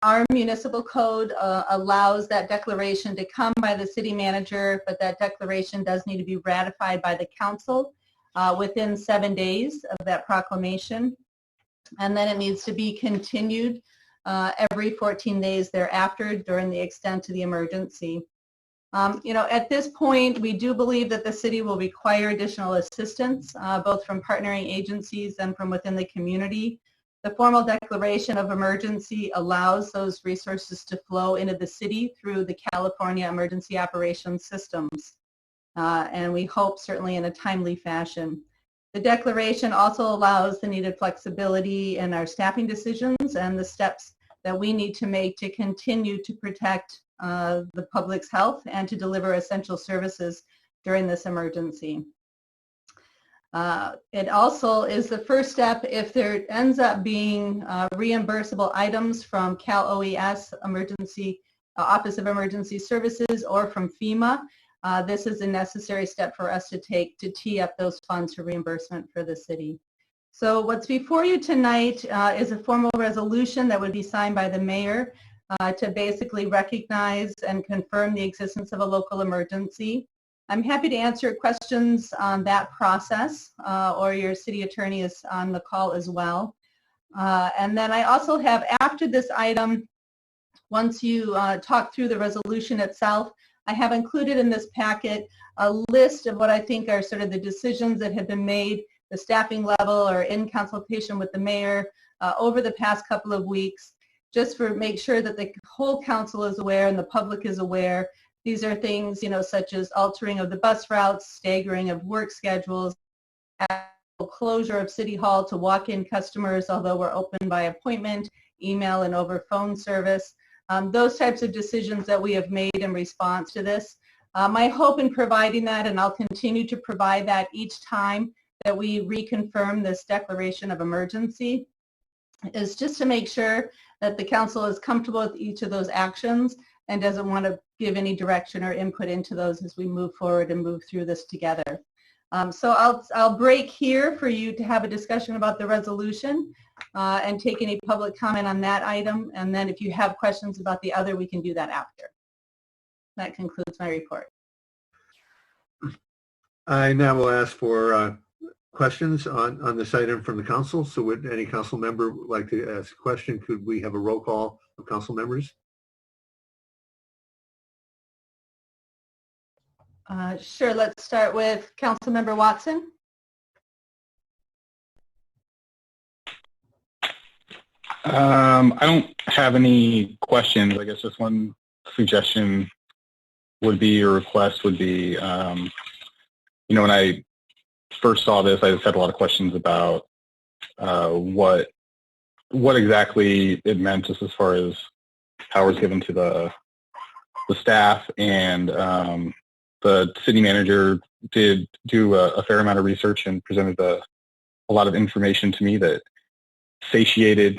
Our municipal code allows that declaration to come by the city manager, but that declaration does need to be ratified by the council within 7 days of that proclamation. And then it needs to be continued every 14 days thereafter during the extent of the emergency. At this point, we do believe that the city will require additional assistance, both from partnering agencies and from within the community. The formal declaration of emergency allows those resources to flow into the city through the California Emergency Operations Systems, and we hope certainly in a timely fashion. The declaration also allows the needed flexibility in our staffing decisions and the steps that we need to make to continue to protect the public's health and to deliver essential services during this emergency. It also is the first step if there ends up being reimbursable items from Cal OES Emergency Office of Emergency Services or from FEMA. This is a necessary step for us to take to tee up those funds for reimbursement for the city. So what's before you tonight is a formal resolution that would be signed by the mayor to basically recognize and confirm the existence of a local emergency. I'm happy to answer questions on that process, or your city attorney is on the call as well. And then I also have, after this item, once you talk through the resolution itself, I have included in this packet a list of what I think are sort of the decisions that have been made, the staffing level or in consultation with the mayor over the past couple of weeks, just for make sure that the whole council is aware and the public is aware. These are things, such as altering of the bus routes, staggering of work schedules, closure of City Hall to walk-in customers, although we're open by appointment, email, and over phone service. Those types of decisions that we have made in response to this. My hope in providing that, and I'll continue to provide that each time that we reconfirm this declaration of emergency, is just to make sure that the council is comfortable with each of those actions and doesn't want to give any direction or input into those as we move forward and move through this together. So I'll break here for you to have a discussion about the resolution and take any public comment on that item. And then if you have questions about the other, we can do that after. That concludes my report. I now will ask for questions on this item from the council. So would any council member like to ask a question? Could we have a roll call of council members? Sure, let's start with Councilmember Watson. I don't have any questions. I guess just one suggestion would be, or request would be, when I first saw this, I just had a lot of questions about what exactly it meant, just as far as powers given to the staff, and the city manager did do a fair amount of research and presented a lot of information to me that satiated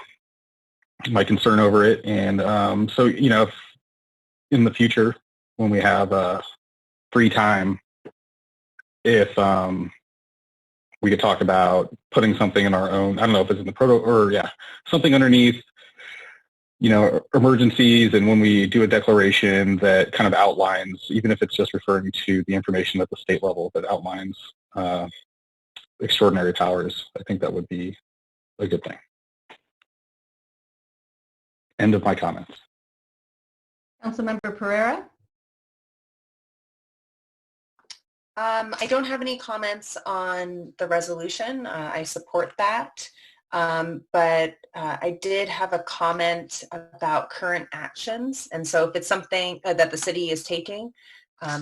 my concern over it. And so, if in the future, when we have free time, if we could talk about putting something in our own, I don't know if it's in the something underneath, emergencies, and when we do a declaration that kind of outlines, even if it's just referring to the information at the state level that outlines extraordinary powers, I think that would be a good thing. End of my comments. Councilmember Pereira. I don't have any comments on the resolution. I support that. But I did have a comment about current actions. And so if it's something that the city is taking,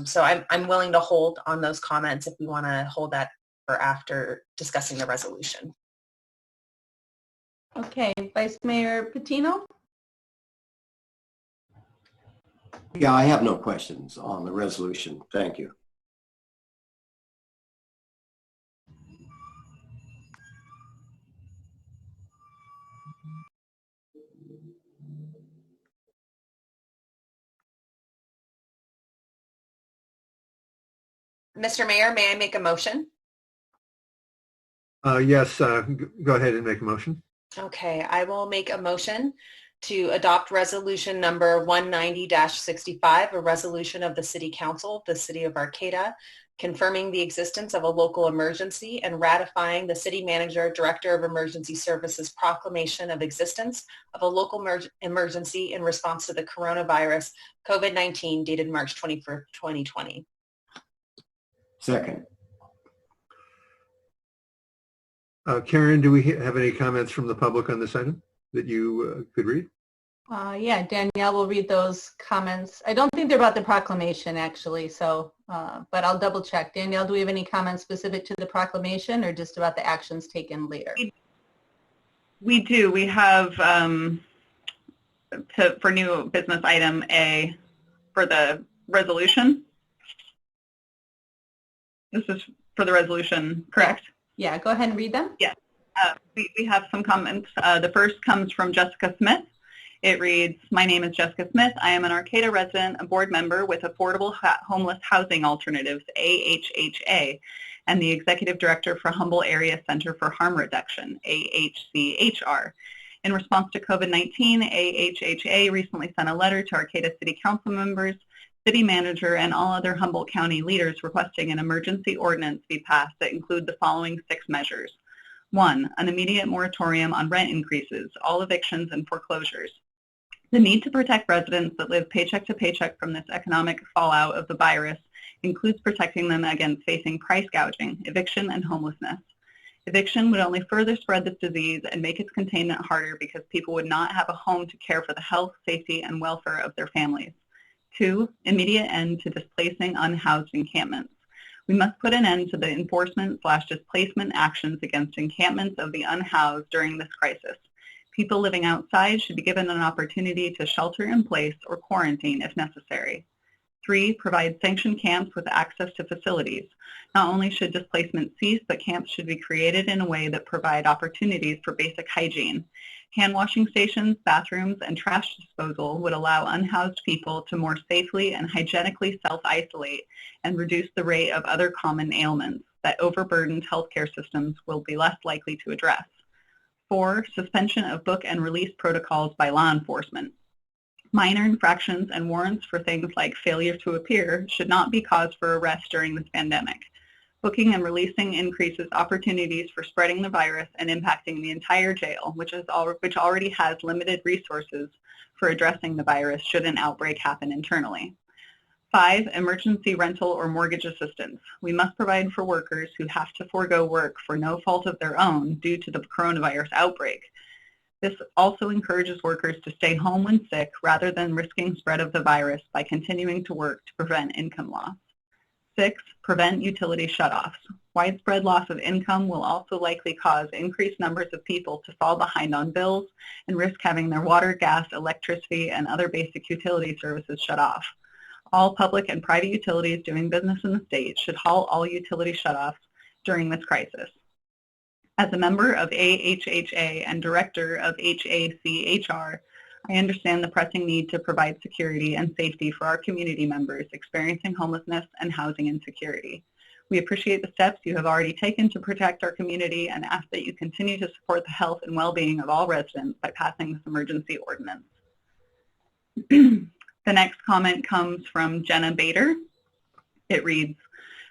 so I'm willing to hold on those comments if we want to hold that for after discussing the resolution. Okay, Vice Mayor Patino. Yeah, I have no questions on the resolution. Thank you. Mr. Mayor, may I make a motion? Yes, go ahead and make a motion. Okay, I will make a motion to adopt resolution number 190-65, a resolution of the City Council of the City of Arcata, confirming the existence of a local emergency and ratifying the City Manager, Director of Emergency Services proclamation of existence of a local emergency in response to the coronavirus COVID-19 dated March 21st, 2020. Second. Karen, do we have any comments from the public on this item that you could read? Yeah, Danielle will read those comments. I don't think they're about the proclamation, actually, so, but I'll double check. Danielle, do we have any comments specific to the proclamation or just about the actions taken later? We do. We have, for new business item A, for the resolution. This is for the resolution, correct? Yeah, go ahead and read them. Yes. We have some comments. The first comes from Jessica Smith. It reads, "My name is Jessica Smith. I am an Arcata resident, a board member with Affordable Homeless Housing Alternatives, AHHA, and the Executive Director for Humboldt Area Center for Harm Reduction, AHCHR. In response to COVID-19, AHHA recently sent a letter to Arcata City Council members, City Manager, and all other Humboldt County leaders requesting an emergency ordinance be passed that include the following 6 measures. 1, an immediate moratorium on rent increases, all evictions and foreclosures. The need to protect residents that live paycheck to paycheck from this economic fallout of the virus includes protecting them against facing price gouging, eviction, and homelessness. Eviction would only further spread this disease and make its containment harder because people would not have a home to care for the health, safety, and welfare of their families. 2, immediate end to displacing unhoused encampments. We must put an end to the enforcement/displacement actions against encampments of the unhoused during this crisis. People living outside should be given an opportunity to shelter in place or quarantine if necessary. 3, provide sanctioned camps with access to facilities. Not only should displacement cease, but camps should be created in a way that provide opportunities for basic hygiene. Hand washing stations, bathrooms, and trash disposal would allow unhoused people to more safely and hygienically self-isolate and reduce the rate of other common ailments that overburdened healthcare systems will be less likely to address. 4, suspension of book and release protocols by law enforcement. Minor infractions and warrants for things like failure to appear should not be cause for arrest during this pandemic. Booking and releasing increases opportunities for spreading the virus and impacting the entire jail, which already has limited resources for addressing the virus should an outbreak happen internally. 5, emergency rental or mortgage assistance. We must provide for workers who have to forego work for no fault of their own due to the coronavirus outbreak. This also encourages workers to stay home when sick rather than risking spread of the virus by continuing to work to prevent income loss. 6, prevent utility shutoffs. Widespread loss of income will also likely cause increased numbers of people to fall behind on bills and risk having their water, gas, electricity, and other basic utility services shut off. All public and private utilities doing business in the state should halt all utility shutoffs during this crisis. As a member of AHHA and Director of HACHR, I understand the pressing need to provide security and safety for our community members experiencing homelessness and housing insecurity. We appreciate the steps you have already taken to protect our community and ask that you continue to support the health and well-being of all residents by passing this emergency ordinance. The next comment comes from Jenna Bader. It reads,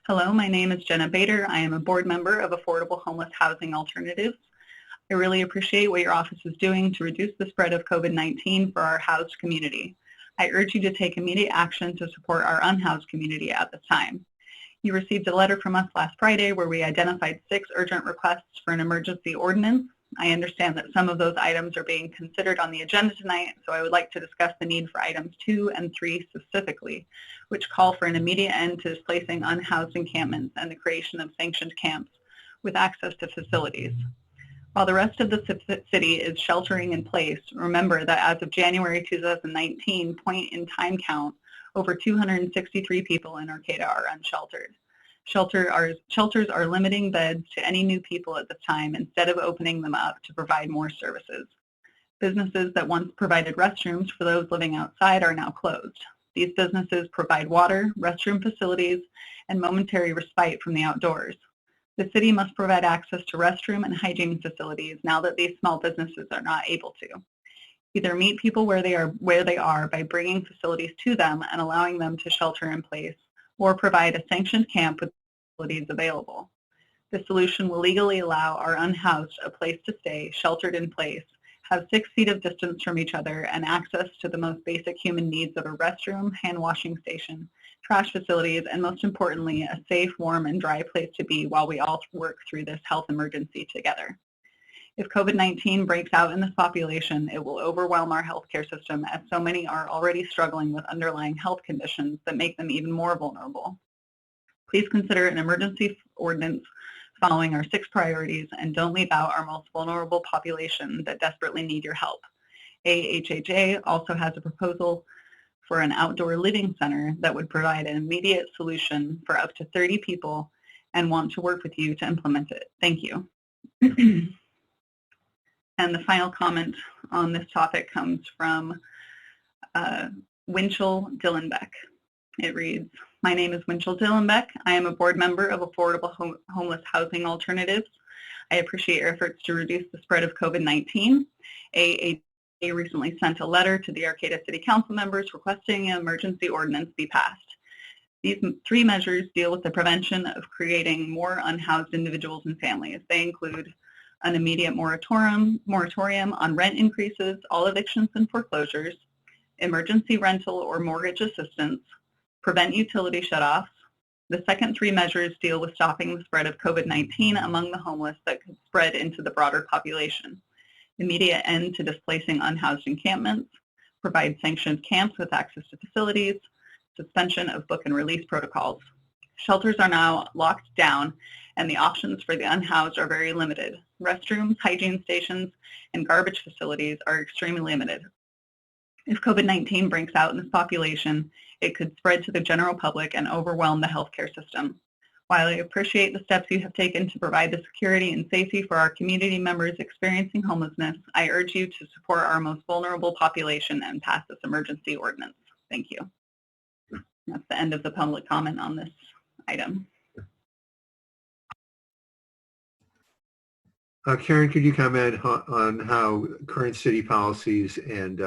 "Hello, my name is Jenna Bader. I am a board member of Affordable Homeless Housing Alternatives. I really appreciate what your office is doing to reduce the spread of COVID-19 for our housed community. I urge you to take immediate action to support our unhoused community at this time. You received a letter from us last Friday where we identified 6 urgent requests for an emergency ordinance. I understand that some of those items are being considered on the agenda tonight, so I would like to discuss the need for items 2 and 3 specifically, which call for an immediate end to displacing unhoused encampments and the creation of sanctioned camps with access to facilities. While the rest of the city is sheltering in place, remember that as of January 2019 point-in-time count, over 263 people in Arcata are unsheltered. Shelters are limiting beds to any new people at this time instead of opening them up to provide more services. Businesses that once provided restrooms for those living outside are now closed. These businesses provide water, restroom facilities, and momentary respite from the outdoors. The city must provide access to restroom and hygiene facilities now that these small businesses are not able to. Either meet people where they are by bringing facilities to them and allowing them to shelter in place, or provide a sanctioned camp with facilities available. The solution will legally allow our unhoused a place to stay, sheltered in place, have 6 feet of distance from each other, and access to the most basic human needs of a restroom, hand washing station, trash facilities, and most importantly, a safe, warm, and dry place to be while we all work through this health emergency together. If COVID-19 breaks out in this population, it will overwhelm our healthcare system, as so many are already struggling with underlying health conditions that make them even more vulnerable. Please consider an emergency ordinance following our 6 priorities, and don't leave out our most vulnerable population that desperately need your help. AHHA also has a proposal for an outdoor living center that would provide an immediate solution for up to 30 people and want to work with you to implement it. Thank you. And the final comment on this topic comes from Winchell Dillenbeck. It reads, my name is Winchell Dillenbeck. I am a board member of Affordable Homeless Housing Alternatives. I appreciate your efforts to reduce the spread of COVID-19. AHA recently sent a letter to the Arcata City Council members requesting an emergency ordinance be passed. These 3 measures deal with the prevention of creating more unhoused individuals and families. They include an immediate moratorium on rent increases, all evictions and foreclosures, emergency rental or mortgage assistance, prevent utility shutoffs. The second 3 measures deal with stopping the spread of COVID-19 among the homeless that could spread into the broader population. Immediate end to displacing unhoused encampments, provide sanctioned camps with access to facilities, suspension of book and release protocols. Shelters are now locked down, and the options for the unhoused are very limited. Restrooms, hygiene stations, and garbage facilities are extremely limited. If COVID-19 breaks out in this population, it could spread to the general public and overwhelm the healthcare system. While I appreciate the steps you have taken to provide the security and safety for our community members experiencing homelessness, I urge you to support our most vulnerable population and pass this emergency ordinance. Thank you. That's the end of the public comment on this item. Karen, could you comment on how current city policies and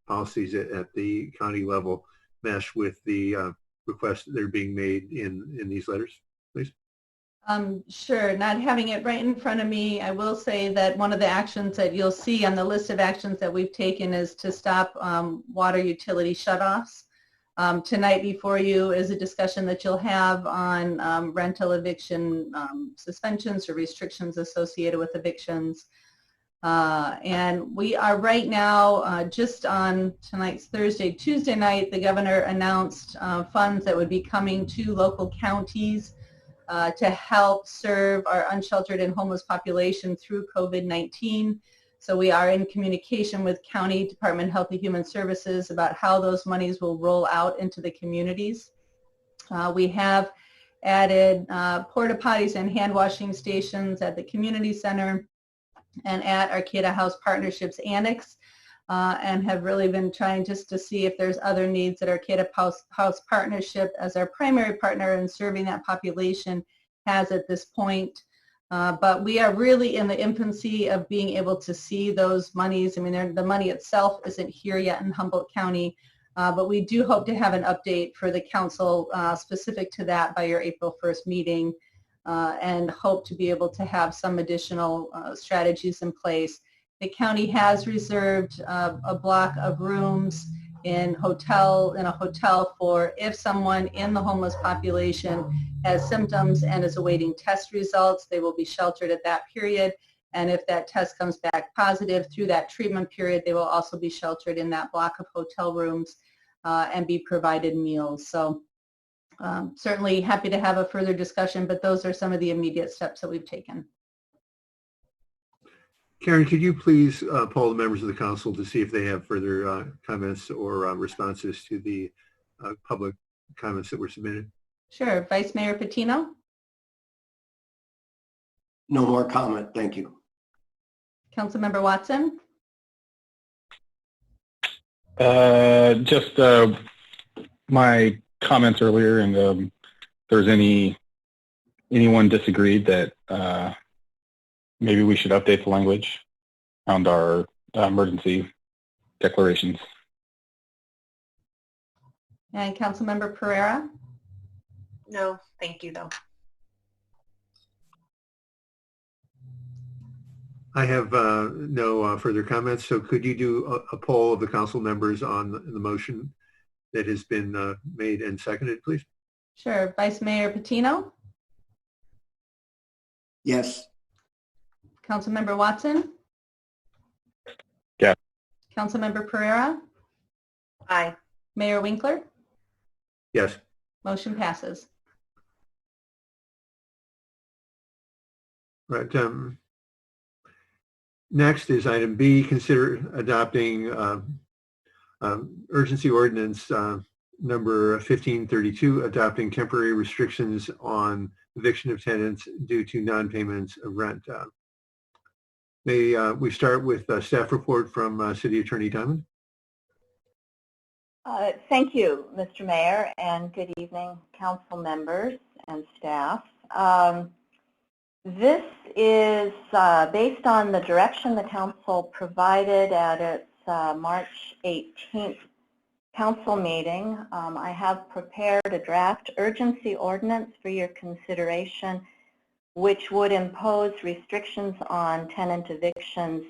policies at the county level mesh with the requests that are being made in these letters, please? Sure. Not having it right in front of me, I will say that one of the actions that you'll see on the list of actions that we've taken is to stop water utility shutoffs. Tonight before you is a discussion that you'll have on rental eviction suspensions or restrictions associated with evictions. And we are right now, just on tonight's Tuesday night, the governor announced funds that would be coming to local counties to help serve our unsheltered and homeless population through COVID-19. So we are in communication with County Department of Health and Human Services about how those monies will roll out into the communities. We have added porta potties and hand washing stations at the community center and at Arcata House Partnerships Annex, and have really been trying just to see if there's other needs that Arcata House Partnership, as our primary partner in serving that population, has at this point. But we are really in the infancy of being able to see those monies. I mean, the money itself isn't here yet in Humboldt County, but we do hope to have an update for the council specific to that by your April 1st meeting, and hope to be able to have some additional strategies in place. The county has reserved a block of rooms in a hotel for if someone in the homeless population has symptoms and is awaiting test results, they will be sheltered at that period. And if that test comes back positive through that treatment period, they will also be sheltered in that block of hotel rooms and be provided meals. So certainly happy to have a further discussion, but those are some of the immediate steps that we've taken. Karen, could you please poll the members of the council to see if they have further comments or responses to the public comments that were submitted? Sure. Vice Mayor Patino? No more comment. Thank you. Councilmember Watson? Just my comments earlier, and if there's anyone disagreed that maybe we should update the language around our emergency declarations. And Councilmember Pereira? No, thank you, though. I have no further comments, so could you do a poll of the council members on the motion that has been made and seconded, please? Sure. Vice Mayor Patino? Yes. Councilmember Watson? Yeah. Councilmember Pereira? Aye. Mayor Winkler? Yes. Motion passes. Right. Next is item B, consider adopting urgency ordinance number 1532, adopting temporary restrictions on eviction of tenants due to non-payments of rent. May we start with a staff report from City Attorney Diamond? Thank you, Mr. Mayor, and good evening, council members and staff. This is based on the direction the council provided at its March 18th council meeting. I have prepared a draft urgency ordinance for your consideration, which would impose restrictions on tenant evictions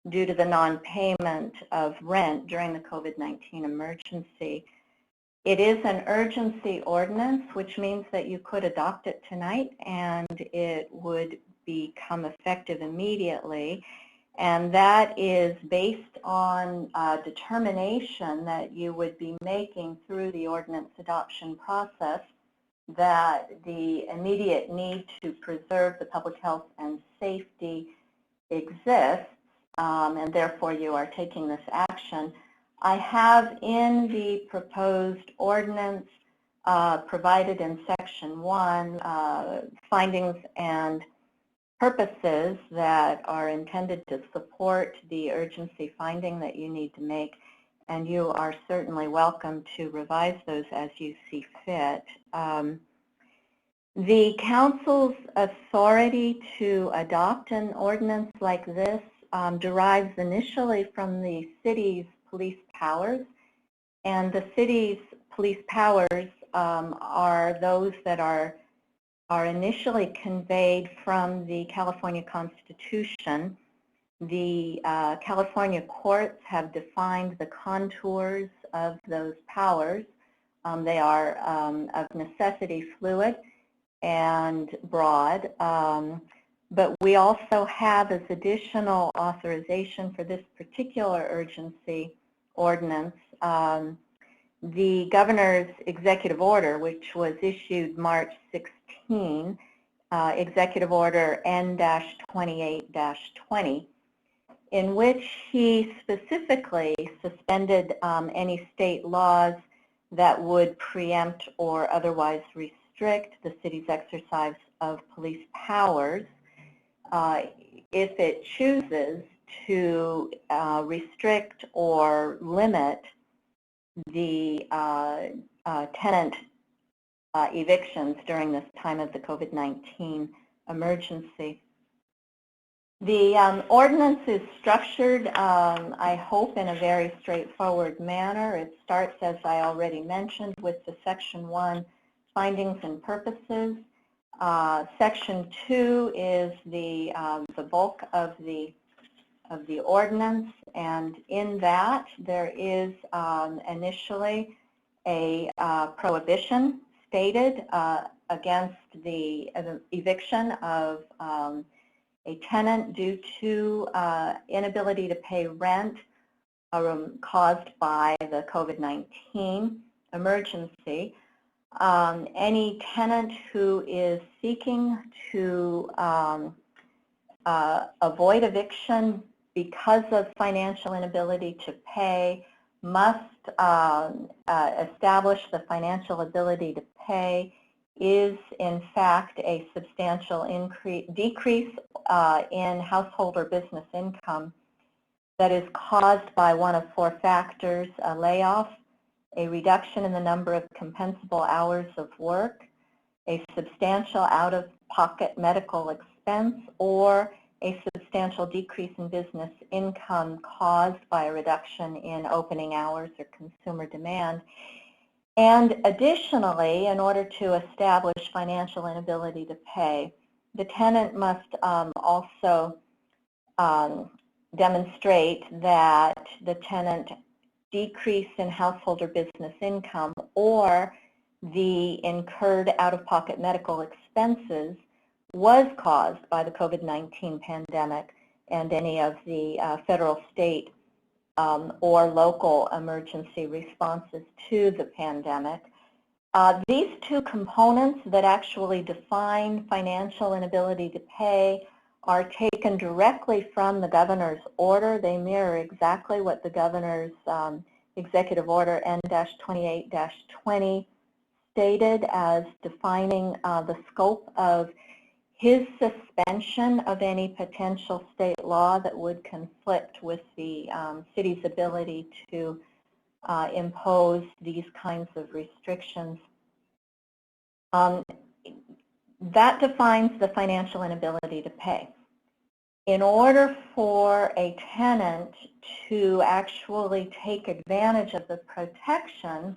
due to the non-payment of rent during the COVID-19 emergency. It is an urgency ordinance, which means that you could adopt it tonight and it would become effective immediately. And that is based on a determination that you would be making through the ordinance adoption process that the immediate need to preserve the public health and safety exists, and therefore you are taking this action. I have in the proposed ordinance provided in section 1 findings and purposes that are intended to support the urgency finding that you need to make, and you are certainly welcome to revise those as you see fit. The council's authority to adopt an ordinance like this derives initially from the city's police powers, and the city's police powers are those that are initially conveyed from the California Constitution. The California courts have defined the contours of those powers. They are of necessity fluid and broad, but we also have as additional authorization for this particular urgency ordinance the governor's executive order, which was issued March 16, executive order N-28-20, in which he specifically suspended any state laws that would preempt or otherwise restrict the city's exercise of police powers if it chooses to restrict or limit the tenant evictions during this time of the COVID-19 emergency. The ordinance is structured, I hope, in a very straightforward manner. It starts, as I already mentioned, with the Section 1 findings and purposes. Section 2 is the bulk of the ordinance, and in that there is initially a prohibition stated against the eviction of a tenant due to inability to pay rent caused by the COVID-19 emergency. Any tenant who is seeking to avoid eviction because of financial inability to pay must establish the financial ability to pay is in fact a substantial decrease in household or business income that is caused by one of 4 factors: a layoff, a reduction in the number of compensable hours of work, a substantial out-of-pocket medical expense, or a substantial decrease in business income caused by a reduction in opening hours or consumer demand. And additionally, in order to establish financial inability to pay, the tenant must also demonstrate that the tenant decrease in household or business income or the incurred out-of-pocket medical expenses was caused by the COVID-19 pandemic and any of the federal, state, or local emergency responses to the pandemic. These two components that actually define financial inability to pay are taken directly from the governor's order. They mirror exactly what the governor's executive order N-28-20 stated as defining the scope of his suspension of any potential state law that would conflict with the city's ability to impose these kinds of restrictions. That defines the financial inability to pay. In order for a tenant to actually take advantage of the protection,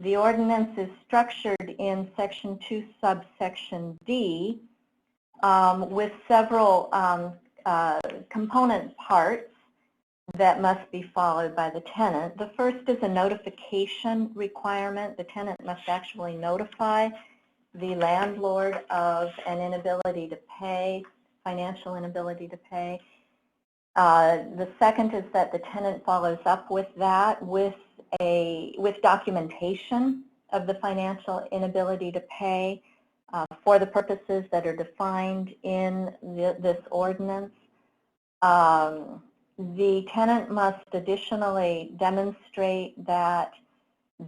the ordinance is structured in Section 2, subsection D, with several component parts that must be followed by the tenant. The first is a notification requirement. The tenant must actually notify the landlord of an inability to pay, financial inability to pay. The second is that the tenant follows up with that with documentation of the financial inability to pay for the purposes that are defined in this ordinance. The tenant must additionally demonstrate that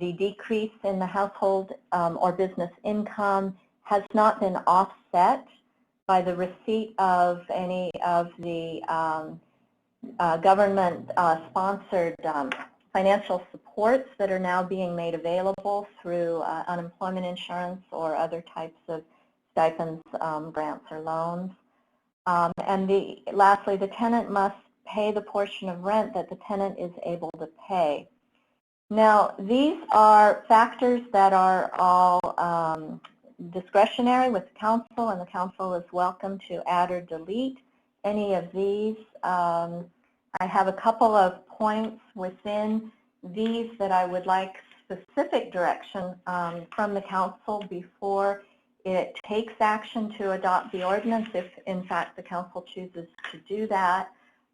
the decrease in the household or business income has not been offset by the receipt of any of the government-sponsored financial supports that are now being made available through unemployment insurance or other types of stipends, grants, or loans. And lastly, the tenant must pay the portion of rent that the tenant is able to pay. Now, these are factors that are all discretionary with the council, and the council is welcome to add or delete any of these. I have a couple of points within these that I would like specific direction from the council before it takes action to adopt the ordinance, if in fact the council chooses to do that.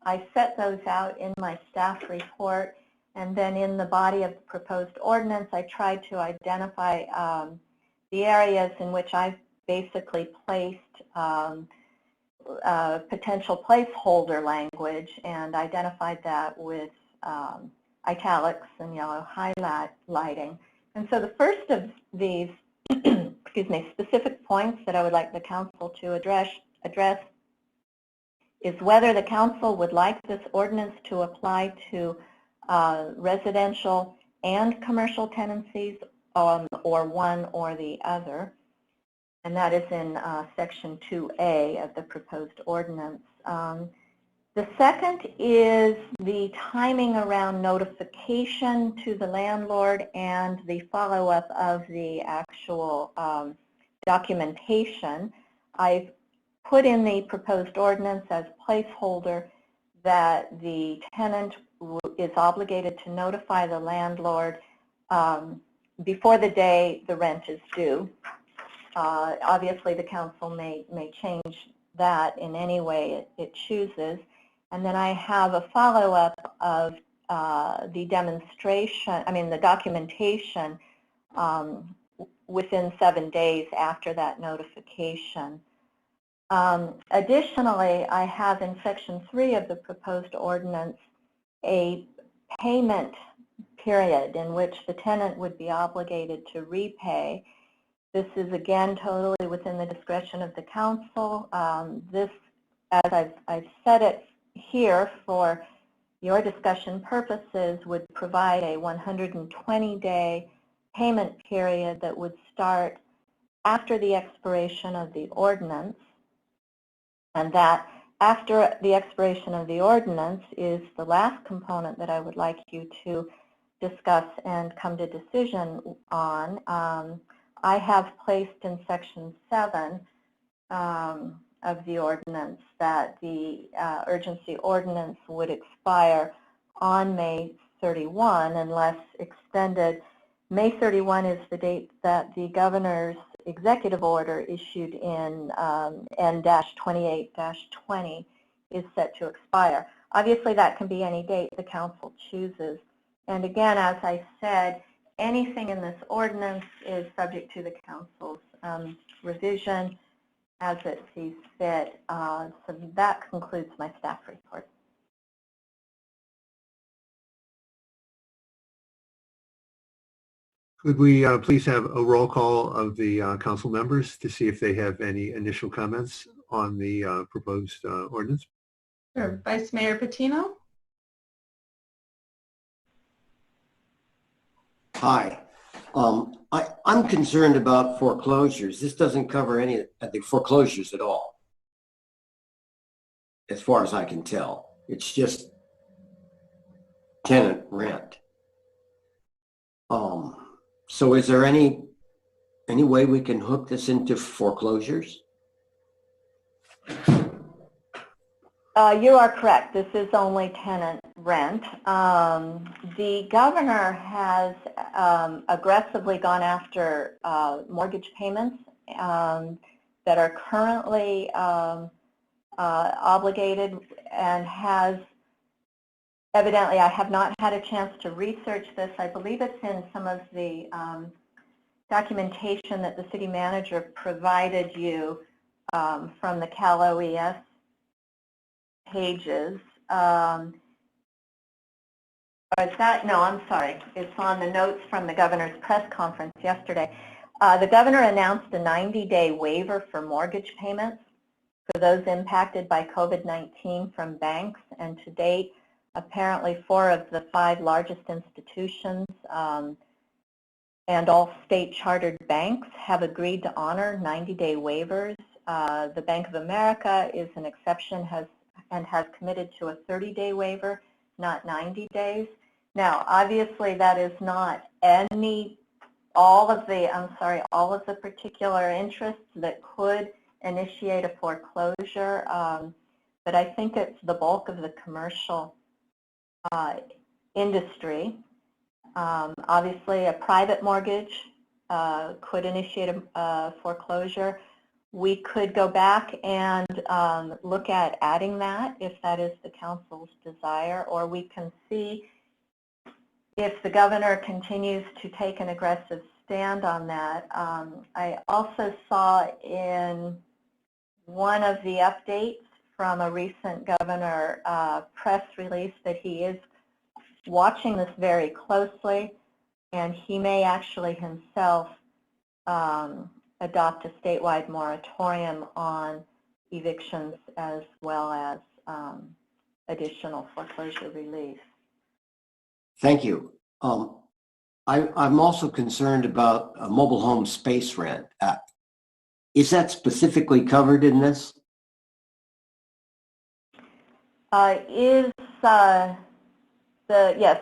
I set those out in my staff report, and then in the body of the proposed ordinance I tried to identify the areas in which I've basically placed potential placeholder language and identified that with italics and yellow highlighting. And so the first of these excuse me, specific points that I would like the council to address is whether the council would like this ordinance to apply to residential and commercial tenancies, or one or the other. And that is in Section 2A of the proposed ordinance. The second is the timing around notification to the landlord and the follow-up of the actual documentation. I've put in the proposed ordinance as placeholder that the tenant is obligated to notify the landlord before the day the rent is due. Obviously, the council may change that in any way it chooses. And then I have a follow-up of the documentation within 7 days after that notification. Additionally, I have in Section 3 of the proposed ordinance a payment period in which the tenant would be obligated to repay. This is again totally within the discretion of the council. This, as I've said it here for your discussion purposes, would provide a 120-day payment period that would start after the expiration of the ordinance, and that after the expiration of the ordinance is the last component that I would like you to discuss and come to decision on. I have placed in section 7 of the ordinance that the urgency ordinance would expire on May 31 unless extended. May 31 is the date that the governor's executive order issued in N-28-20 is set to expire. Obviously, that can be any date the council chooses. And again, as I said, anything in this ordinance is subject to the council's revision as it sees fit. So that concludes my staff report. Could we please have a roll call of the council members to see if they have any initial comments on the proposed ordinance? Sure. Vice Mayor Patino? Hi. I'm concerned about foreclosures. This doesn't cover any of the foreclosures at all, as far as I can tell. It's just tenant rent. So is there any way we can hook this into foreclosures? You are correct. This is only tenant rent. The governor has aggressively gone after mortgage payments that are currently obligated and has evidently, I have not had a chance to research this. I believe it's in some of the documentation that the city manager provided you from the Cal OES pages. Or is that, no, I'm sorry. It's on the notes from the governor's press conference yesterday. The governor announced a 90-day waiver for mortgage payments for those impacted by COVID-19 from banks, and to date, apparently 4 of the 5 largest institutions and all state chartered banks have agreed to honor 90-day waivers. The Bank of America is an exception and has committed to a 30-day waiver, not 90 days. Now, obviously, that is not all of the particular interests that could initiate a foreclosure, but I think it's the bulk of the commercial industry. Obviously, a private mortgage could initiate a foreclosure. We could go back and look at adding that if that is the council's desire, or we can see if the governor continues to take an aggressive stand on that. I also saw in one of the updates from a recent governor press release that he is watching this very closely, and he may actually himself adopt a statewide moratorium on evictions as well as additional foreclosure relief. Thank you. I'm also concerned about mobile home space rent. Is that specifically covered in this? Yes,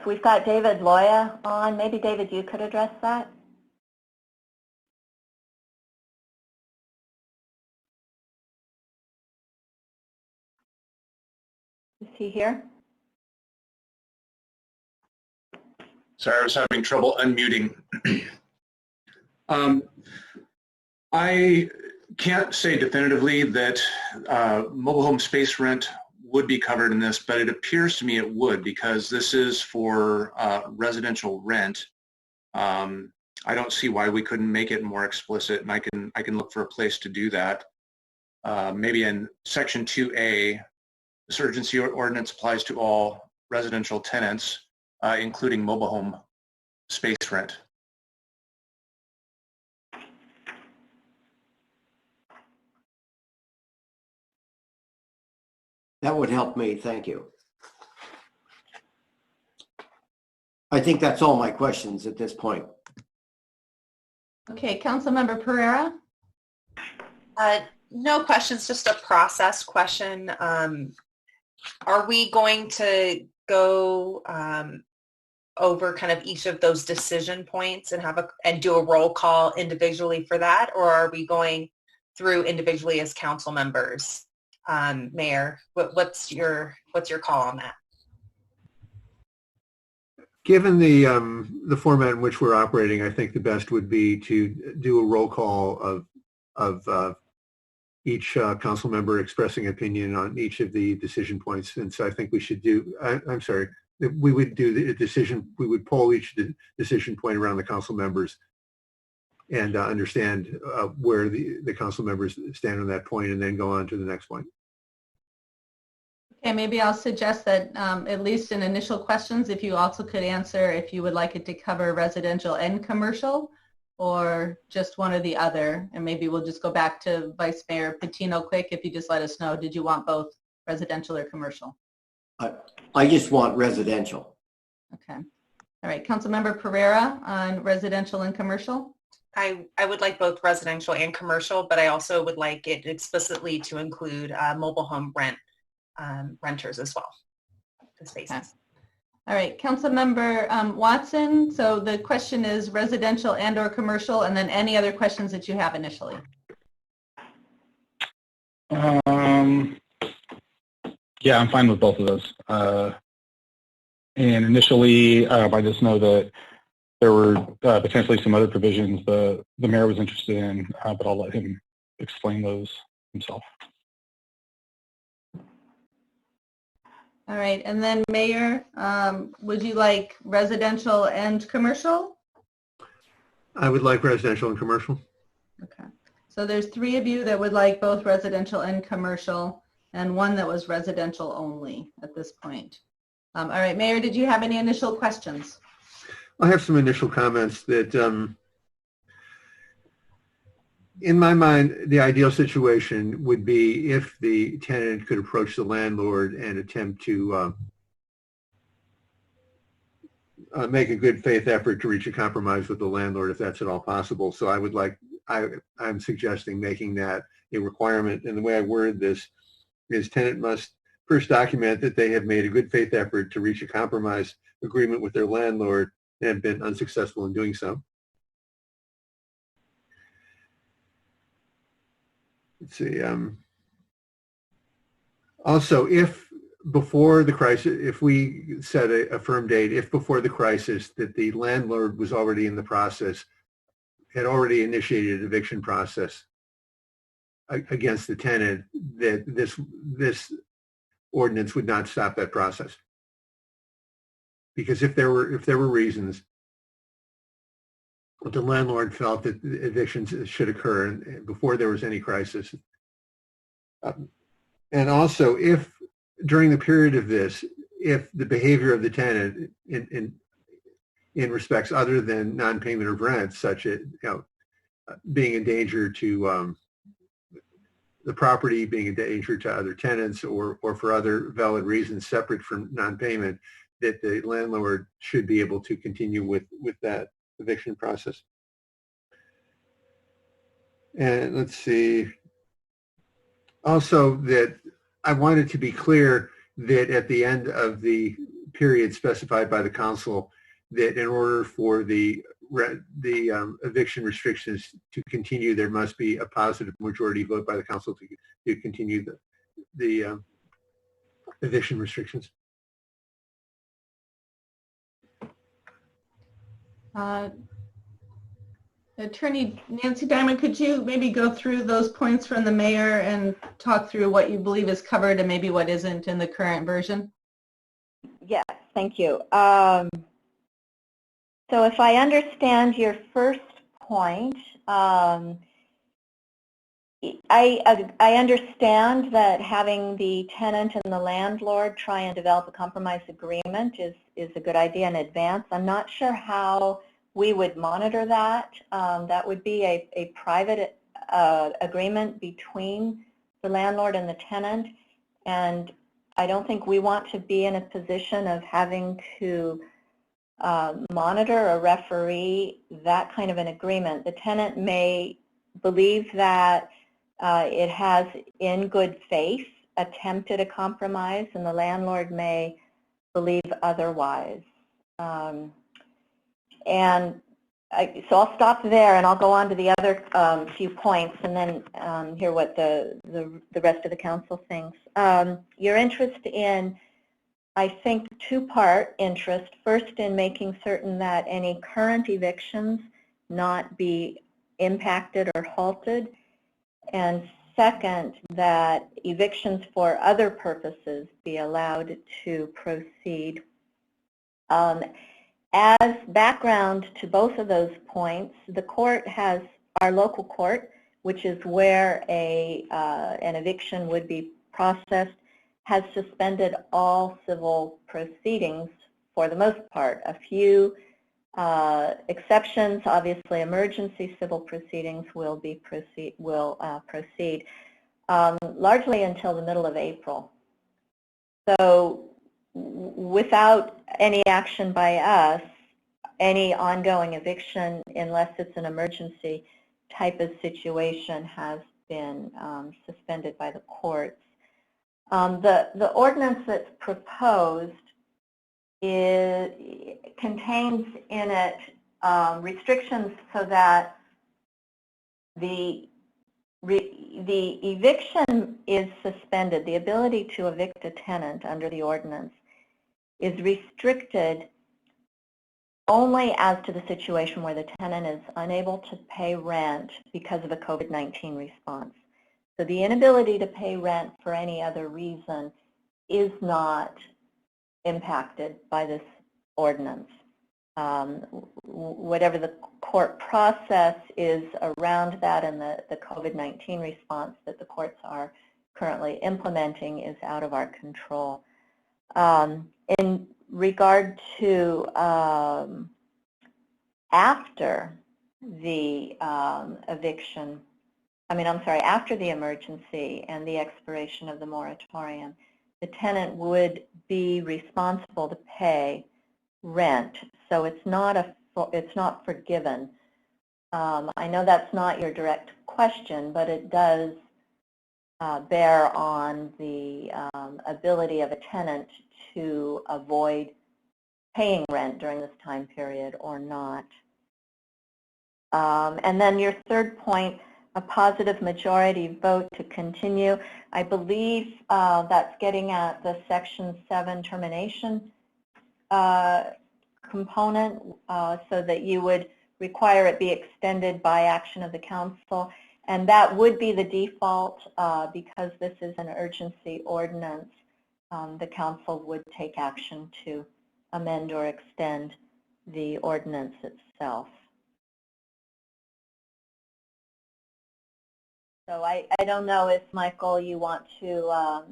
we've got David Loya on. Maybe David, you could address that. Is he here? Sorry, I was having trouble unmuting. I can't say definitively that mobile home space rent would be covered in this, but it appears to me it would, because this is for residential rent. I don't see why we couldn't make it more explicit, and I can look for a place to do that. Maybe in section 2A, this urgency ordinance applies to all residential tenants, including mobile home space rent. That would help me, thank you. I think that's all my questions at this point. Okay, Councilmember Pereira? No questions, just a process question. Are we going to go over kind of each of those decision points and do a roll call individually for that, or are we going through individually as council members? Mayor, what's your call on that? Given the format in which we're operating, I think the best would be to do a roll call of each council member expressing opinion on each of the decision points. And so I think we should do, I'm sorry, we would do the decision, we would poll each decision point around the council members and understand where the council members stand on that point, and then go on to the next point. Okay, maybe I'll suggest that at least in initial questions, if you also could answer if you would like it to cover residential and commercial, or just one or the other. And maybe we'll just go back to Vice Mayor Patino quick, if you just let us know, did you want both residential or commercial? I just want residential. Okay. All right, Councilmember Pereira on residential and commercial. I would like both residential and commercial, but I also would like it explicitly to include mobile home renters as well, the spaces. Okay. All right, Councilmember Watson. So the question is residential and or commercial, and then any other questions that you have initially. Yeah, I'm fine with both of those. And initially, I just know that there were potentially some other provisions the mayor was interested in, but I'll let him explain those himself. All right, and then Mayor, would you like residential and commercial? I would like residential and commercial. Okay, so there's 3 of you that would like both residential and commercial, and 1 that was residential only at this point. All right, Mayor, did you have any initial questions? I have some initial comments that, in my mind, the ideal situation would be if the tenant could approach the landlord and attempt to make a good faith effort to reach a compromise with the landlord, if that's at all possible. So I would like, I'm suggesting making that a requirement. And the way I word this is tenant must first document that they have made a good faith effort to reach a compromise agreement with their landlord and have been unsuccessful in doing so. Let's see. Also, if before the crisis, if we set a firm date, if before the crisis that the landlord was already in the process, had already initiated an eviction process against the tenant, that this ordinance would not stop that process. Because if there were reasons the landlord felt that evictions should occur before there was any crisis. And also, if during the period of this, if the behavior of the tenant in respects other than non-payment of rent, such as being a danger to the property, being a danger to other tenants, or for other valid reasons separate from non-payment, that the landlord should be able to continue with that eviction process. And let's see. Also, that I wanted to be clear that at the end of the period specified by the council, that in order for the eviction restrictions to continue, there must be a positive majority vote by the council to continue the eviction restrictions. Attorney Nancy Diamond, could you maybe go through those points from the mayor and talk through what you believe is covered and maybe what isn't in the current version? Yes, thank you. So if I understand your first point, I understand that having the tenant and the landlord try and develop a compromise agreement is a good idea in advance. I'm not sure how we would monitor that. That would be a private agreement between the landlord and the tenant, and I don't think we want to be in a position of having to monitor or referee that kind of an agreement. The tenant may believe that it has, in good faith, attempted a compromise, and the landlord may believe otherwise. So I'll stop there, and I'll go on to the other few points, and then hear what the rest of the council thinks. Your interest in, I think, two-part interest. First, in making certain that any current evictions not be impacted or halted, and second, that evictions for other purposes be allowed to proceed. As background to both of those points, the court has, our local court, which is where an eviction would be processed, has suspended all civil proceedings for the most part. A few exceptions, obviously emergency civil proceedings will proceed largely until the middle of April. So without any action by us, any ongoing eviction, unless it's an emergency type of situation, has been suspended by the courts. The ordinance that's proposed contains in it restrictions so that the eviction is suspended. The ability to evict a tenant under the ordinance is restricted only as to the situation where the tenant is unable to pay rent because of a COVID-19 response. So the inability to pay rent for any other reason is not impacted by this ordinance. Whatever the court process is around that and the COVID-19 response that the courts are currently implementing is out of our control. In regard to after the eviction, after the emergency and the expiration of the moratorium, the tenant would be responsible to pay rent. So it's not forgiven. I know that's not your direct question, but it does bear on the ability of a tenant to avoid paying rent during this time period or not. And then your third point, a positive majority vote to continue. I believe that's getting at the Section 7 termination component, so that you would require it be extended by action of the council. And that would be the default because this is an urgency ordinance. The council would take action to amend or extend the ordinance itself. So I don't know if, Michael, you want to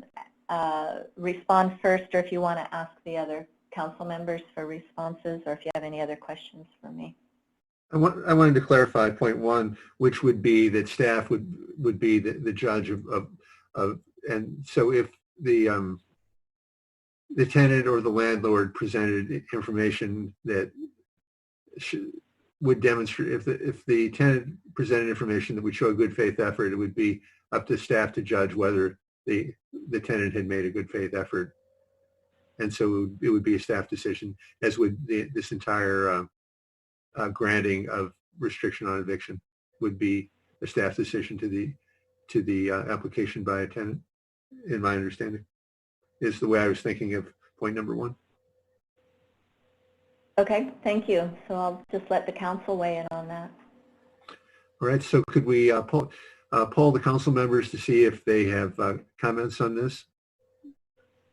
respond first, or if you want to ask the other council members for responses, or if you have any other questions for me. I wanted to clarify point one, which would be that staff would be the judge of and so if the tenant or the landlord presented information that would demonstrate, if the tenant presented information that would show a good faith effort, it would be up to staff to judge whether the tenant had made a good faith effort. And so it would be a staff decision, as would this entire granting of restriction on eviction would be a staff decision to the application by a tenant, in my understanding, is the way I was thinking of point number one. Okay, thank you. So I'll just let the council weigh in on that. All right, so could we poll the council members to see if they have comments on this?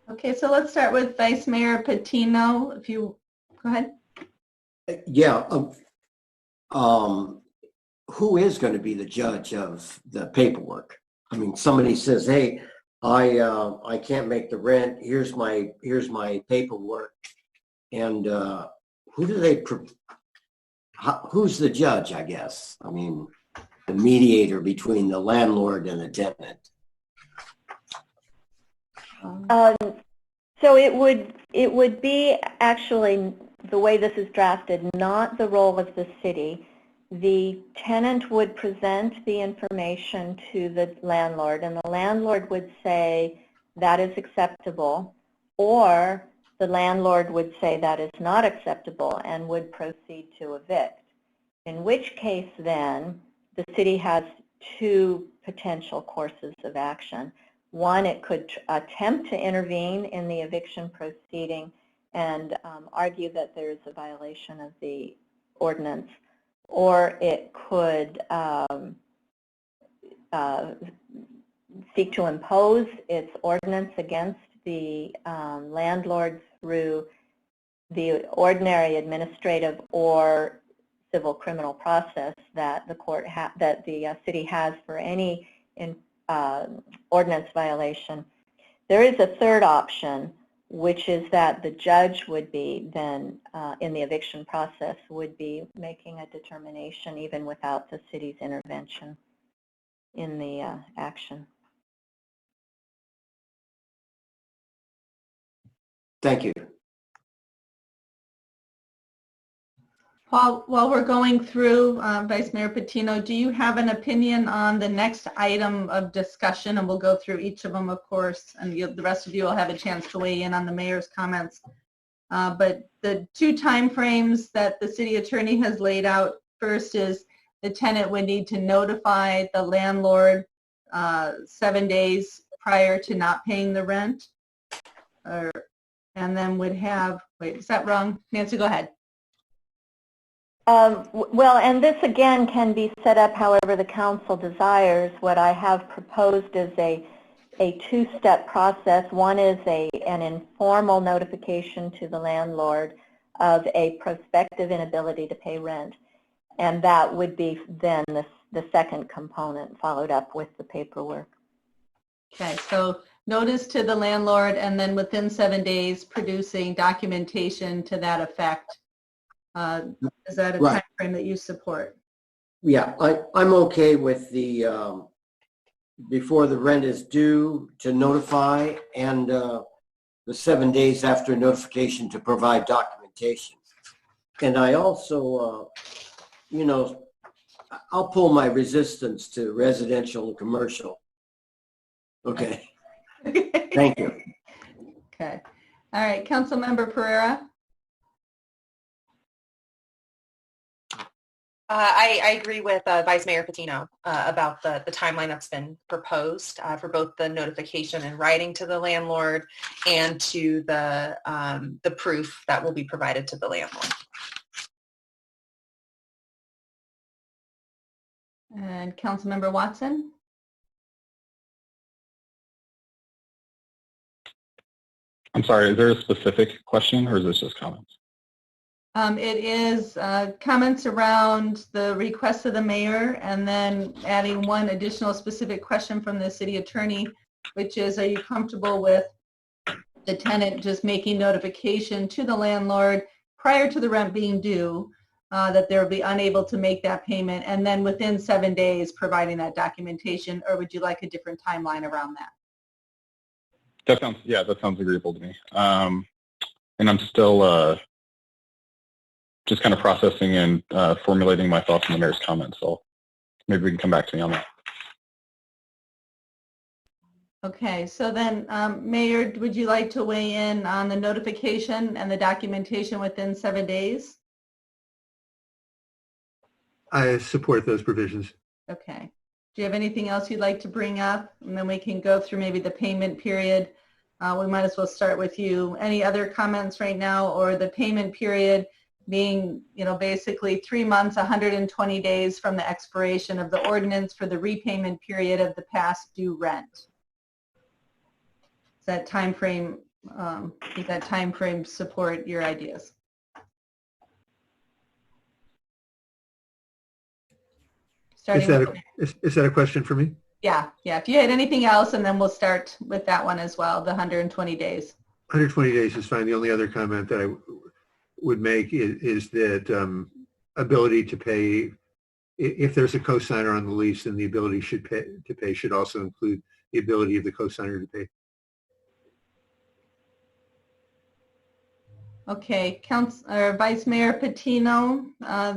Okay, so let's start with Vice Mayor Patino. If you go ahead. Yeah. Who is going to be the judge of the paperwork? I mean, somebody says, "Hey, I can't make the rent. Here's my paperwork," and who do they? Who's the judge? I guess. I mean, the mediator between the landlord and the tenant. So it would be, actually, the way this is drafted, not the role of the city. the tenant would present the information to the landlord, and the landlord would say that is acceptable, or the landlord would say that is not acceptable and would proceed to evict. In which case then, the city has two potential courses of action. One, it could attempt to intervene in the eviction proceeding and argue that there is a violation of the ordinance, or it could seek to impose its ordinance against the landlord through the ordinary administrative or civil criminal process that the court that the city has for any ordinance violation. There is a third option, which is that the judge would be then in the eviction process would be making a determination even without the city's intervention in the action. Thank you. Paul, while we're going through, Vice Mayor Patino, do you have an opinion on the next item of discussion? And we'll go through each of them, of course, and the rest of you will have a chance to weigh in on the mayor's comments. But the two time frames that the city attorney has laid out, first is the tenant would need to notify the landlord 7 days prior to not paying the rent, and then would have, wait, is that wrong? Nancy, go ahead. Well, and this again can be set up however the council desires. What I have proposed is a two-step process. One is an informal notification to the landlord of a prospective inability to pay rent, and that would be then the second component followed up with the paperwork. Okay, so notice to the landlord, and then within 7 days producing documentation to that effect. Is that a Right. time frame that you support? Yeah, I'm okay with the before the rent is due to notify, and the 7 days after notification to provide documentation. And I also, you know, I'll pull my resistance to residential and commercial. Okay. Thank you. Okay. All right, Councilmember Pereira. I agree with Vice Mayor Patino about the timeline that's been proposed for both the notification in writing to the landlord and to the proof that will be provided to the landlord. And Councilmember Watson. I'm sorry, is there a specific question or is this just comments? It is comments around the request of the mayor, and then adding one additional specific question from the city attorney, which is, are you comfortable with the tenant just making notification to the landlord prior to the rent being due that they'll be unable to make that payment, and then within 7 days providing that documentation, or would you like a different timeline around that? That sounds agreeable to me. And I'm still just kind of processing and formulating my thoughts on the mayor's comments. So maybe we can come back to me on that. Okay, so then Mayor, would you like to weigh in on the notification and the documentation within 7 days? I support those provisions. Okay. Do you have anything else you'd like to bring up? And then we can go through maybe the payment period. We might as well start with you. Any other comments right now, or the payment period being, you know, basically 3 months, 120 days from the expiration of the ordinance for the repayment period of the past due rent? Does that time frame, does that time frame support your ideas? Is that a question for me? Yeah. If you had anything else, and then we'll start with that one as well, the 120 days. 120 days is fine. The only other comment that I would make is that ability to pay, if there's a cosigner on the lease, then the ability to pay should also include the ability of the cosigner to pay. Okay, Vice Mayor Patino,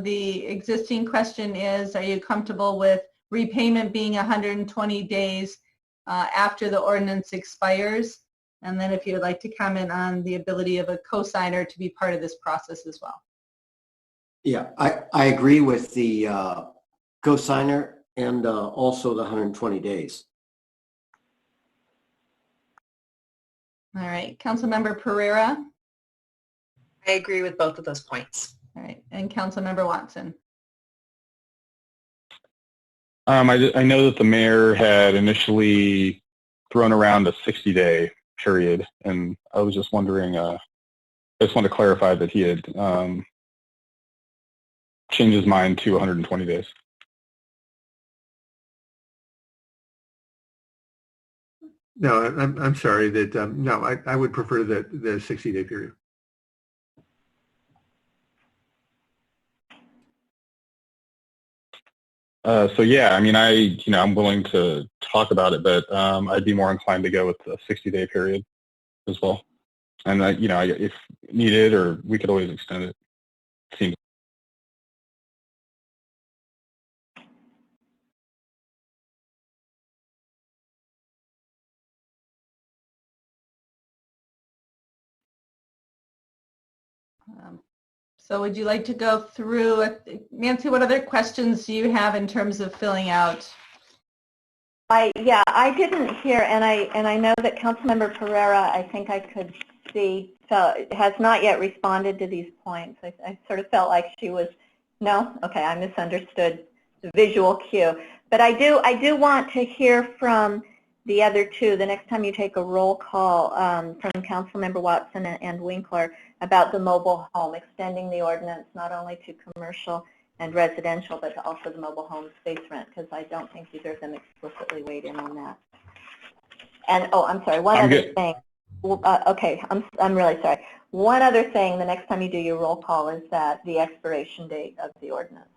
the existing question is, are you comfortable with repayment being 120 days after the ordinance expires? And then if you would like to comment on the ability of a cosigner to be part of this process as well. Yeah, I agree with the cosigner and also the 120 days. All right, Councilmember Pereira. I agree with both of those points. All right, and Councilmember Watson. I know that the mayor had initially thrown around a 60-day period, and I was just wondering, I just want to clarify that he had changed his mind to 120 days. No, I'm sorry that, no, I would prefer the 60-day period. So yeah, I mean, I'm willing to talk about it, but I'd be more inclined to go with the 60-day period as well. And if needed, or we could always extend it. Seems. So would you like to go through, Nancy, what other questions do you have in terms of filling out? Yeah, I didn't hear, and I know that Councilmember Pereira, I think I could see, has not yet responded to these points. I sort of felt like she was, no? Okay, I misunderstood the visual cue. But I do want to hear from the other two, the next time you take a roll call from Councilmember Watson and Winkler about the mobile home, extending the ordinance not only to commercial and residential, but also the mobile home space rent, because I don't think either of them explicitly weighed in on that. And, oh, I'm sorry, one other thing. Okay, I'm really sorry. One other thing, the next time you do your roll call, is that the expiration date of the ordinance.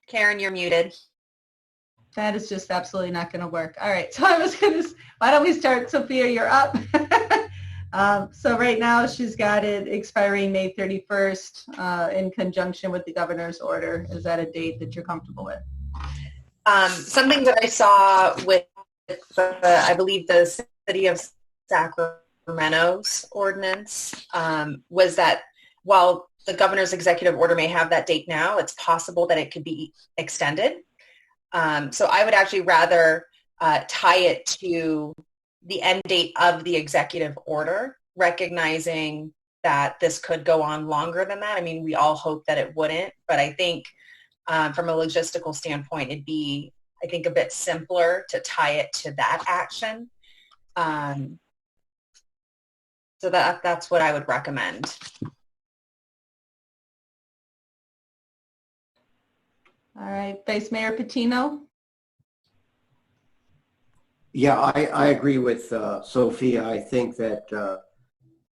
Karen, you're muted. That is just absolutely not going to work. All right, so I was going to, why don't we start, Sophia, you're up. So right now she's got it expiring May 31st in conjunction with the governor's order. Is that a date that you're comfortable with? Something that I saw with, I believe, the City of Sacramento's ordinance was that while the governor's executive order may have that date now, it's possible that it could be extended. So I would actually rather tie it to the end date of the executive order, recognizing that this could go on longer than that. I mean, we all hope that it wouldn't, but I think from a logistical standpoint, it'd be, I think, a bit simpler to tie it to that action. So that's what I would recommend. All right, Vice Mayor Patino. Yeah, I agree with Sophia. I think that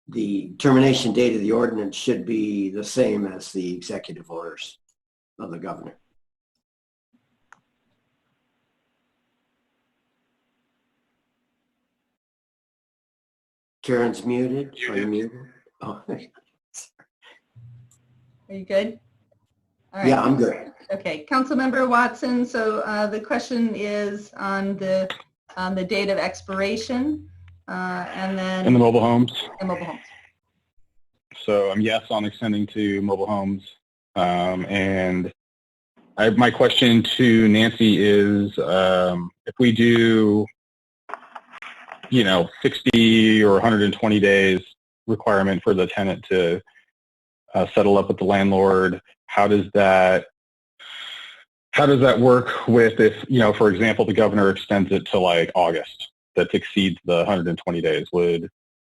the termination date of the ordinance should be the same as the executive orders of the governor. Karen's muted. Are you muted? Oh. Are you good? All right. Yeah, I'm good. Okay, Councilmember Watson. So the question is on the date of expiration, and then In the mobile homes. And mobile homes. So I'm yes on extending to mobile homes, and my question to Nancy is, if we do, 60 or 120 days requirement for the tenant to settle up with the landlord, how does that work with if, for example, the governor extends it to like August, that exceeds the 120 days? Would,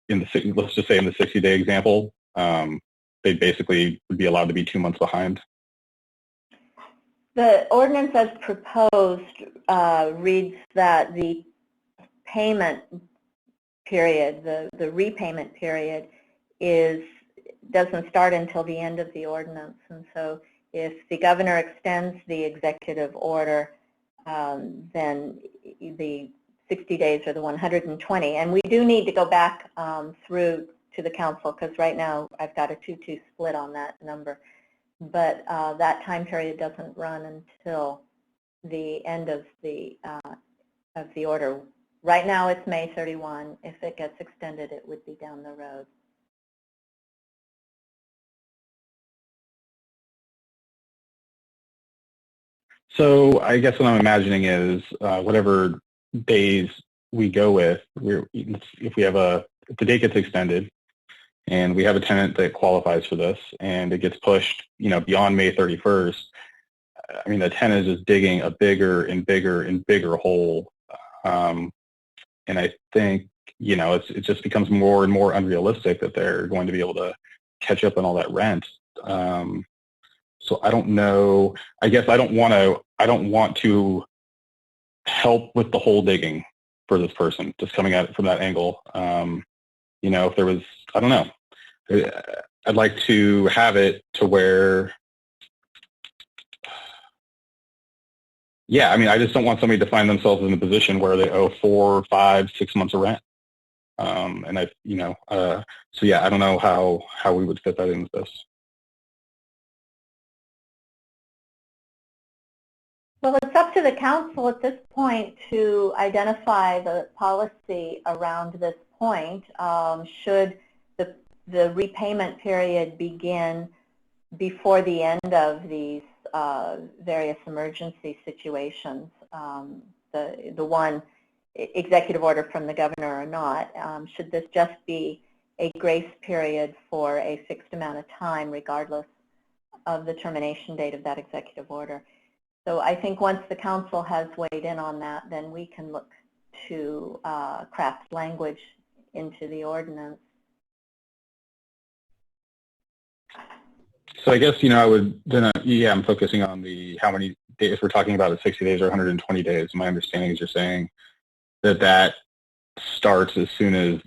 let's just say in the 60-day example, they basically would be allowed to be 2 months behind? The ordinance as proposed reads that the payment period, the repayment period, doesn't start until the end of the ordinance, and so if the governor extends the executive order, then the 60 days or the 120. And we do need to go back through to the council, because right now I've got a 2-2 split on that number. But that time period doesn't run until the end of the order. Right now it's May 31. If it gets extended, it would be down the road. So I guess what I'm imagining is whatever days we go with, if the date gets extended and we have a tenant that qualifies for this and it gets pushed, beyond May 31st, I mean, the tenant is just digging a bigger and bigger and bigger hole. And I think, it just becomes more and more unrealistic that they're going to be able to catch up on all that rent. So I don't know. I guess I don't want to help with the hole digging for this person, just coming at it from that angle. If there was, I don't know. I'd like to have it to where, I just don't want somebody to find themselves in a position where they owe 4, 5, 6 months of rent. I don't know how we would fit that into this. Well, it's up to the council at this point to identify the policy around this point. Should the repayment period begin before the end of these various emergency situations, the one executive order from the governor or not? Should this just be a grace period for a fixed amount of time regardless of the termination date of that executive order? So I think once the council has weighed in on that, then we can look to craft language into the ordinance. So I guess, I'm focusing on how many days, if we're talking about 60 days or 120 days. My understanding is you're saying that starts as soon as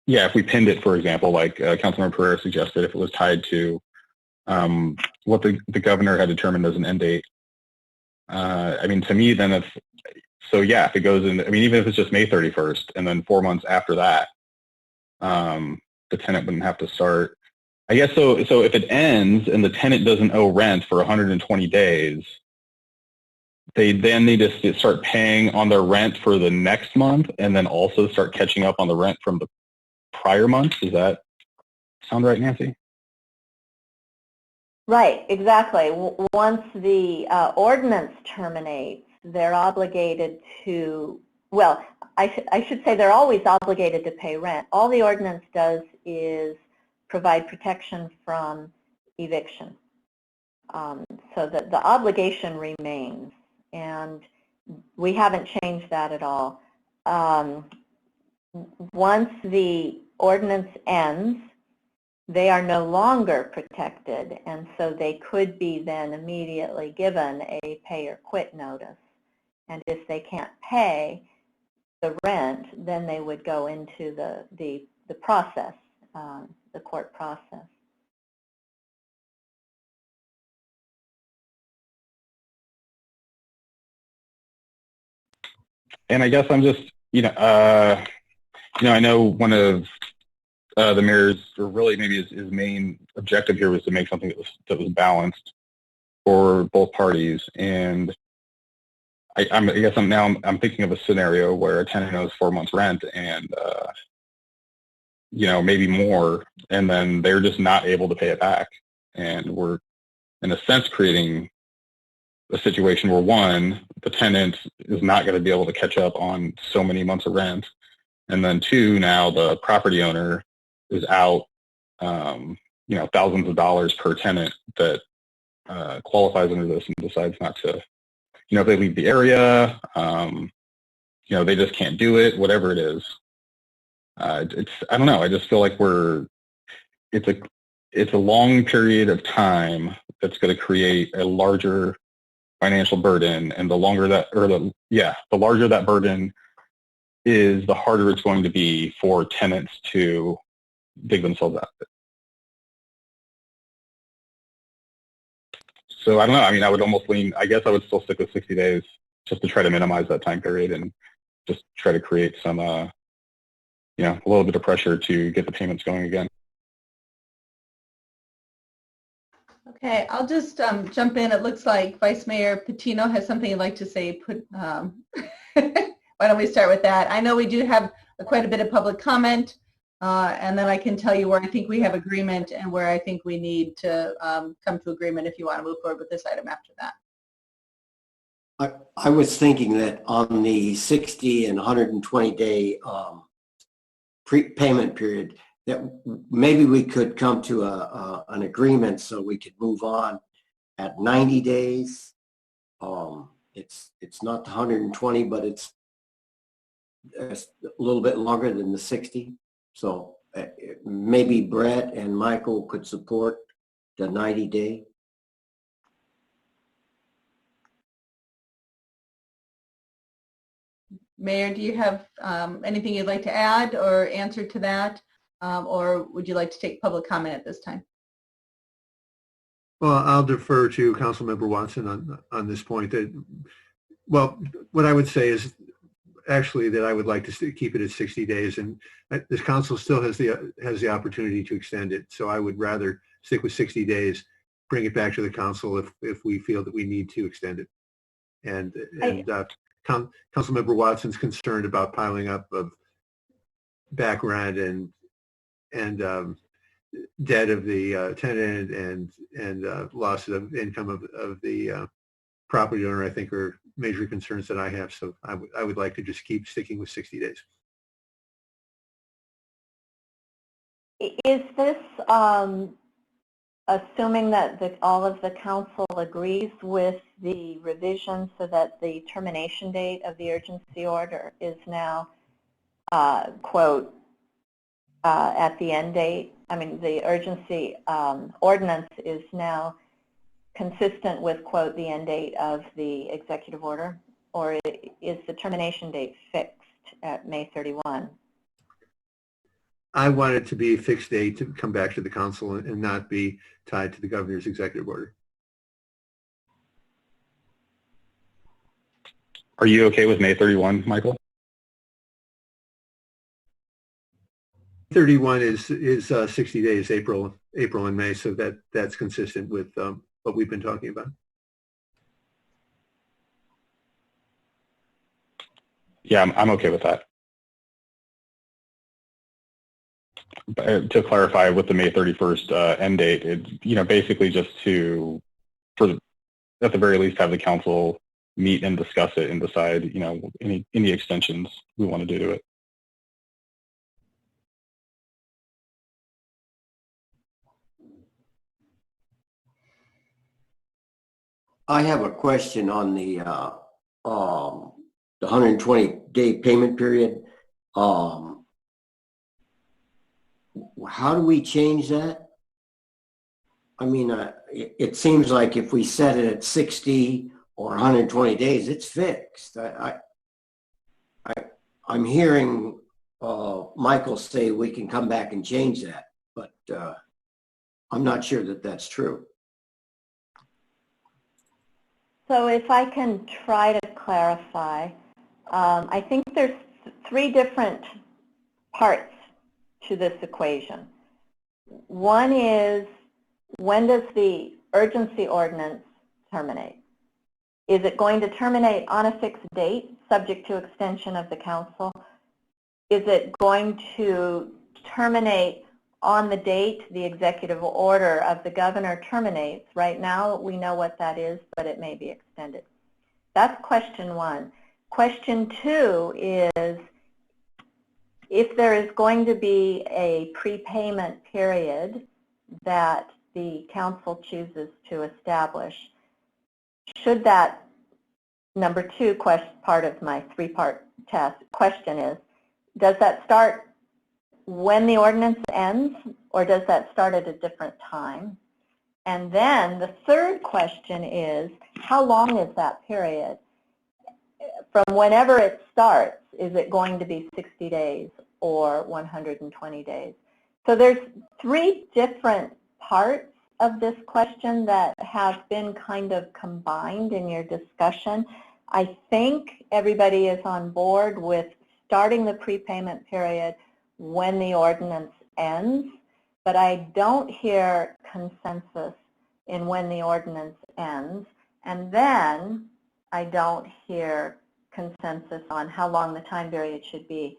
if we pinned it, for example, like Councilmember Pereira suggested, if it was tied to what the governor had determined as an end date. To me, then if it goes in, even if it's just May 31st and then 4 months after that, the tenant wouldn't have to start. I guess so if it ends and the tenant doesn't owe rent for 120 days, they then need to start paying on their rent for the next month and then also start catching up on the rent from the prior month. Does that sound right, Nancy? Right, exactly. Once the ordinance terminates, they're obligated to, I should say they're always obligated to pay rent. All the ordinance does is provide protection from eviction. So that the obligation remains, and we haven't changed that at all. Once the ordinance ends, they are no longer protected, and so they could be then immediately given a pay or quit notice. And if they can't pay the rent, then they would go into the process, the court process. And I guess I'm just, I know one of the mayor's, or really maybe his main objective here was to make something that was balanced for both parties. And I guess I'm thinking of a scenario where a tenant owes 4 months rent and maybe more, and then they're just not able to pay it back. And we're in a sense creating a situation where, one, the tenant is not going to be able to catch up on so many months of rent, and then two, now the property owner is out, thousands of dollars per tenant that qualifies under this and decides not to, if they leave the area, they just can't do it, whatever it is. I don't know. I just feel like it's a long period of time that's going to create a larger financial burden, and the larger that burden is, the harder it's going to be for tenants to dig themselves out of it. So I don't know. I mean, I would almost lean, I guess I would still stick with 60 days just to try to minimize that time period and just try to create some, a little bit of pressure to get the payments going again. Okay, I'll just jump in. It looks like Vice Mayor Patino has something he'd like to say. Why don't we start with that? I know we do have quite a bit of public comment, and then I can tell you where I think we have agreement and where I think we need to come to agreement if you want to move forward with this item after that. I was thinking that on the 60 and 120 day prepayment period, that maybe we could come to an agreement so we could move on at 90 days. It's not the 120, but it's a little bit longer than the 60. So maybe Brett and Michael could support the 90 day. Mayor, do you have anything you'd like to add or answer to that? Or would you like to take public comment at this time? Well, I'll defer to Councilmember Watson on this point. Well, what I would say is actually that I would like to keep it at 60 days, and this council still has the opportunity to extend it. So I would rather stick with 60 days, bring it back to the council if we feel that we need to extend it. And Councilmember Watson's concerned about piling up of back rent and debt of the tenant and loss of income of the property owner, I think, are major concerns that I have. So I would like to just keep sticking with 60 days. Is this assuming that all of the council agrees with the revision so that the termination date of the urgency order is now, quote, at the end date? I mean, the urgency ordinance is now consistent with, quote, the end date of the executive order? Or is the termination date fixed at May 31? I want it to be a fixed date to come back to the council and not be tied to the governor's executive order. Are you okay with May 31, Michael? 31 is 60 days, April and May, so that's consistent with what we've been talking about. Yeah, I'm okay with that. To clarify, with the May 31st end date, it's basically just at the very least have the council meet and discuss it and decide any extensions we want to do to it. I have a question on the 120-day payment period. How do we change that? I mean, it seems like if we set it at 60 or 120 days, it's fixed. I'm hearing Michael say we can come back and change that, but I'm not sure that that's true. So if I can try to clarify, I think there's three different parts to this equation. One is, when does the urgency ordinance terminate? Is it going to terminate on a fixed date, subject to extension of the council? Is it going to terminate on the date the executive order of the governor terminates? Right now we know what that is, but it may be extended. That's question one. Question two is, if there is going to be a prepayment period that the council chooses to establish, should that, number two part of my three-part test question is, does that start when the ordinance ends, or does that start at a different time? And then the third question is, how long is that period? From whenever it starts, is it going to be 60 days or 120 days? So there's three different parts of this question that have been kind of combined in your discussion. I think everybody is on board with starting the prepayment period when the ordinance ends, but I don't hear consensus in when the ordinance ends, and then I don't hear consensus on how long the time period should be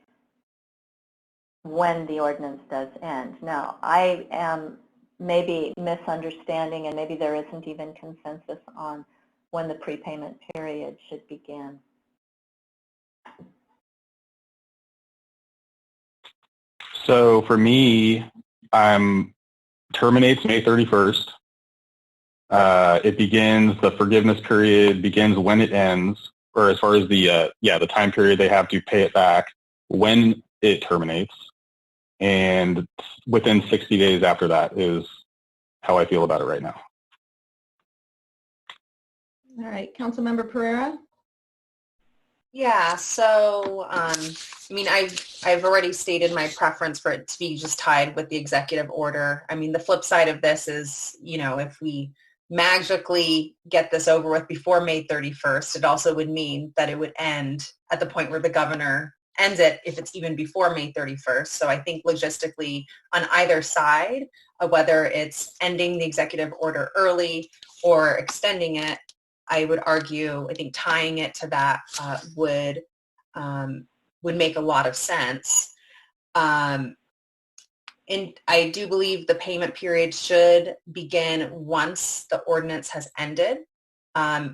when the ordinance does end. Now, I am maybe misunderstanding, and maybe there isn't even consensus on when the prepayment period should begin. So for me, terminates May 31st. It begins, the forgiveness period begins when it ends, or as far as the time period they have to pay it back when it terminates. And within 60 days after that is how I feel about it right now. All right, Councilmember Pereira? Yeah, so I mean, I've already stated my preference for it to be just tied with the executive order. I mean, the flip side of this is, you know, if we magically get this over with before May 31st, it also would mean that it would end at the point where the governor ends it, if it's even before May 31st. So I think logistically on either side, whether it's ending the executive order early or extending it, I would argue, I think tying it to that would make a lot of sense. And I do believe the payment period should begin once the ordinance has ended,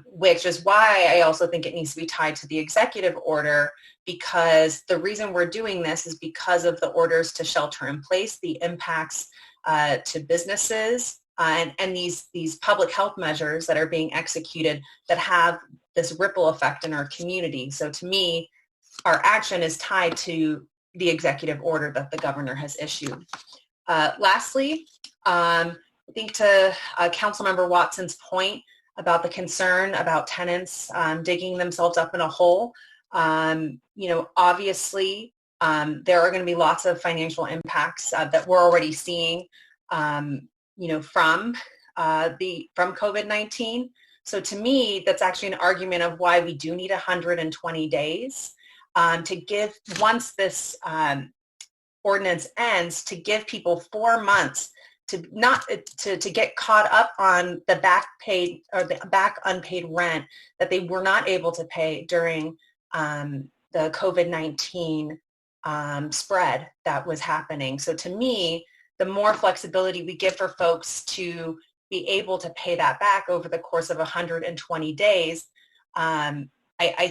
which is why I also think it needs to be tied to the executive order, because the reason we're doing this is because of the orders to shelter in place, the impacts to businesses, and these public health measures that are being executed that have this ripple effect in our community. So to me, our action is tied to the executive order that the governor has issued. Lastly, I think to Councilmember Watson's point about the concern about tenants digging themselves up in a hole, you know, obviously there are going to be lots of financial impacts that we're already seeing, you know, from COVID-19. So to me, that's actually an argument of why we do need 120 days to give, once this ordinance ends, to give people 4 months to get caught up on the back paid or the back unpaid rent that they were not able to pay during the COVID-19 spread that was happening. So to me, the more flexibility we give for folks to be able to pay that back over the course of 120 days, I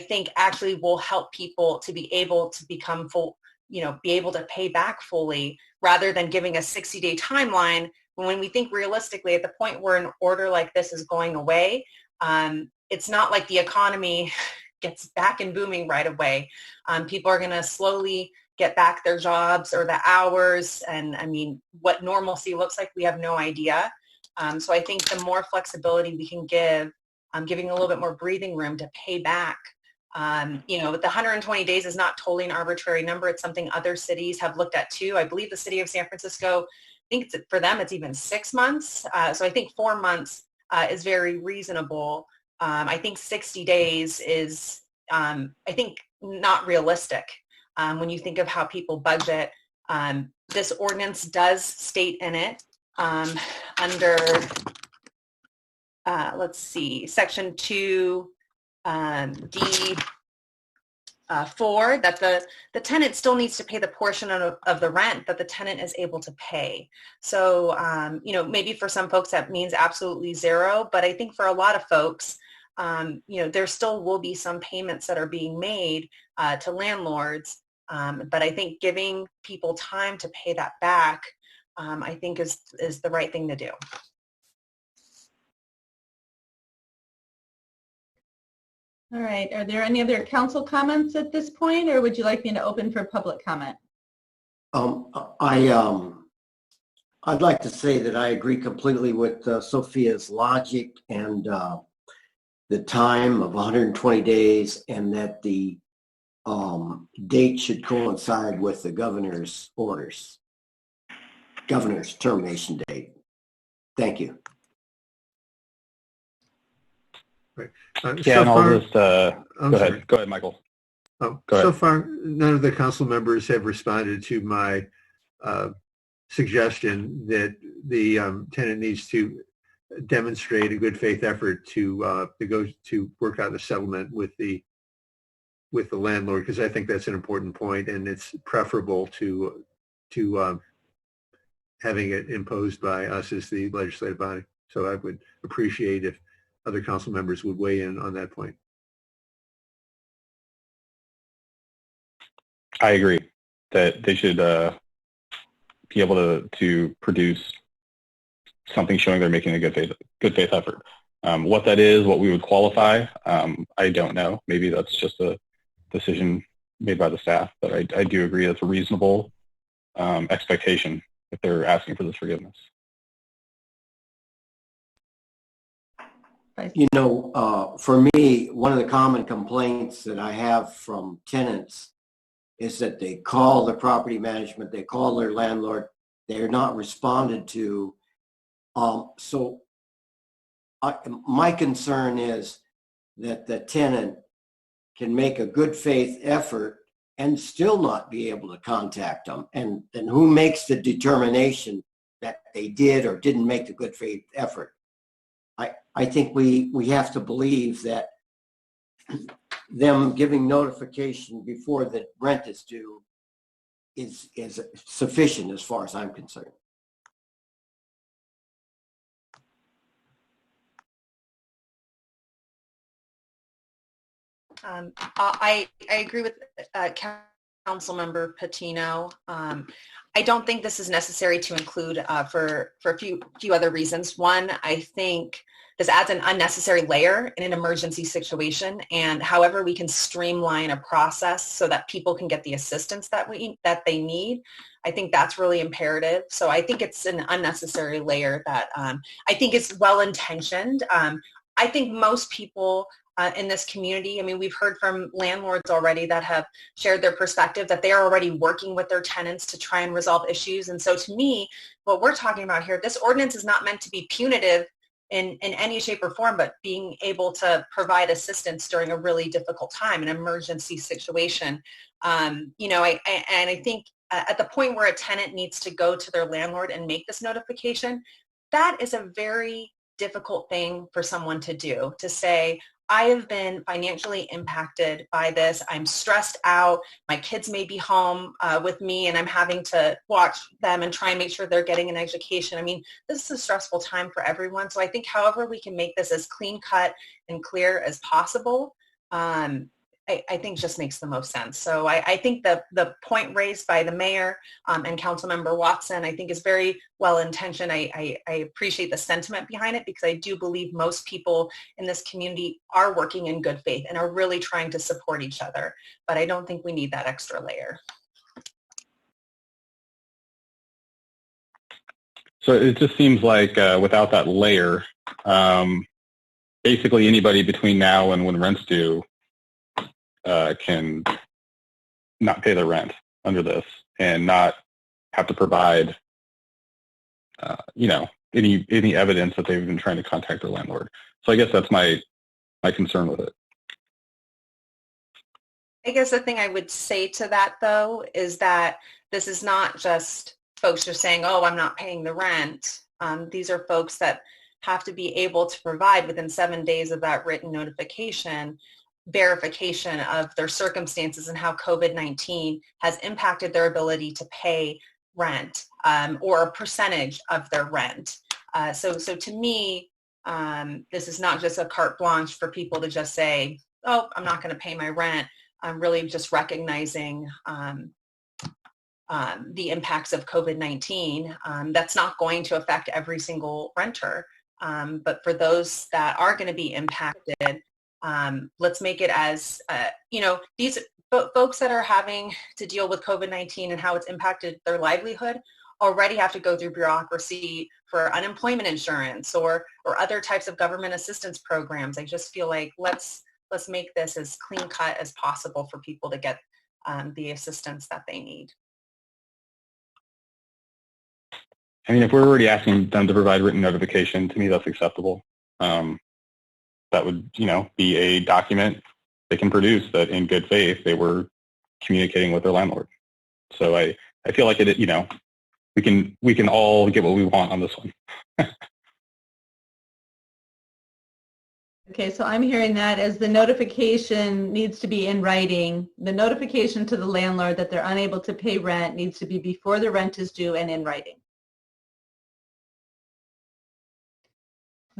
think actually will help people to be able to become full, you know, be able to pay back fully, rather than giving a 60-day timeline when we think realistically at the point where an order like this is going away, it's not like the economy gets back and booming right away. People are going to slowly get back their jobs or the hours, and I mean, what normalcy looks like, we have no idea. So I think the more flexibility we can give, giving a little bit more breathing room to pay back. You know, the 120 days is not totally an arbitrary number. It's something other cities have looked at too. I believe the city of San Francisco, I think for them it's even 6 months. So I think 4 months is very reasonable. I think 60 days is, I think, not realistic when you think of how people budget. This ordinance does state in it under, let's see, Section 2 D4, that the tenant still needs to pay the portion of the rent that the tenant is able to pay. So, you know, maybe for some folks that means absolutely zero, but I think for a lot of folks, you know, there still will be some payments that are being made to landlords. But I think giving people time to pay that back, I think is the right thing to do. All right, are there any other council comments at this point, or would you like me to open for public comment? I'd like to say that I agree completely with Sophia's logic and the time of 120 days, and that the date should coincide with the governor's orders, governor's termination date. Thank you. Yeah, and I'll just, go sorry. ahead, Michael. Oh, Go ahead. so far, none of the council members have responded to my suggestion that the tenant needs to demonstrate a good faith effort to go to work out a settlement with the landlord, because I think that's an important point, and it's preferable to having it imposed by us as the legislative body. So I would appreciate if other council members would weigh in on that point. I agree that they should be able to produce something showing they're making a good faith effort. What that is, what we would qualify, I don't know. Maybe that's just a decision made by the staff, but I do agree that's a reasonable expectation if they're asking for this forgiveness. You know, for me, one of the common complaints that I have from tenants is that they call the property management, they call their landlord, they're not responded to. So my concern is that the tenant can make a good faith effort and still not be able to contact them. And who makes the determination that they did or didn't make the good faith effort? I think we have to believe that them giving notification before the rent is due is sufficient as far as I'm concerned. I agree with Councilmember Patino. I don't think this is necessary to include for a few other reasons. One, I think this adds an unnecessary layer in an emergency situation, and however we can streamline a process so that people can get the assistance that they need, I think that's really imperative. So I think it's an unnecessary layer that I think is well-intentioned. I think most people in this community, I mean, we've heard from landlords already that have shared their perspective that they are already working with their tenants to try and resolve issues. And so to me, what we're talking about here, this ordinance is not meant to be punitive in any shape or form, but being able to provide assistance during a really difficult time, an emergency situation. You know, I think at the point where a tenant needs to go to their landlord and make this notification, that is a very difficult thing for someone to do, to say, I have been financially impacted by this. I'm stressed out. My kids may be home with me and I'm having to watch them and try and make sure they're getting an education. I mean, this is a stressful time for everyone. So I think however we can make this as clean cut and clear as possible, I think just makes the most sense. So I think the point raised by the mayor and Councilmember Watson, I think is very well intentioned. I appreciate the sentiment behind it because I do believe most people in this community are working in good faith and are really trying to support each other. But I don't think we need that extra layer. So it just seems like without that layer, basically anybody between now and when rent's due can not pay their rent under this and not have to provide, you know, any evidence that they've been trying to contact their landlord. So I guess that's my concern with it. I guess the thing I would say to that, though, is that this is not just folks just saying, oh, I'm not paying the rent. These are folks that have to be able to provide within 7 days of that written notification verification of their circumstances and how COVID-19 has impacted their ability to pay rent or a percentage of their rent. So to me, this is not just a carte blanche for people to just say, oh, I'm not going to pay my rent. I'm really just recognizing the impacts of COVID-19. That's not going to affect every single renter. But for those that are going to be impacted, let's make it as, you know, these folks that are having to deal with COVID-19 and how it's impacted their livelihood already have to go through bureaucracy for unemployment insurance or other types of government assistance programs. I just feel like let's make this as clean cut as possible for people to get the assistance that they need. I mean, if we're already asking them to provide written notification, to me that's acceptable. that would, be a document they can produce that in good faith they were communicating with their landlord. So I feel like it, we can all get what we want on this one. Okay, so I'm hearing that as the notification needs to be in writing. The notification to the landlord that they're unable to pay rent needs to be before the rent is due and in writing.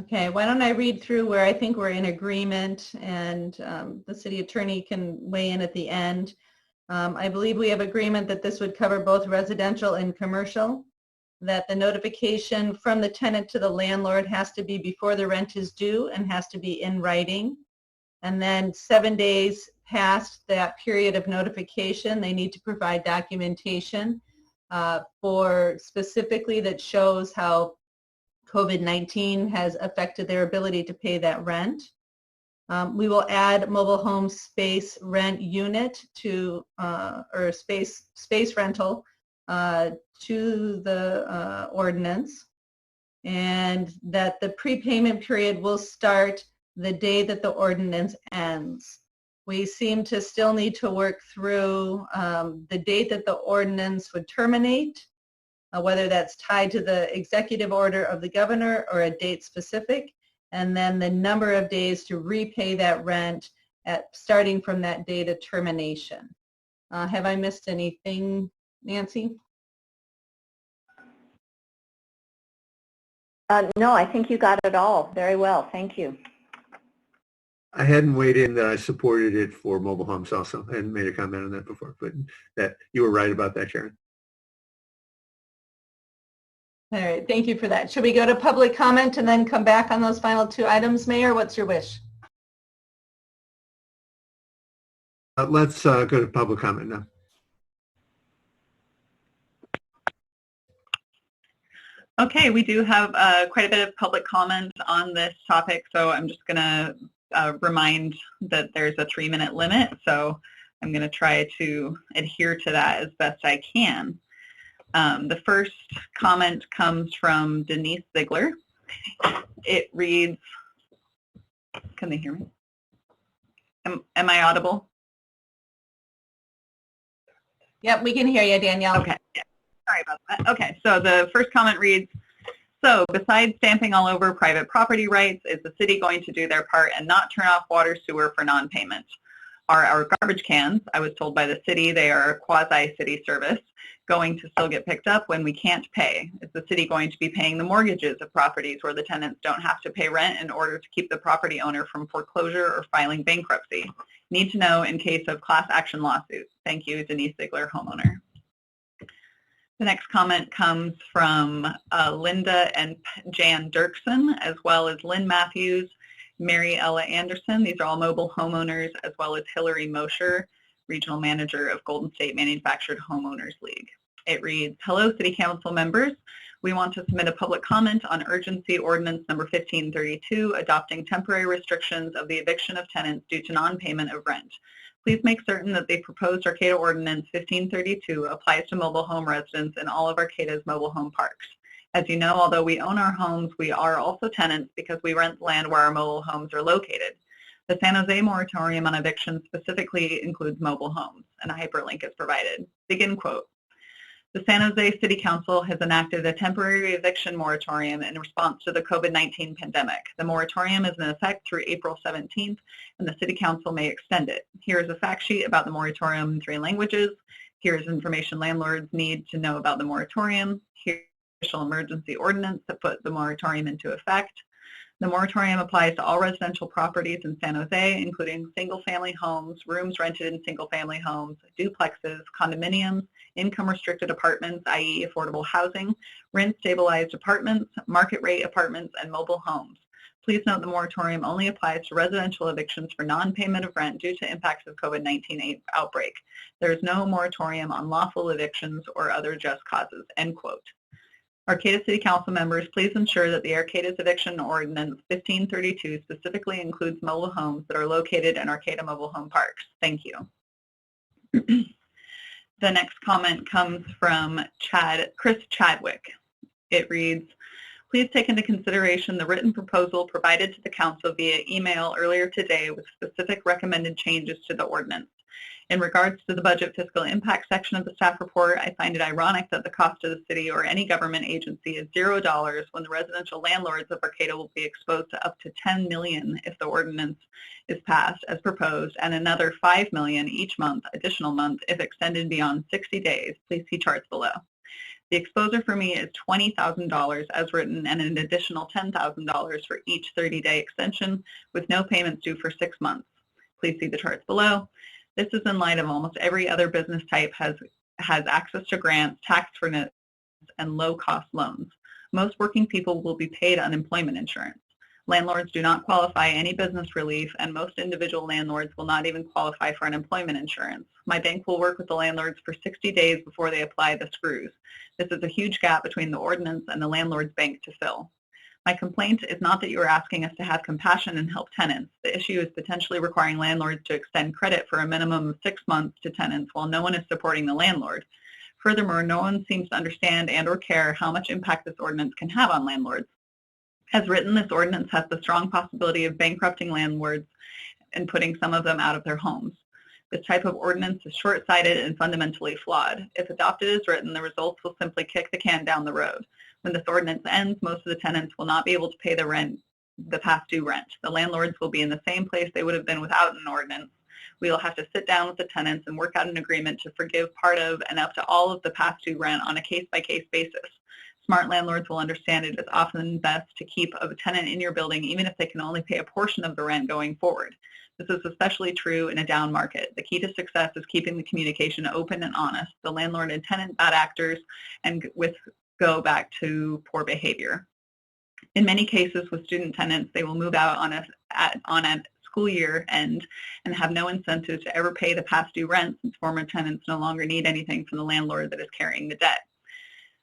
Okay, why don't I read through where I think we're in agreement, and the city attorney can weigh in at the end. I believe we have agreement that this would cover both residential and commercial, that the notification from the tenant to the landlord has to be before the rent is due and has to be in writing. And then 7 days past that period of notification, they need to provide documentation for specifically that shows how COVID-19 has affected their ability to pay that rent. We will add mobile home space rent unit to, or space rental to the ordinance, and that the prepayment period will start the day that the ordinance ends. We seem to still need to work through the date that the ordinance would terminate, whether that's tied to the executive order of the governor or a date specific, and then the number of days to repay that rent starting from that date of termination. Have I missed anything, Nancy? No, I think you got it all very well. Thank you. I hadn't weighed in that I supported it for mobile homes also, and made a comment on that before, but that you were right about that, Sharon. All right, thank you for that. Should we go to public comment and then come back on those final two items, Mayor? What's your wish? Let's go to public comment now. Okay, we do have quite a bit of public comment on this topic, so I'm just going to remind that there's a 3-minute limit, so I'm going to try to adhere to that as best I can. The first comment comes from Denise Ziegler. It reads, can they hear me? Am I audible? Yep, we can hear you, Danielle. Okay, yeah. Sorry about that. Okay, so the first comment reads, so besides stamping all over private property rights, is the city going to do their part and not turn off water sewer for non-payment? Are our garbage cans, I was told by the city they are a quasi-city service, going to still get picked up when we can't pay? Is the city going to be paying the mortgages of properties where the tenants don't have to pay rent in order to keep the property owner from foreclosure or filing bankruptcy? Need to know in case of class action lawsuits. Thank you, Denise Ziegler, homeowner. The next comment comes from Linda and Jan Dirksen, as well as Lynn Matthews, Mary Ella Anderson. These are all mobile homeowners, as well as Hillary Mosher, Regional Manager of Golden State Manufactured Homeowners League. It reads, hello, City Council members. We want to submit a public comment on urgency ordinance number 1532, adopting temporary restrictions of the eviction of tenants due to non-payment of rent. Please make certain that the proposed Arcata Ordinance 1532 applies to mobile home residents in all of Arcata's mobile home parks. As you know, although we own our homes, we are also tenants because we rent land where our mobile homes are located. The San Jose moratorium on eviction specifically includes mobile homes, and a hyperlink is provided. Begin quote. The San Jose City Council has enacted a temporary eviction moratorium in response to the COVID-19 pandemic. The moratorium is in effect through April 17th, and the City Council may extend it. Here is a fact sheet about the moratorium in 3 languages. Here is information landlords need to know about the moratorium. Here is the official emergency ordinance that put the moratorium into effect. The moratorium applies to all residential properties in San Jose, including single-family homes, rooms rented in single-family homes, duplexes, condominiums, income-restricted apartments, i.e. affordable housing, rent-stabilized apartments, market-rate apartments, and mobile homes. Please note the moratorium only applies to residential evictions for non-payment of rent due to impacts of COVID-19 outbreak. There is no moratorium on lawful evictions or other just causes, end quote. Arcata City Council members, please ensure that the Arcata's Eviction Ordinance 1532 specifically includes mobile homes that are located in Arcata mobile home parks. Thank you. The next comment comes from Chris Chadwick. It reads, Please take into consideration the written proposal provided to the Council via email earlier today with specific recommended changes to the ordinance. In regards to the budget fiscal impact section of the staff report, I find it ironic that the cost to the city or any government agency is $0 when the residential landlords of Arcata will be exposed to up to $10 million if the ordinance is passed as proposed, and another $5 million each month, additional month, if extended beyond 60 days. Please see charts below. The exposure for me is $20,000 as written and an additional $10,000 for each 30-day extension with no payments due for 6 months. Please see the charts below. This is in light of almost every other business type has access to grants, tax forgiveness, and low-cost loans. Most working people will be paid unemployment insurance. Landlords do not qualify any business relief, and most individual landlords will not even qualify for unemployment insurance. My bank will work with the landlords for 60 days before they apply the screws. This is a huge gap between the ordinance and the landlord's bank to fill. My complaint is not that you are asking us to have compassion and help tenants. The issue is potentially requiring landlords to extend credit for a minimum of 6 months to tenants while no one is supporting the landlord. Furthermore, no one seems to understand and or care how much impact this ordinance can have on landlords. As written, this ordinance has the strong possibility of bankrupting landlords and putting some of them out of their homes. This type of ordinance is short-sighted and fundamentally flawed. If adopted as written, the results will simply kick the can down the road. When this ordinance ends, most of the tenants will not be able to pay the rent, the past due rent. The landlords will be in the same place they would have been without an ordinance. We will have to sit down with the tenants and work out an agreement to forgive part of and up to all of the past due rent on a case-by-case basis. Smart landlords will understand it is often best to keep a tenant in your building even if they can only pay a portion of the rent going forward. This is especially true in a down market. The key to success is keeping the communication open and honest. The landlord and tenant bad actors and go back to poor behavior. In many cases with student tenants, they will move out on a school year end and have no incentive to ever pay the past due rent since former tenants no longer need anything from the landlord that is carrying the debt.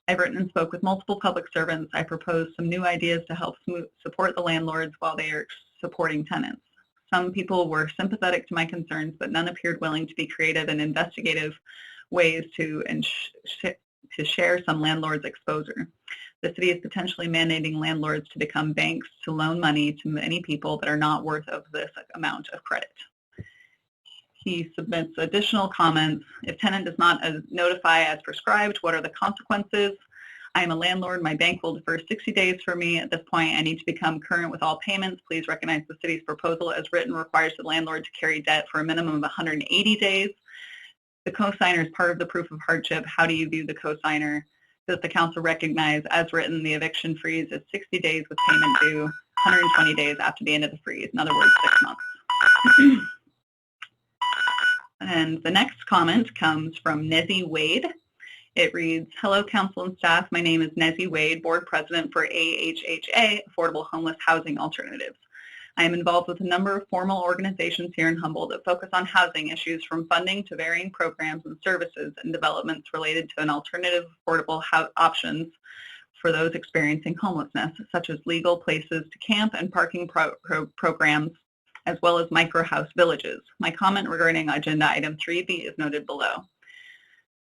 I've written and spoke with multiple public servants. I proposed some new ideas to help support the landlords while they are supporting tenants. Some people were sympathetic to my concerns, but none appeared willing to be creative and investigative ways to share some landlords' exposure. The city is potentially mandating landlords to become banks to loan money to many people that are not worth of this amount of credit. He submits additional comments. If tenant does not notify as prescribed, what are the consequences? I am a landlord. My bank will defer 60 days for me. At this point, I need to become current with all payments. Please recognize the city's proposal as written requires the landlord to carry debt for a minimum of 180 days. The cosigner is part of the proof of hardship. How do you view the cosigner? Does the council recognize, as written, the eviction freeze is 60 days with payment due 120 days after the end of the freeze? In other words, 6 months. And the next comment comes from Nezzy Wade. It reads, hello, council and staff. My name is Nezzy Wade, board president for AHHA, Affordable Homeless Housing Alternatives. I am involved with a number of formal organizations here in Humboldt that focus on housing issues from funding to varying programs and services and developments related to an alternative affordable options for those experiencing homelessness, such as legal places to camp and parking programs, as well as micro-house villages. My comment regarding agenda item 3B is noted below.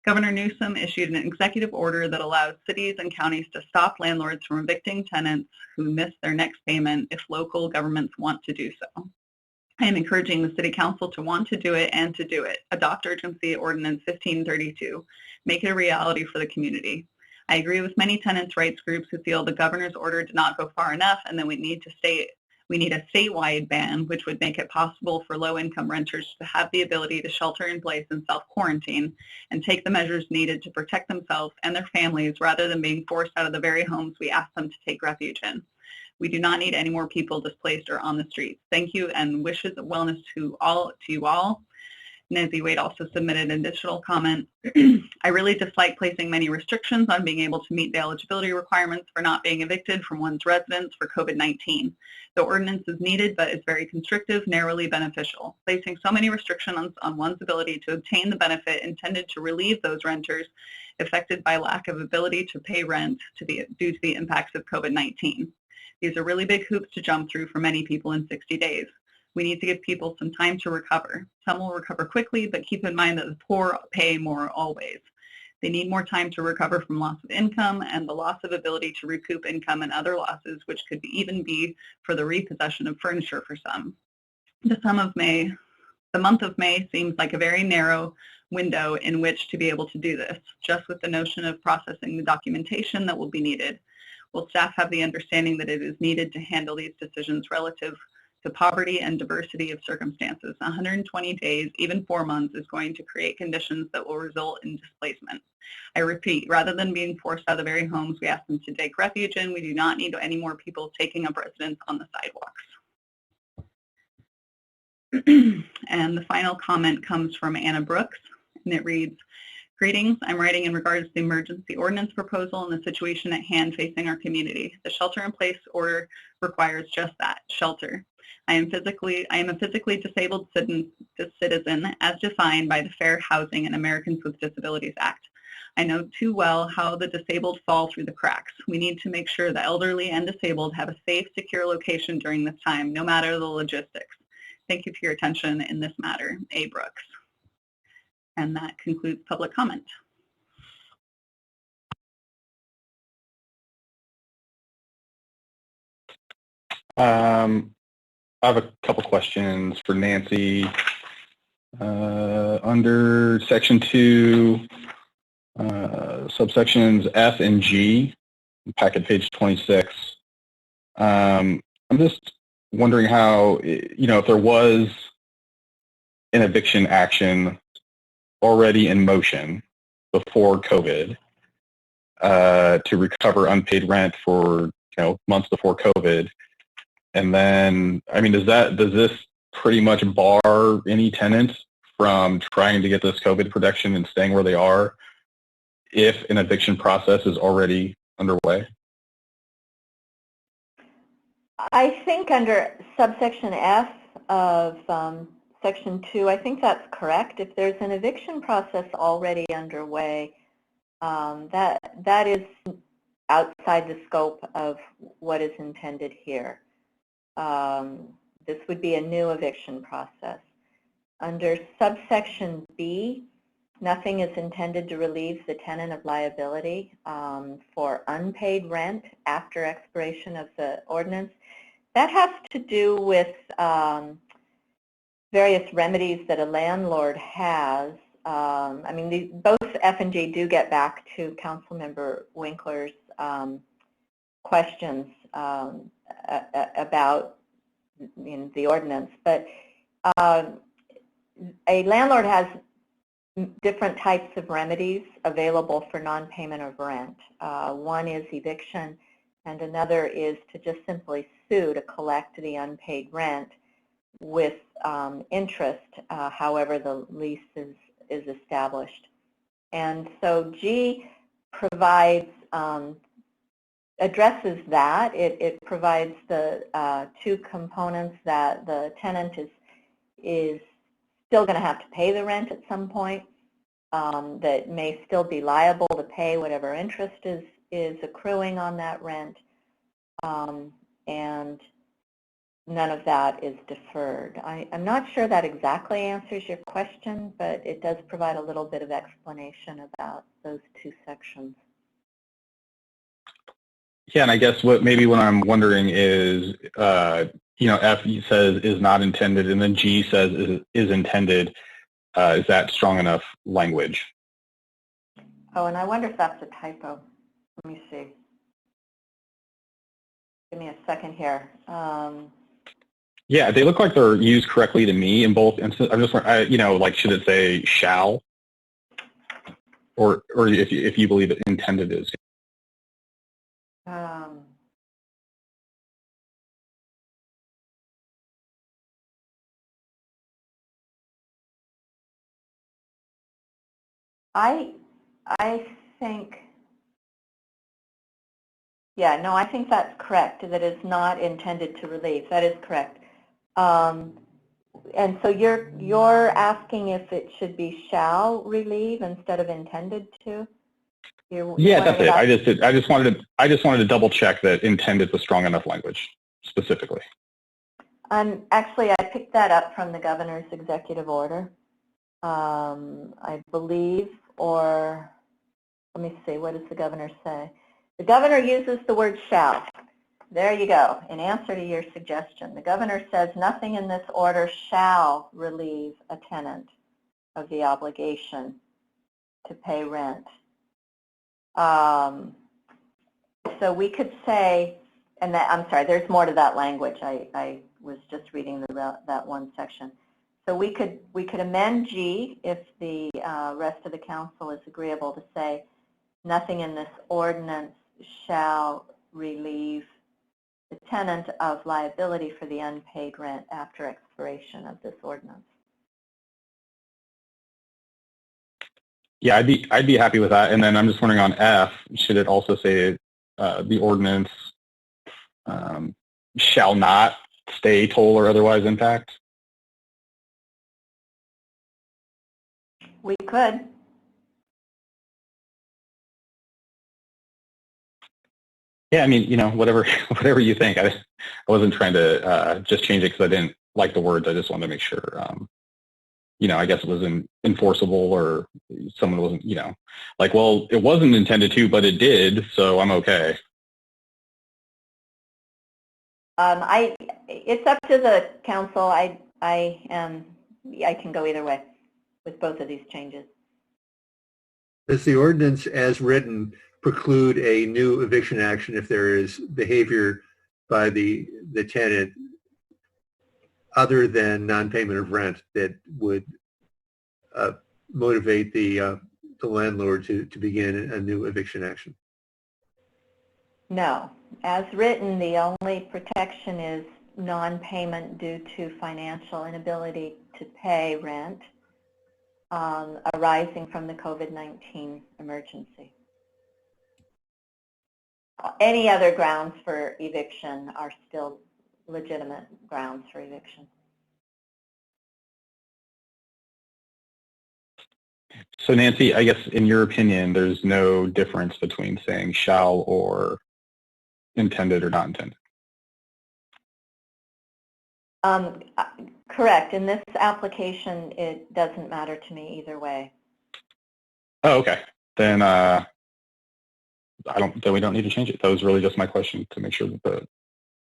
Governor Newsom issued an executive order that allows cities and counties to stop landlords from evicting tenants who miss their next payment if local governments want to do so. I am encouraging the City Council to want to do it and to do it. Adopt urgency Ordinance 1532. Make it a reality for the community. I agree with many tenants' rights groups who feel the governor's order did not go far enough and that we need a statewide ban, which would make it possible for low-income renters to have the ability to shelter in place and self-quarantine and take the measures needed to protect themselves and their families rather than being forced out of the very homes we ask them to take refuge in. We do not need any more people displaced or on the streets. Thank you and wishes of wellness to you all. Nancy Wade also submitted an additional comment. I really dislike placing many restrictions on being able to meet the eligibility requirements for not being evicted from one's residence for COVID-19. The ordinance is needed, but is very constrictive, narrowly beneficial. Placing so many restrictions on one's ability to obtain the benefit intended to relieve those renters affected by lack of ability to pay rent due to the impacts of COVID-19. These are really big hoops to jump through for many people in 60 days. We need to give people some time to recover. Some will recover quickly, but keep in mind that the poor pay more always. They need more time to recover from loss of income and the loss of ability to recoup income and other losses, which could even be for the repossession of furniture for some. The month of May seems like a very narrow window in which to be able to do this, just with the notion of processing the documentation that will be needed. Will staff have the understanding that it is needed to handle these decisions relative to poverty and diversity of circumstances? 120 days, even 4 months, is going to create conditions that will result in displacement. I repeat, rather than being forced out of the very homes we ask them to take refuge in, we do not need any more people taking up residence on the sidewalks. And the final comment comes from Anna Brooks, and it reads, greetings. I'm writing in regards to the emergency ordinance proposal and the situation at hand facing our community. The shelter-in-place order requires just that, shelter. I am a physically disabled citizen as defined by the Fair Housing and Americans with Disabilities Act. I know too well how the disabled fall through the cracks. We need to make sure the elderly and disabled have a safe, secure location during this time, no matter the logistics. Thank you for your attention in this matter. A. Brooks. And that concludes public comment. I have a couple questions for Nancy. Under Section 2, subsections F and G, packet page 26, I'm just wondering how, if there was an eviction action already in motion before COVID to recover unpaid rent for months before COVID, and then does this pretty much bar any tenants from trying to get this COVID protection and staying where they are if an eviction process is already underway? I think under subsection F of Section 2, I think that's correct. If there's an eviction process already underway, that is outside the scope of what is intended here. This would be a new eviction process. Under subsection B, nothing is intended to relieve the tenant of liability for unpaid rent after expiration of the ordinance. That has to do with various remedies that a landlord has. Both F and G do get back to Councilmember Winkler's questions about the ordinance, but a landlord has different types of remedies available for non-payment of rent. One is eviction, and another is to just simply sue to collect the unpaid rent with interest, however the lease is established. And so G provides, addresses that. It provides the two components that the tenant is still going to have to pay the rent at some point, that may still be liable to pay whatever interest is accruing on that rent, and none of that is deferred. I'm not sure that exactly answers your question, but it does provide a little bit of explanation about those two sections. Yeah, and I guess what I'm wondering is, F says is not intended, and then G says is intended. Is that strong enough language? Oh, and I wonder if that's a typo. Let me see. Give me a second here. Yeah, they look like they're used correctly to me in both instances. I'm just wondering, should it say shall, or if you believe it intended is? I think, yeah, no, I think that's correct, that it's not intended to relieve. That is correct. And so you're asking if it should be shall relieve instead of intended to? Yeah, that's it. I just wanted to double check that intended was strong enough language specifically. Actually, I picked that up from the governor's executive order, I believe, or let me see, what does the governor say? The governor uses the word shall. There you go. In answer to your suggestion, the governor says nothing in this order shall relieve a tenant of the obligation to pay rent. So we could say, and that, I'm sorry, there's more to that language. I was just reading that one section. So we could amend G if the rest of the council is agreeable to say nothing in this ordinance shall relieve the tenant of liability for the unpaid rent after expiration of this ordinance. Yeah, I'd be happy with that. And then I'm just wondering on F, should it also say the ordinance shall not stay, toll, or otherwise impact? We could. Yeah, I mean, you know, whatever you think. I wasn't trying to just change it because I didn't like the words. I just wanted to make sure, you know, I guess it was enforceable or someone wasn't, you know, like, well, it wasn't intended to, but it did, so I'm okay. It's up to the council. I can go either way with both of these changes. Does the ordinance as written preclude a new eviction action if there is behavior by the tenant other than non-payment of rent that would motivate the landlord to begin a new eviction action? No. As written, the only protection is non-payment due to financial inability to pay rent arising from the COVID-19 emergency. Any other grounds for eviction are still legitimate grounds for eviction. So Nancy, I guess in your opinion, there's no difference between saying shall or intended or not intended? Correct. In this application, it doesn't matter to me either way. Oh, okay. Then then we don't need to change it. That was really just my question, to make sure that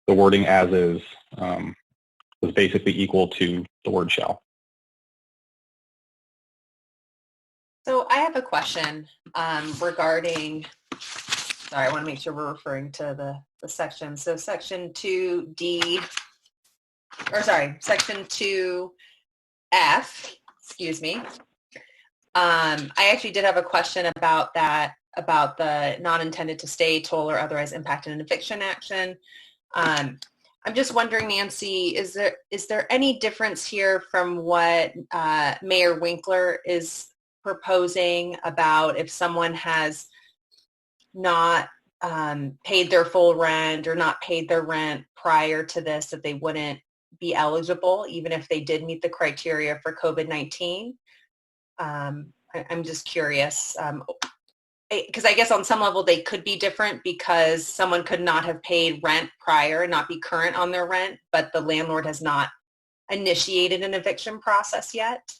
the wording as is was basically equal to the word shall. So I have a question regarding, sorry, I want to make sure we're referring to the section. So section 2D, or sorry, section 2F, excuse me. I actually did have a question about that, about the not intended to stay, toll, or otherwise impact an eviction action. I'm just wondering, Nancy, is there any difference here from what Mayor Winkler is proposing about if someone has not paid their full rent or not paid their rent prior to this, that they wouldn't be eligible even if they did meet the criteria for COVID-19? I'm just curious, because I guess on some level they could be different because someone could not have paid rent prior and not be current on their rent, but the landlord has not initiated an eviction process yet.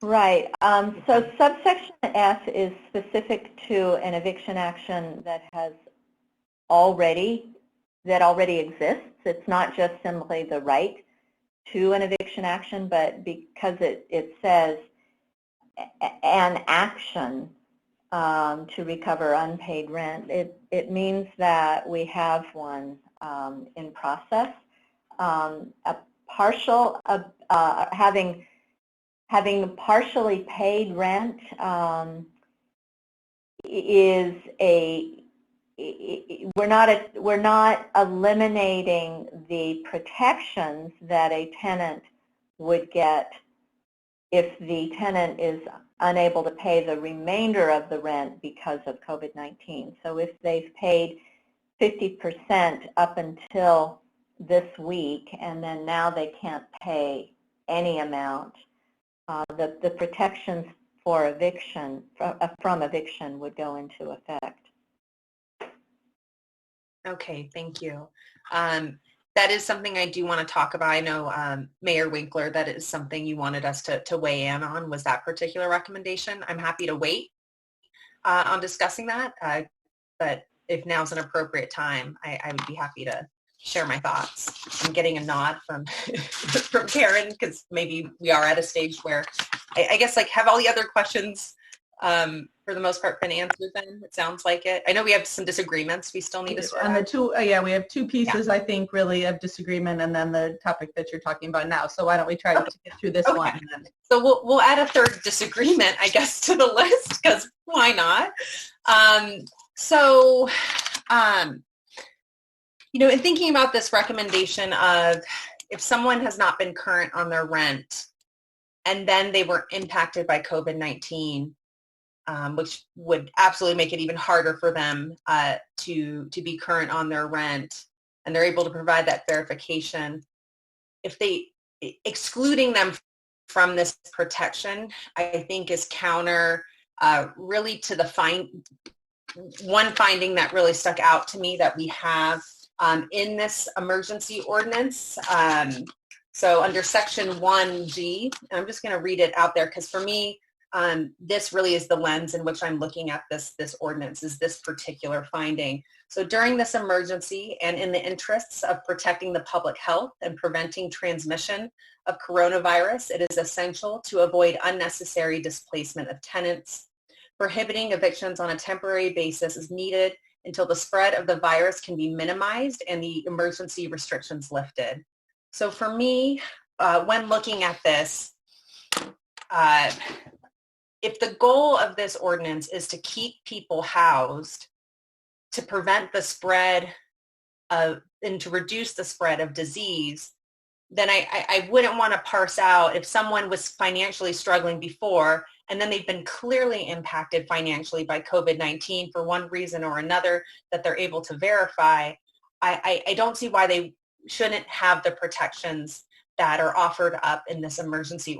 Right. So subsection F is specific to an eviction action that already exists. It's not just simply the right to an eviction action, but because it says an action to recover unpaid rent, it means that we have one in process. A partial having partially paid rent is we're not eliminating the protections that a tenant would get if the tenant is unable to pay the remainder of the rent because of COVID-19. So if they've paid 50% up until this week and then now they can't pay any amount, the protections for eviction, from eviction, would go into effect. Okay, thank you. That is something I do want to talk about. I know Mayor Winkler, that is something you wanted us to weigh in on, was that particular recommendation. I'm happy to wait on discussing that, but if now's an appropriate time, I would be happy to share my thoughts. I'm getting a nod from from Karen, because maybe we are at a stage where I guess like have all the other questions for the most part been answered then? It sounds like it. I know we have some disagreements we still need to sort on out. the two, yeah, we have two pieces, I think, really of disagreement, and then the topic that you're talking about now. So why don't we try to get through this one? And then. So we'll add a third disagreement, I guess, to the list, because why not? You know, in thinking about this recommendation of if someone has not been current on their rent and then they were impacted by COVID-19, which would absolutely make it even harder for them to be current on their rent, and they're able to provide that verification. If they excluding them from this protection, I think is counter really to the one finding that really stuck out to me that we have in this emergency ordinance. So under section 1G, I'm just going to read it out there because for me, this really is the lens in which I'm looking at this ordinance, is this particular finding. So during this emergency and in the interests of protecting the public health and preventing transmission of coronavirus, it is essential to avoid unnecessary displacement of tenants. Prohibiting evictions on a temporary basis is needed until the spread of the virus can be minimized and the emergency restrictions lifted. So for me, when looking at this, if the goal of this ordinance is to keep people housed, to prevent the spread of, and to reduce the spread of disease, then I wouldn't want to parse out if someone was financially struggling before and then they've been clearly impacted financially by COVID-19 for one reason or another that they're able to verify. I don't see why they shouldn't have the protections that are offered up in this emergency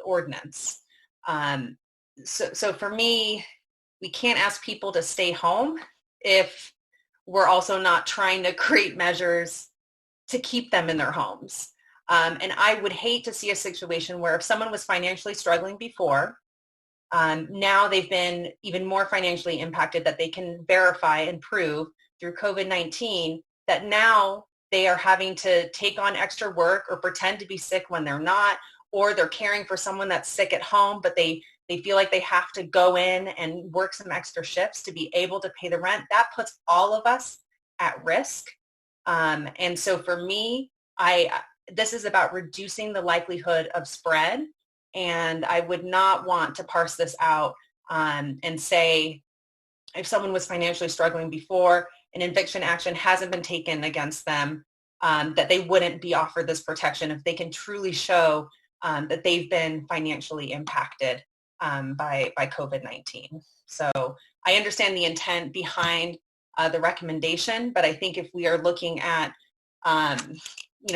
ordinance. So for me, we can't ask people to stay home if we're also not trying to create measures to keep them in their homes. And I would hate to see a situation where if someone was financially struggling before, now they've been even more financially impacted that they can verify and prove through COVID-19 that now they are having to take on extra work or pretend to be sick when they're not, or they're caring for someone that's sick at home, but they feel like they have to go in and work some extra shifts to be able to pay the rent. That puts all of us at risk. And so for me, this is about reducing the likelihood of spread. And I would not want to parse this out and say if someone was financially struggling before, an eviction action hasn't been taken against them, that they wouldn't be offered this protection if they can truly show that they've been financially impacted by COVID-19. So I understand the intent behind the recommendation, but I think if we are looking at,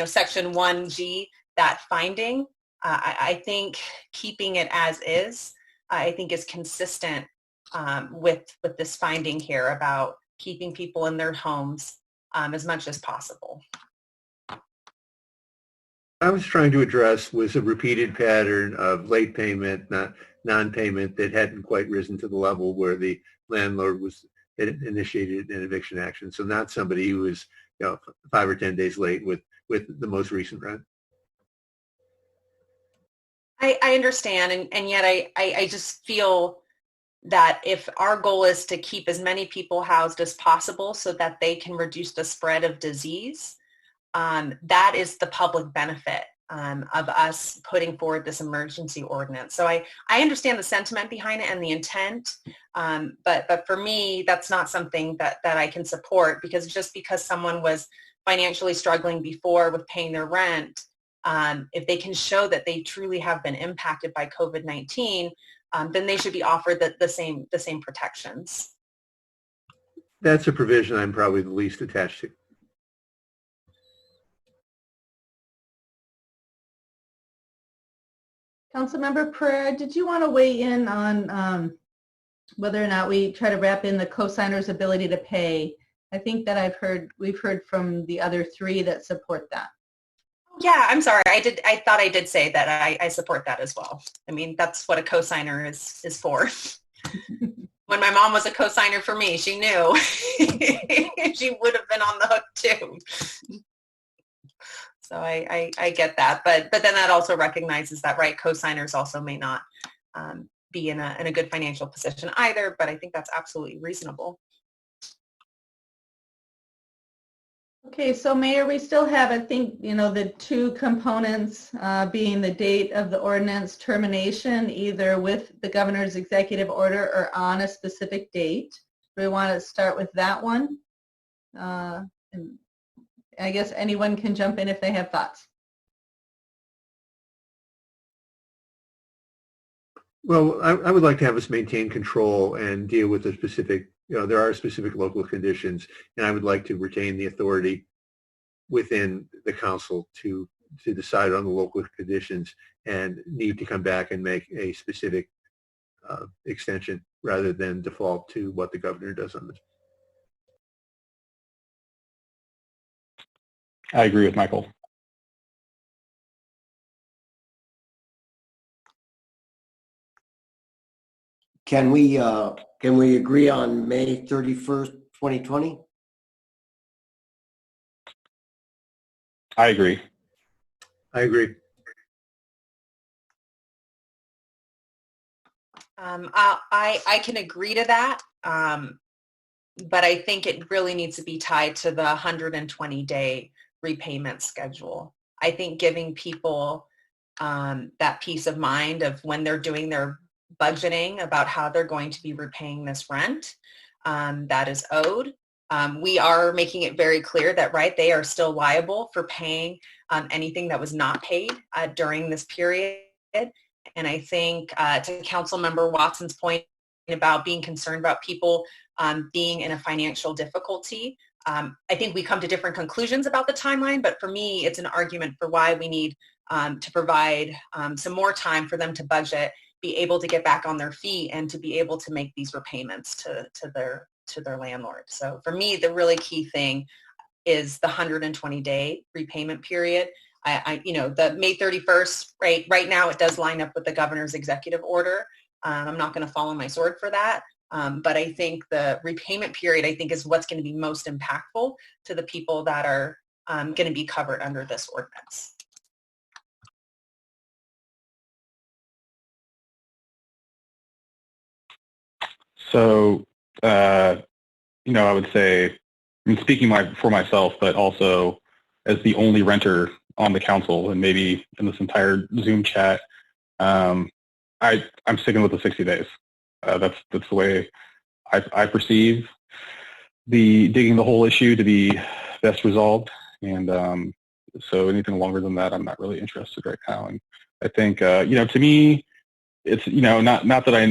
section 1G, that finding, I think keeping it as is, I think is consistent with this finding here about keeping people in their homes as much as possible. I was trying to address was a repeated pattern of late payment, non-payment that hadn't quite risen to the level where the landlord had initiated an eviction action. So not somebody who was 5 or 10 days late with the most recent rent. I understand, and yet I just feel that if our goal is to keep as many people housed as possible so that they can reduce the spread of disease, that is the public benefit of us putting forward this emergency ordinance. So I understand the sentiment behind it and the intent, but for me, that's not something that I can support, because just because someone was financially struggling before with paying their rent, if they can show that they truly have been impacted by COVID-19, then they should be offered the same protections. That's a provision I'm probably the least attached to. Councilmember Pereira, did you want to weigh in on whether or not we try to wrap in the co-signer's ability to pay? I think that we've heard from the other three that support that. Yeah, I'm sorry. I thought I did say that I support that as well. I mean, that's what a co-signer is for. When my mom was a co-signer for me, she knew. She would have been on the hook too. So I get that, but then that also recognizes that, right, co-signers also may not be in a good financial position either, but I think that's absolutely reasonable. Okay, so Mayor, we still have, I think, the two components being the date of the ordinance termination, either with the governor's executive order or on a specific date. Do we want to start with that one? And I guess anyone can jump in if they have thoughts. Well, I would like to have us maintain control and deal with the specific, there are specific local conditions, and I would like to retain the authority within the council to decide on the local conditions and need to come back and make a specific extension rather than default to what the governor does on this. I agree with Michael. Can we agree on May 31st, 2020? I agree. I agree. I can agree to that, but I think it really needs to be tied to the 120-day repayment schedule. I think giving people that peace of mind of when they're doing their budgeting about how they're going to be repaying this rent that is owed. We are making it very clear that, right, they are still liable for paying anything that was not paid during this period. And I think to Councilmember Watson's point about being concerned about people being in a financial difficulty, I think we come to different conclusions about the timeline, but for me, it's an argument for why we need to provide some more time for them to budget, be able to get back on their feet, and to be able to make these repayments to their landlord. So for me, the really key thing is the 120-day repayment period. The May 31st, right now it does line up with the governor's executive order. I'm not going to fall on my sword for that. But I think the repayment period, I think, is what's going to be most impactful to the people that are going to be covered under this ordinance. So, I would say, speaking for myself, but also as the only renter on the council and maybe in this entire Zoom chat, I'm sticking with the 60 days. That's the way I perceive the digging the hole issue to be best resolved. And so anything longer than that, I'm not really interested right now. And I think, to me, it's, not that I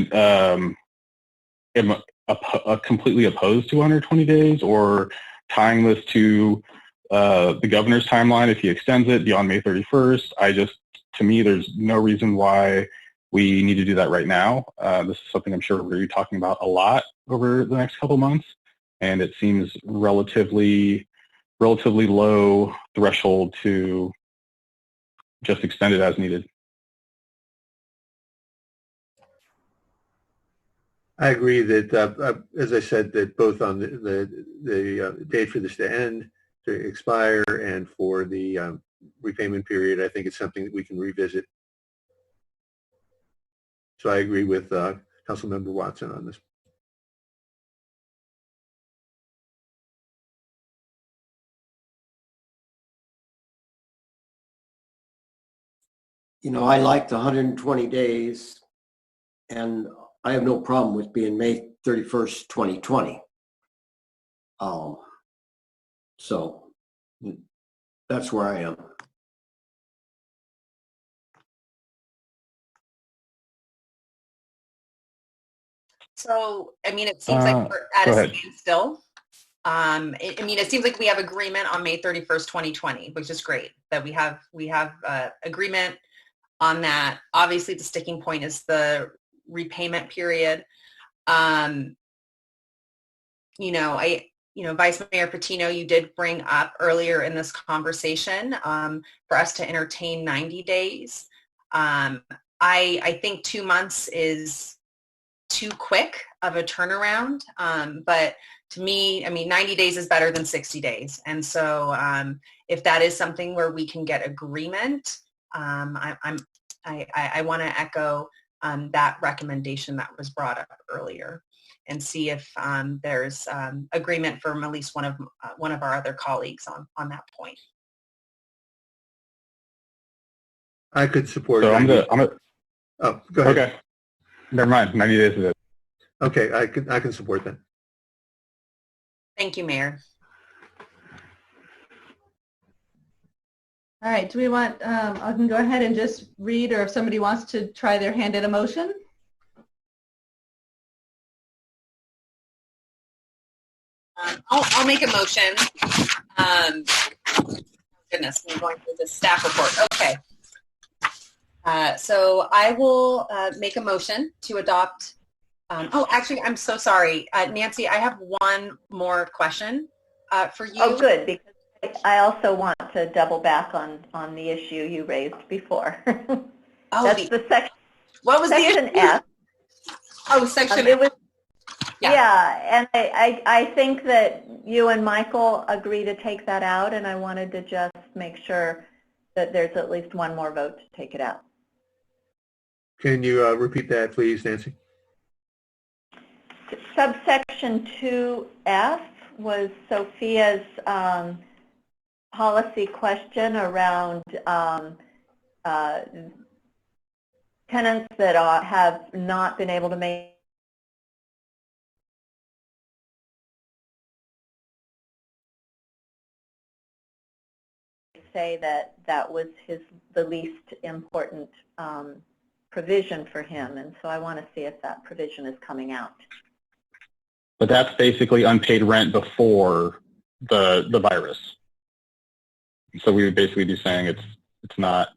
am completely opposed to 120 days or tying this to the governor's timeline if he extends it beyond May 31st. To me, there's no reason why we need to do that right now. This is something I'm sure we're going to be talking about a lot over the next couple months, and it seems relatively low threshold to just extend it as needed. I agree that, as I said, that both on the date for this to end, to expire, and for the repayment period, I think it's something that we can revisit. So I agree with Councilmember Watson on this. I like the 120 days, and I have no problem with being May 31st, 2020. So that's where I am. So, it seems like we're at a standstill. It seems like we have agreement on May 31st, 2020, which is great that we have agreement on that. Obviously, the sticking point is the repayment period. Vice Mayor Patino, you did bring up earlier in this conversation for us to entertain 90 days. I think 2 months is too quick of a turnaround, but to me, I mean, 90 days is better than 60 days. And so if that is something where we can get agreement, I want to echo that recommendation that was brought up earlier and see if there's agreement from at least one of our other colleagues on that point. I could support. So oh, go ahead. Okay. Never mind. 90 days is it. Okay, I can support that. Thank you, Mayor. All right, do we want, I can go ahead and just read, or if somebody wants to try their hand at a motion. I'll make a motion. Goodness, I'm going through the staff report. Okay. So I will make a motion to adopt. Oh, actually, I'm so sorry. Nancy, I have one more question for you. Oh, good, because I also want to double back on the issue you raised before. Oh, that's the section. What was section the F? Oh, section it was, F. yeah, and I think that you and Michael agree to take that out, and I wanted to just make sure that there's at least one more vote to take it out. Can you repeat that, please, Nancy? Subsection 2F was Sophia's policy question around tenants that have not been able to make say that that was the least important provision for him, and so I want to see if that provision is coming out. But that's basically unpaid rent before the virus. So we would basically be saying it's not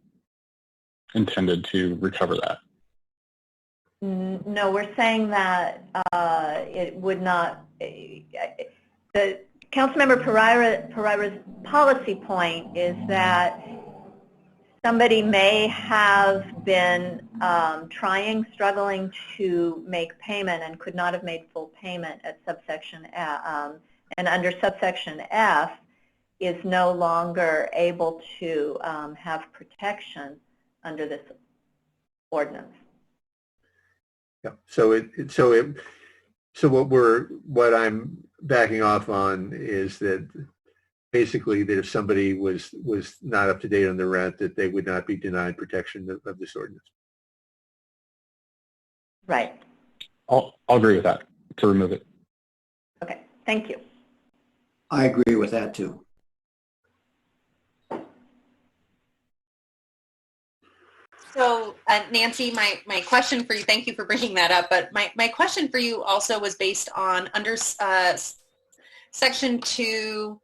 intended to recover that. No, we're saying that it would not. The Councilmember Pereira's policy point is that somebody may have been struggling to make payment and could not have made full payment at subsection F, and under subsection F is no longer able to have protection under this ordinance. Yeah. So what I'm backing off on is that basically that if somebody was not up to date on the rent, that they would not be denied protection of this ordinance. Right. I'll agree with that, to remove it. Okay, thank you. I agree with that too. So Nancy, my question for you, thank you for bringing that up, but my question for you also was based on under section 2,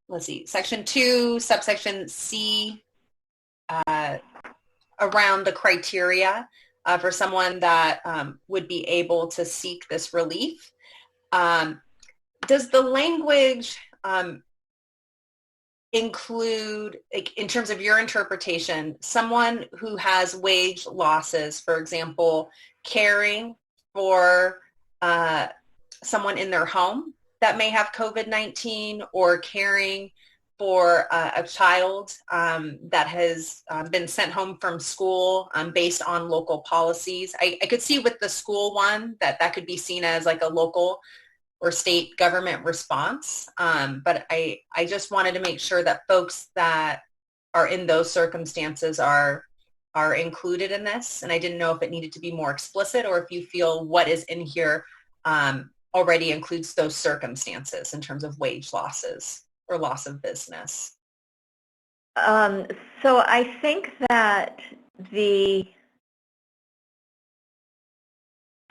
let's see, section 2, subsection C, around the criteria for someone that would be able to seek this relief. Does the language include, like, in terms of your interpretation, someone who has wage losses, for example, caring for someone in their home that may have COVID-19, or caring for a child that has been sent home from school based on local policies? I could see with the school one that could be seen as like a local or state government response. But I just wanted to make sure that folks that are in those circumstances are included in this. And I didn't know if it needed to be more explicit, or if you feel what is in here already includes those circumstances in terms of wage losses or loss of business. So I think that the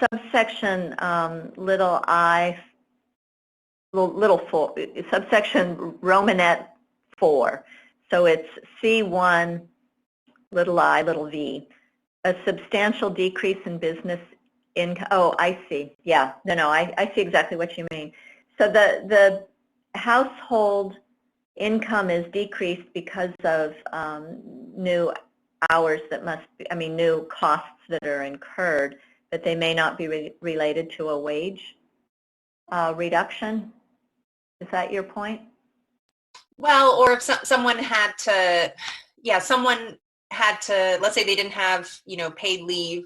subsection little 4, subsection Romanet 4. So it's C1, little I, little v, a substantial decrease in business income. Oh, I see. Yeah, no, I see exactly what you mean. So the household income is decreased because of new hours that must be, new costs that are incurred but they may not be related to a wage reduction. Is that your point? Well, or if someone had to, someone had to, let's say they didn't have, paid leave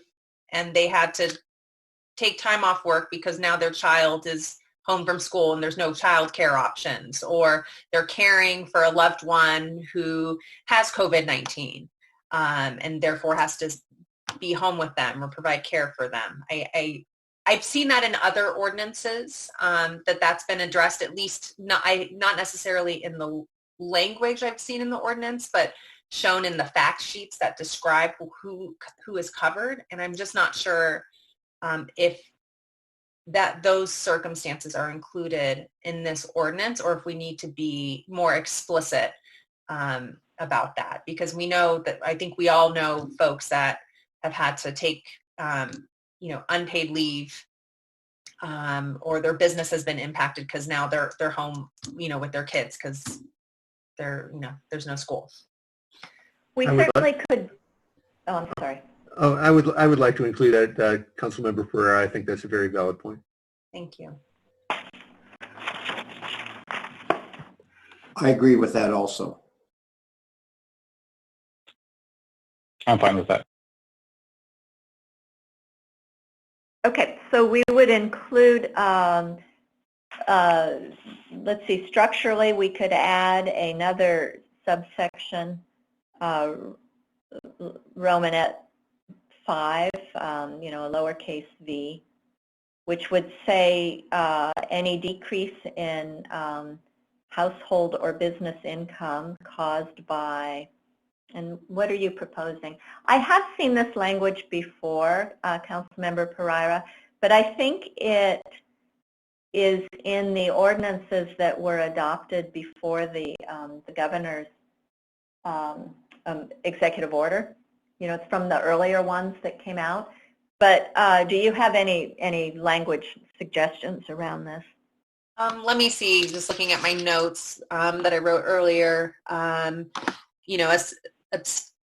and they had to take time off work because now their child is home from school and there's no child care options, or they're caring for a loved one who has COVID-19 and therefore has to be home with them or provide care for them. I've seen that in other ordinances, that's been addressed, at least not necessarily in the language I've seen in the ordinance, but shown in the fact sheets that describe who is covered. And I'm just not sure if those circumstances are included in this ordinance, or if we need to be more explicit about that, because we know that, I think we all know folks that have had to take unpaid leave, or their business has been impacted because now they're home, with their kids because there's no school. We certainly could. Oh, I'm sorry. Oh, I would like to include that, Councilmember Pereira. I think that's a very valid point. Thank you. I agree with that also. I'm fine with that. Okay, so we would include, let's see, structurally we could add another subsection, Romanet 5, a lowercase v, which would say any decrease in household or business income caused by. And what are you proposing? I have seen this language before, Councilmember Pereira, but I think it is in the ordinances that were adopted before the governor's executive order. It's from the earlier ones that came out. But do you have any language suggestions around this? Let me see, just looking at my notes that I wrote earlier,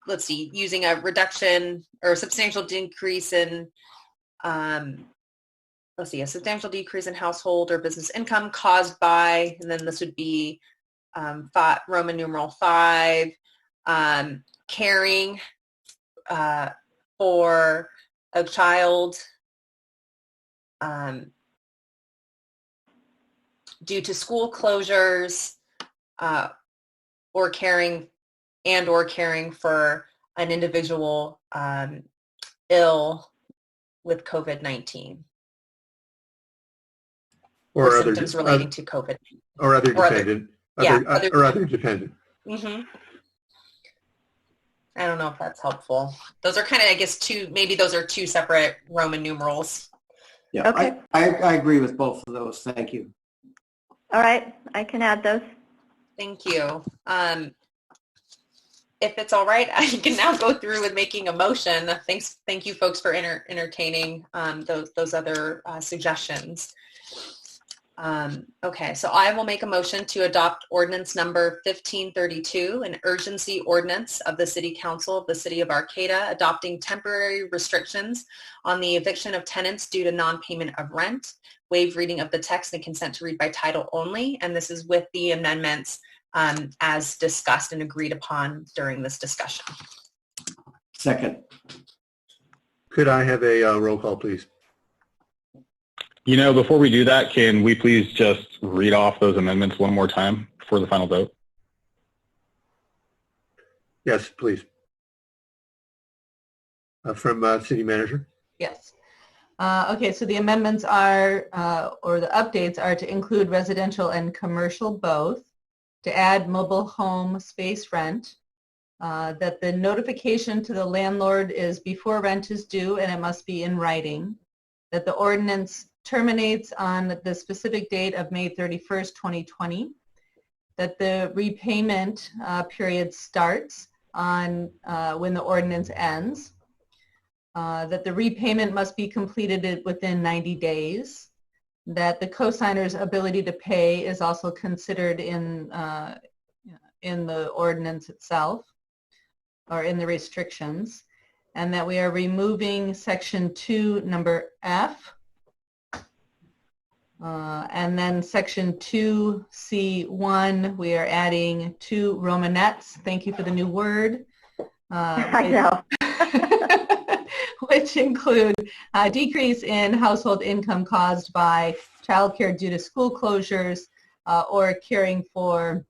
let's see, using a reduction or a substantial decrease in, a substantial decrease in household or business income caused by, and then this would be Roman numeral 5, caring for a child due to school closures, or caring for an individual ill with COVID-19 or symptoms relating to COVID, or other dependent, other dependent. Mm-hmm. I don't know if that's helpful. Those are kind of, I guess, maybe those are two separate Roman numerals. Yeah, okay. I agree with both of those. Thank you. All right, I can add those. Thank you. If it's all right, I can now go through with making a motion. Thank you, folks, for entertaining those other suggestions. Okay, so I will make a motion to adopt ordinance number 1532, an urgency ordinance of the City Council of the City of Arcata, adopting temporary restrictions on the eviction of tenants due to non-payment of rent, waive reading of the text and consent to read by title only, and this is with the amendments as discussed and agreed upon during this discussion. Second. Could I have a roll call, please? Before we do that, can we please just read off those amendments one more time for the final vote? Yes, please. From City Manager. Yes. Okay, so the amendments are, or the updates are to include residential and commercial both, to add mobile home space rent, that the notification to the landlord is before rent is due and it must be in writing, that the ordinance terminates on the specific date of May 31st, 2020, that the repayment period starts on when the ordinance ends, that the repayment must be completed within 90 days, that the cosigner's ability to pay is also considered in the ordinance itself or in the restrictions, and that we are removing section 2, number F. And then section 2C1, we are adding 2 Romanettes. Thank you for the new word. I know. Which include a decrease in household income caused by childcare due to school closures or caring for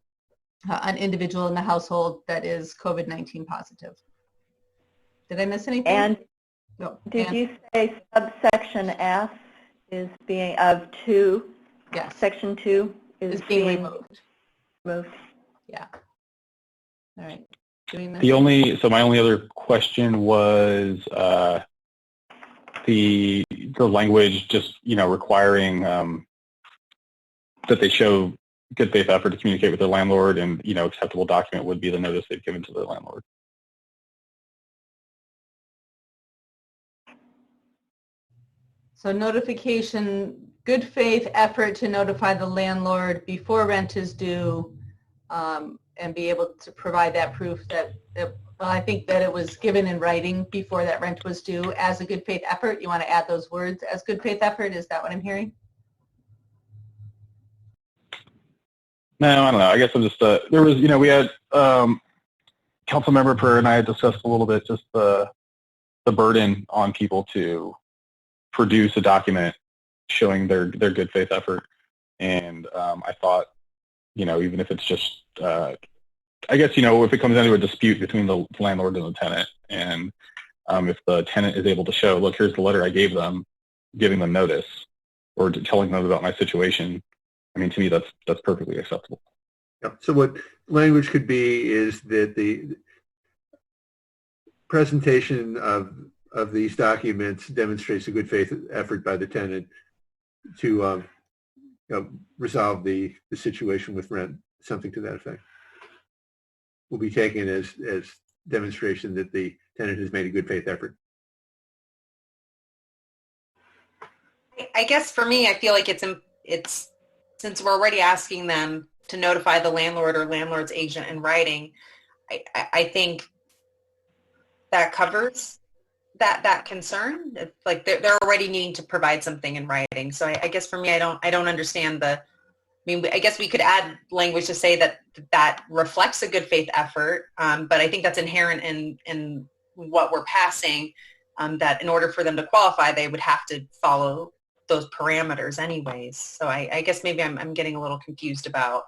an individual in the household that is COVID-19 positive. Did I miss anything? And No. did you say subsection F is being of 2? Yes. Section 2 is being removed. removed. Yeah. All right. Doing this. My only other question was the language just, requiring that they show good faith effort to communicate with their landlord, and, acceptable document would be the notice they've given to their landlord. So notification, good faith effort to notify the landlord before rent is due, and be able to provide that proof that well, I think that it was given in writing before that rent was due as a good faith effort. You want to add those words as good faith effort? Is that what I'm hearing? No, I don't know. I guess I'm just, there was, we had Councilmember Per and I had discussed a little bit just the burden on people to produce a document showing their good faith effort. And I thought, even if it's just, I guess, if it comes down to a dispute between the landlord and the tenant, and if the tenant is able to show, look, here's the letter I gave them, giving them notice, or telling them about my situation, I mean, to me, that's perfectly acceptable. Yep. So what language could be is that the presentation of these documents demonstrates a good faith effort by the tenant to resolve the situation with rent, something to that effect. Will be taken as demonstration that the tenant has made a good faith effort. I guess for me, I feel like it's since we're already asking them to notify the landlord or landlord's agent in writing, I think that covers that concern. It's like they're already needing to provide something in writing. So I guess for me, I don't understand I guess we could add language to say that reflects a good faith effort, but I think that's inherent in what we're passing, that in order for them to qualify, they would have to follow those parameters anyways. So I guess maybe I'm getting a little confused about.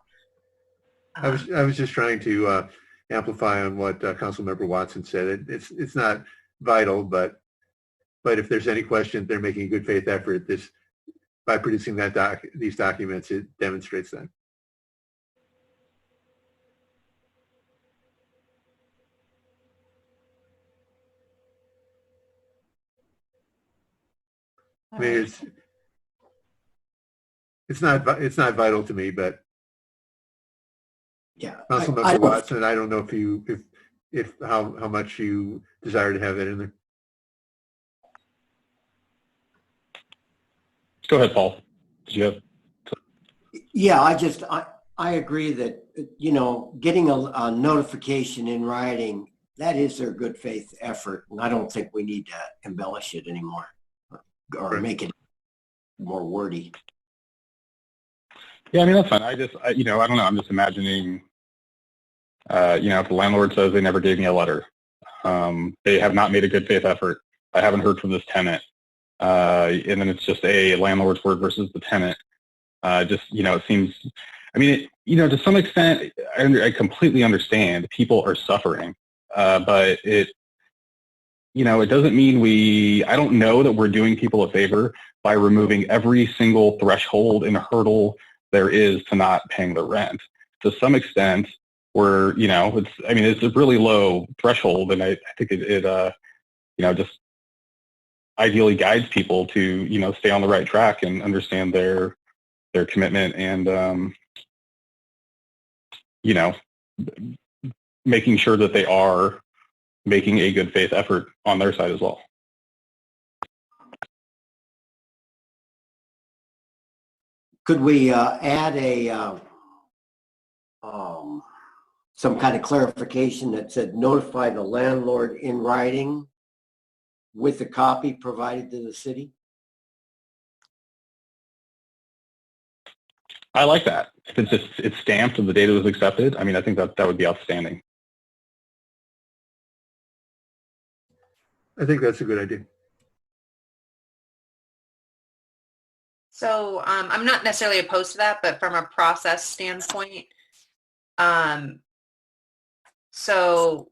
I was just trying to amplify on what Councilmember Watson said. It's not vital, but if there's any question, they're making a good faith effort. By producing these documents, it demonstrates that. I mean, it's not vital to me, but Yeah. Councilmember Watson, I don't know if how much you desire to have that in there. Go ahead, Paul. Did you have? Yeah, I agree that, getting a notification in writing, that is their good faith effort. And I don't think we need to embellish it anymore or make it more wordy. Yeah, I mean, that's fine. I don't know. I'm just imagining, if the landlord says they never gave me a letter, they have not made a good faith effort, I haven't heard from this tenant, and then it's just a landlord's word versus the tenant. It seems, to some extent, I completely understand people are suffering, but it doesn't mean I don't know that we're doing people a favor by removing every single threshold and hurdle there is to not paying the rent. To some extent, it's a really low threshold, and I think it just ideally guides people to, stay on the right track and understand their commitment and, making sure that they are making a good faith effort on their side as well. Could we add some kind of clarification that said notify the landlord in writing with a copy provided to the city? I like that. If it's stamped and the data was accepted, I mean, I think that would be outstanding. I think that's a good idea. So I'm not necessarily opposed to that, but from a process standpoint, so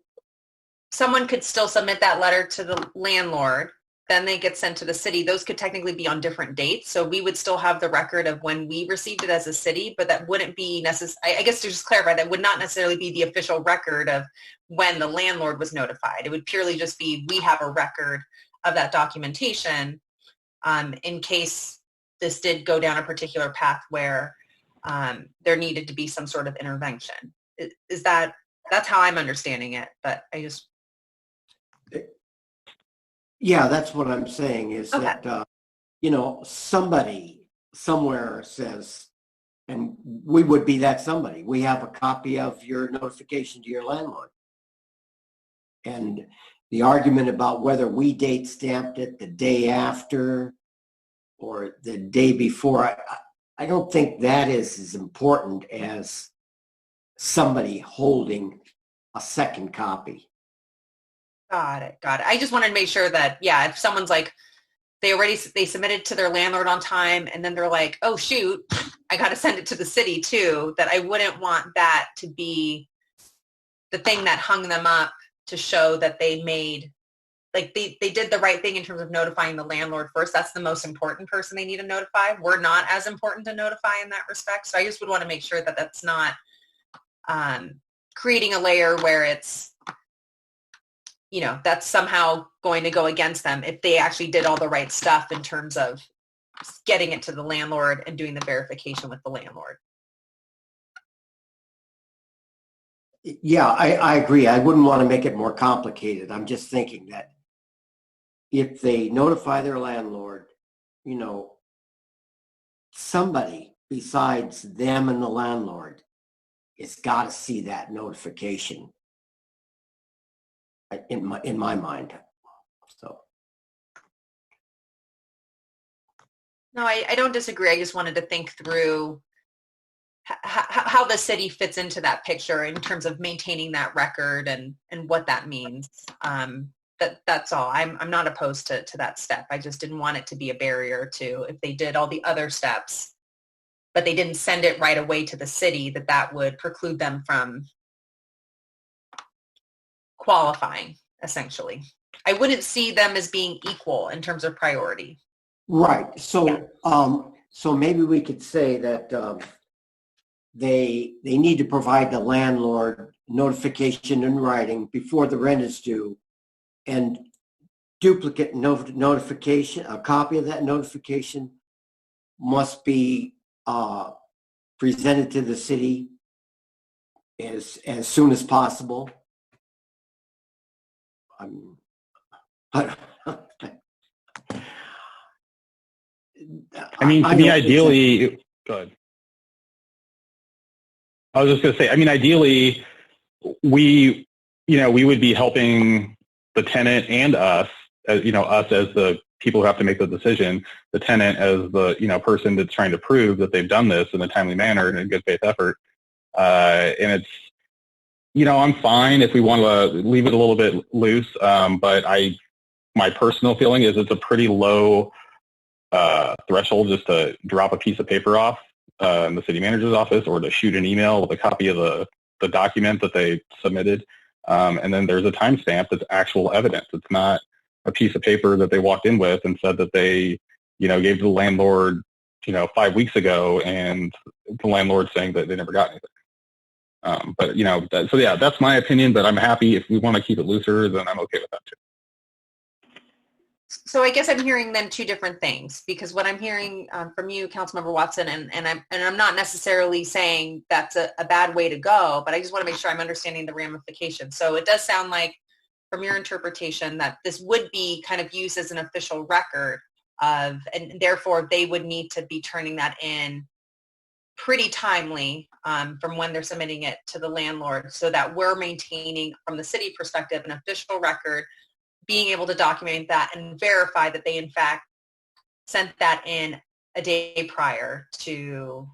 someone could still submit that letter to the landlord, then they get sent to the city. Those could technically be on different dates. So we would still have the record of when we received it as a city, but that wouldn't be necessary. I guess to just clarify, that would not necessarily be the official record of when the landlord was notified. It would purely just be, we have a record of that documentation in case this did go down a particular path where there needed to be some sort of intervention. Is that's how I'm understanding it, but I just. Yeah, that's what I'm saying is Okay. that, somebody somewhere says, and we would be that somebody, we have a copy of your notification to your landlord. And the argument about whether we date stamped it the day after or the day before, I don't think that is as important as somebody holding a second copy. Got it. I just wanted to make sure that, yeah, if someone's like, they submitted to their landlord on time and then they're like, oh shoot, I got to send it to the city too, that I wouldn't want that to be the thing that hung them up to show that they made, like they did the right thing in terms of notifying the landlord first. That's the most important person they need to notify. We're not as important to notify in that respect. So I just would want to make sure that that's not creating a layer where it's, that's somehow going to go against them if they actually did all the right stuff in terms of getting it to the landlord and doing the verification with the landlord. Yeah, I agree. I wouldn't want to make it more complicated. I'm just thinking that if they notify their landlord, somebody besides them and the landlord has got to see that notification in my mind. So. No, I don't disagree. I just wanted to think through how the city fits into that picture in terms of maintaining that record and what that means. That's all. I'm not opposed to that step. I just didn't want it to be a barrier to, if they did all the other steps, but they didn't send it right away to the city, that would preclude them from qualifying, essentially. I wouldn't see them as being equal in terms of priority. Right. So, yeah. So maybe we could say that they need to provide the landlord notification in writing before the rent is due, and duplicate notification, a copy of that notification must be presented to the city as soon as possible. I mean, to me, ideally, go ahead. I was just going to say, I mean, ideally, we would be helping the tenant and us, as us as the people who have to make the decision, the tenant as the, person that's trying to prove that they've done this in a timely manner and in good faith effort. And it's, I'm fine if we want to leave it a little bit loose, but my personal feeling is it's a pretty low threshold just to drop a piece of paper off in the city manager's office or to shoot an email with a copy of the document that they submitted. And then there's a timestamp that's actual evidence. It's not a piece of paper that they walked in with and said that they, gave to the landlord, 5 weeks ago, and the landlord saying that they never got anything. But, so yeah, that's my opinion, but I'm happy if we want to keep it looser, then I'm okay with that too. So I guess I'm hearing then two different things, because what I'm hearing from you, Councilmember Watson, and I'm not necessarily saying that's a bad way to go, but I just want to make sure I'm understanding the ramifications. So it does sound like, from your interpretation, that this would be kind of used as an official record and therefore they would need to be turning that in pretty timely from when they're submitting it to the landlord, so that we're maintaining, from the city perspective, an official record being able to document that and verify that they in fact sent that in a day prior to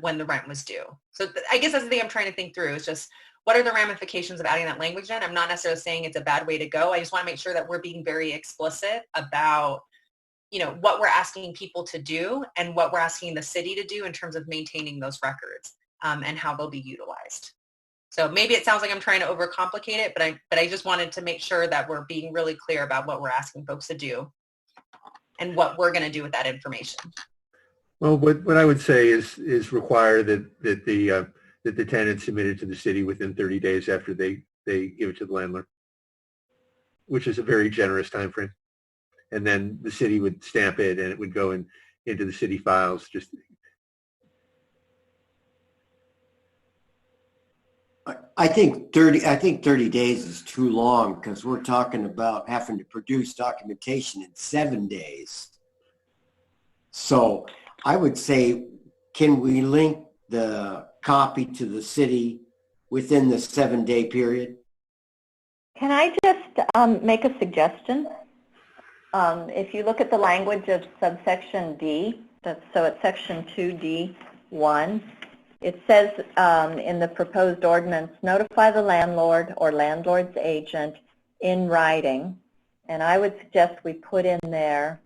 when the rent was due. So I guess that's the thing I'm trying to think through is just what are the ramifications of adding that language in? I'm not necessarily saying it's a bad way to go. I just want to make sure that we're being very explicit about, what we're asking people to do and what we're asking the city to do in terms of maintaining those records and how they'll be utilized. So maybe it sounds like I'm trying to overcomplicate it, but I just wanted to make sure that we're being really clear about what we're asking folks to do and what we're going to do with that information. Well, what I would say is require that the tenant submit it to the city within 30 days after they give it to the landlord, which is a very generous time frame. And then the city would stamp it and it would go into the city files. I think 30 days is too long because we're talking about having to produce documentation in 7 days. So I would say, can we link the copy to the city within the 7-day period? Can I just make a suggestion? If you look at the language of subsection D, so it's section 2D1, it says in the proposed ordinance, notify the landlord or landlord's agent in writing. And I would suggest we put in there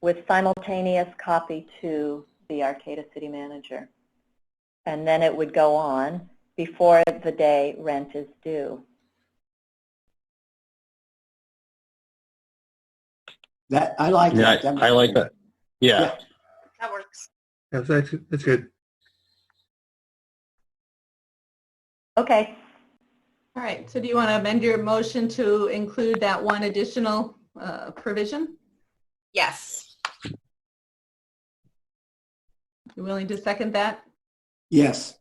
with simultaneous copy to the Arcata city manager. And then it would go on before the day rent is due. That I like that. I like that. Yeah. That works. That's good. Okay. All right, so do you want to amend your motion to include that one additional provision? Yes. You willing to second that? Yes.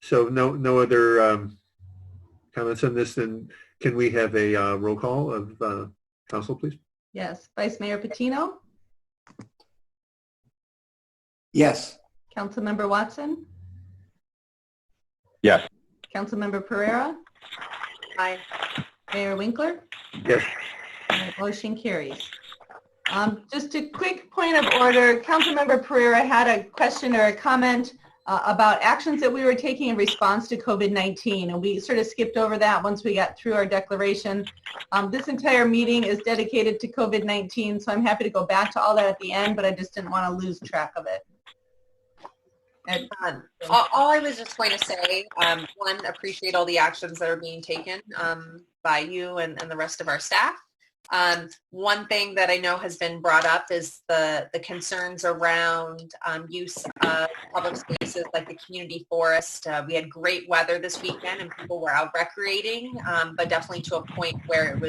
So no other comments on this, then can we have a roll call of council, please? Yes. Vice Mayor Patino? Yes. Councilmember Watson? Yes. Councilmember Pereira? Aye. Mayor Winkler? Yes. Motion carries. Just a quick point of order. Councilmember Pereira had a question or a comment about actions that we were taking in response to COVID-19, and we sort of skipped over that once we got through our declaration. This entire meeting is dedicated to COVID-19, so I'm happy to go back to all that at the end, but I just didn't want to lose track of it. And, all I was just going to say, one, appreciate all the actions that are being taken by you and the rest of our staff. One thing that I know has been brought up is the concerns around use of public spaces like the community forest. We had great weather this weekend and people were out recreating, but definitely to a point where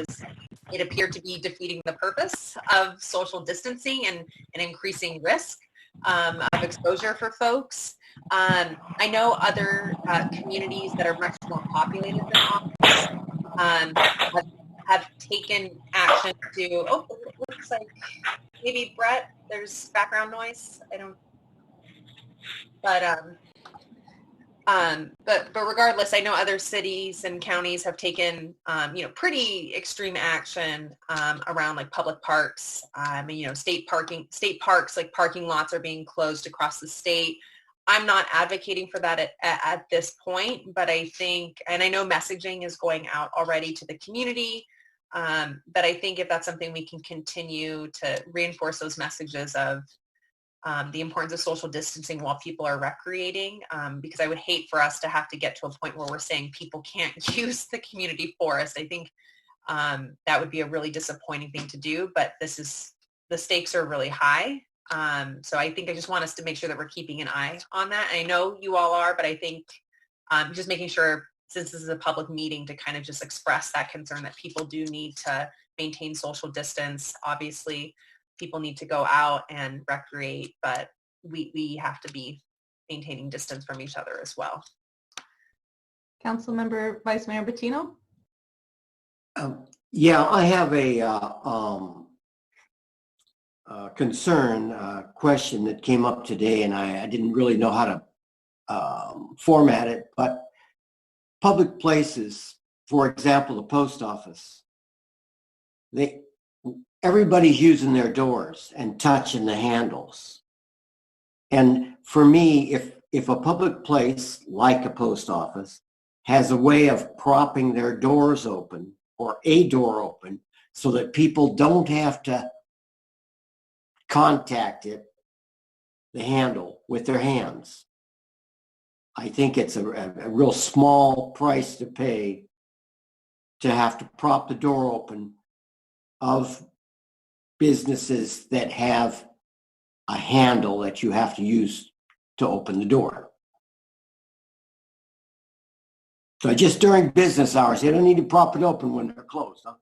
it appeared to be defeating the purpose of social distancing and increasing risk of exposure for folks. I know other communities that are much more populated than ours have taken action to, it looks like maybe Brett, there's background noise. But regardless, I know other cities and counties have taken, pretty extreme action around like public parks. State parks, like parking lots are being closed across the state. I'm not advocating for that at this point, but I think, and I know messaging is going out already to the community, but I think if that's something we can continue to reinforce those messages of the importance of social distancing while people are recreating, because I would hate for us to have to get to a point where we're saying people can't use the community forest. I think that would be a really disappointing thing to do, but the stakes are really high. So I think I just want us to make sure that we're keeping an eye on that. I know you all are, but I think just making sure, since this is a public meeting, to kind of just express that concern that people do need to maintain social distance. Obviously, people need to go out and recreate, but we have to be maintaining distance from each other as well. Councilmember Vice Mayor Patino? Yeah, I have a concern question that came up today, and I didn't really know how to format it, but public places, for example, the post office, everybody's using their doors and touching the handles. And for me, if a public place like a post office has a way of propping their doors open or a door open so that people don't have to contact it, the handle, with their hands, I think it's a real small price to pay to have to prop the door open of businesses that have a handle that you have to use to open the door. So just during business hours, they don't need to prop it open when they're closed. Huh?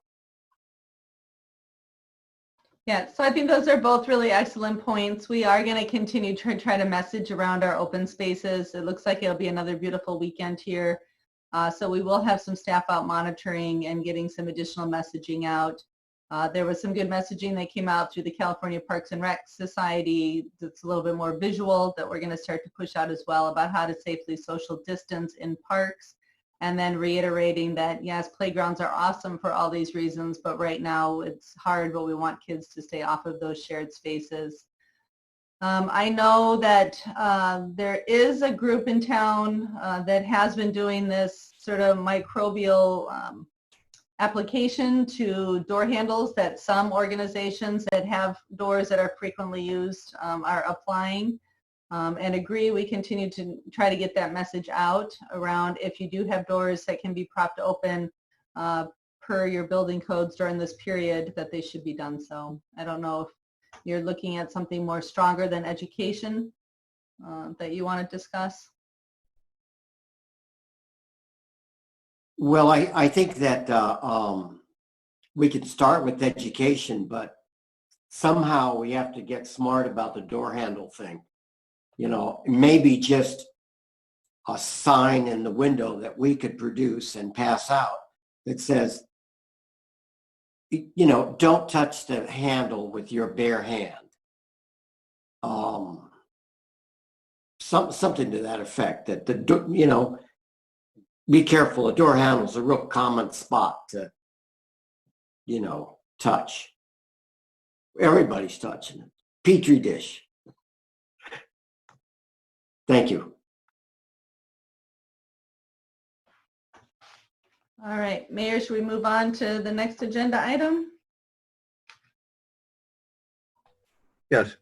Yeah, so I think those are both really excellent points. We are going to continue to try to message around our open spaces. It looks like it'll be another beautiful weekend here. So we will have some staff out monitoring and getting some additional messaging out. There was some good messaging that came out through the California Parks and Rec Society that's a little bit more visual that we're going to start to push out as well about how to safely social distance in parks. And then reiterating that, yes, playgrounds are awesome for all these reasons, but right now it's hard, but we want kids to stay off of those shared spaces. I know that there is a group in town that has been doing this sort of microbial application to door handles that some organizations that have doors that are frequently used are applying. And agree, we continue to try to get that message out around if you do have doors that can be propped open per your building codes during this period, that they should be done so. I don't know if you're looking at something more stronger than education that you want to discuss. Well, I think that we could start with education, but somehow we have to get smart about the door handle thing. You know, maybe just a sign in the window that we could produce and pass out that says, you know, don't touch the handle with your bare hand. Something to that effect, that the, you know, be careful, a door handle is a real common spot to, you know, touch. Everybody's touching it. Petri dish. Thank you. All right, Mayor, should we move on to the next agenda item? Yes.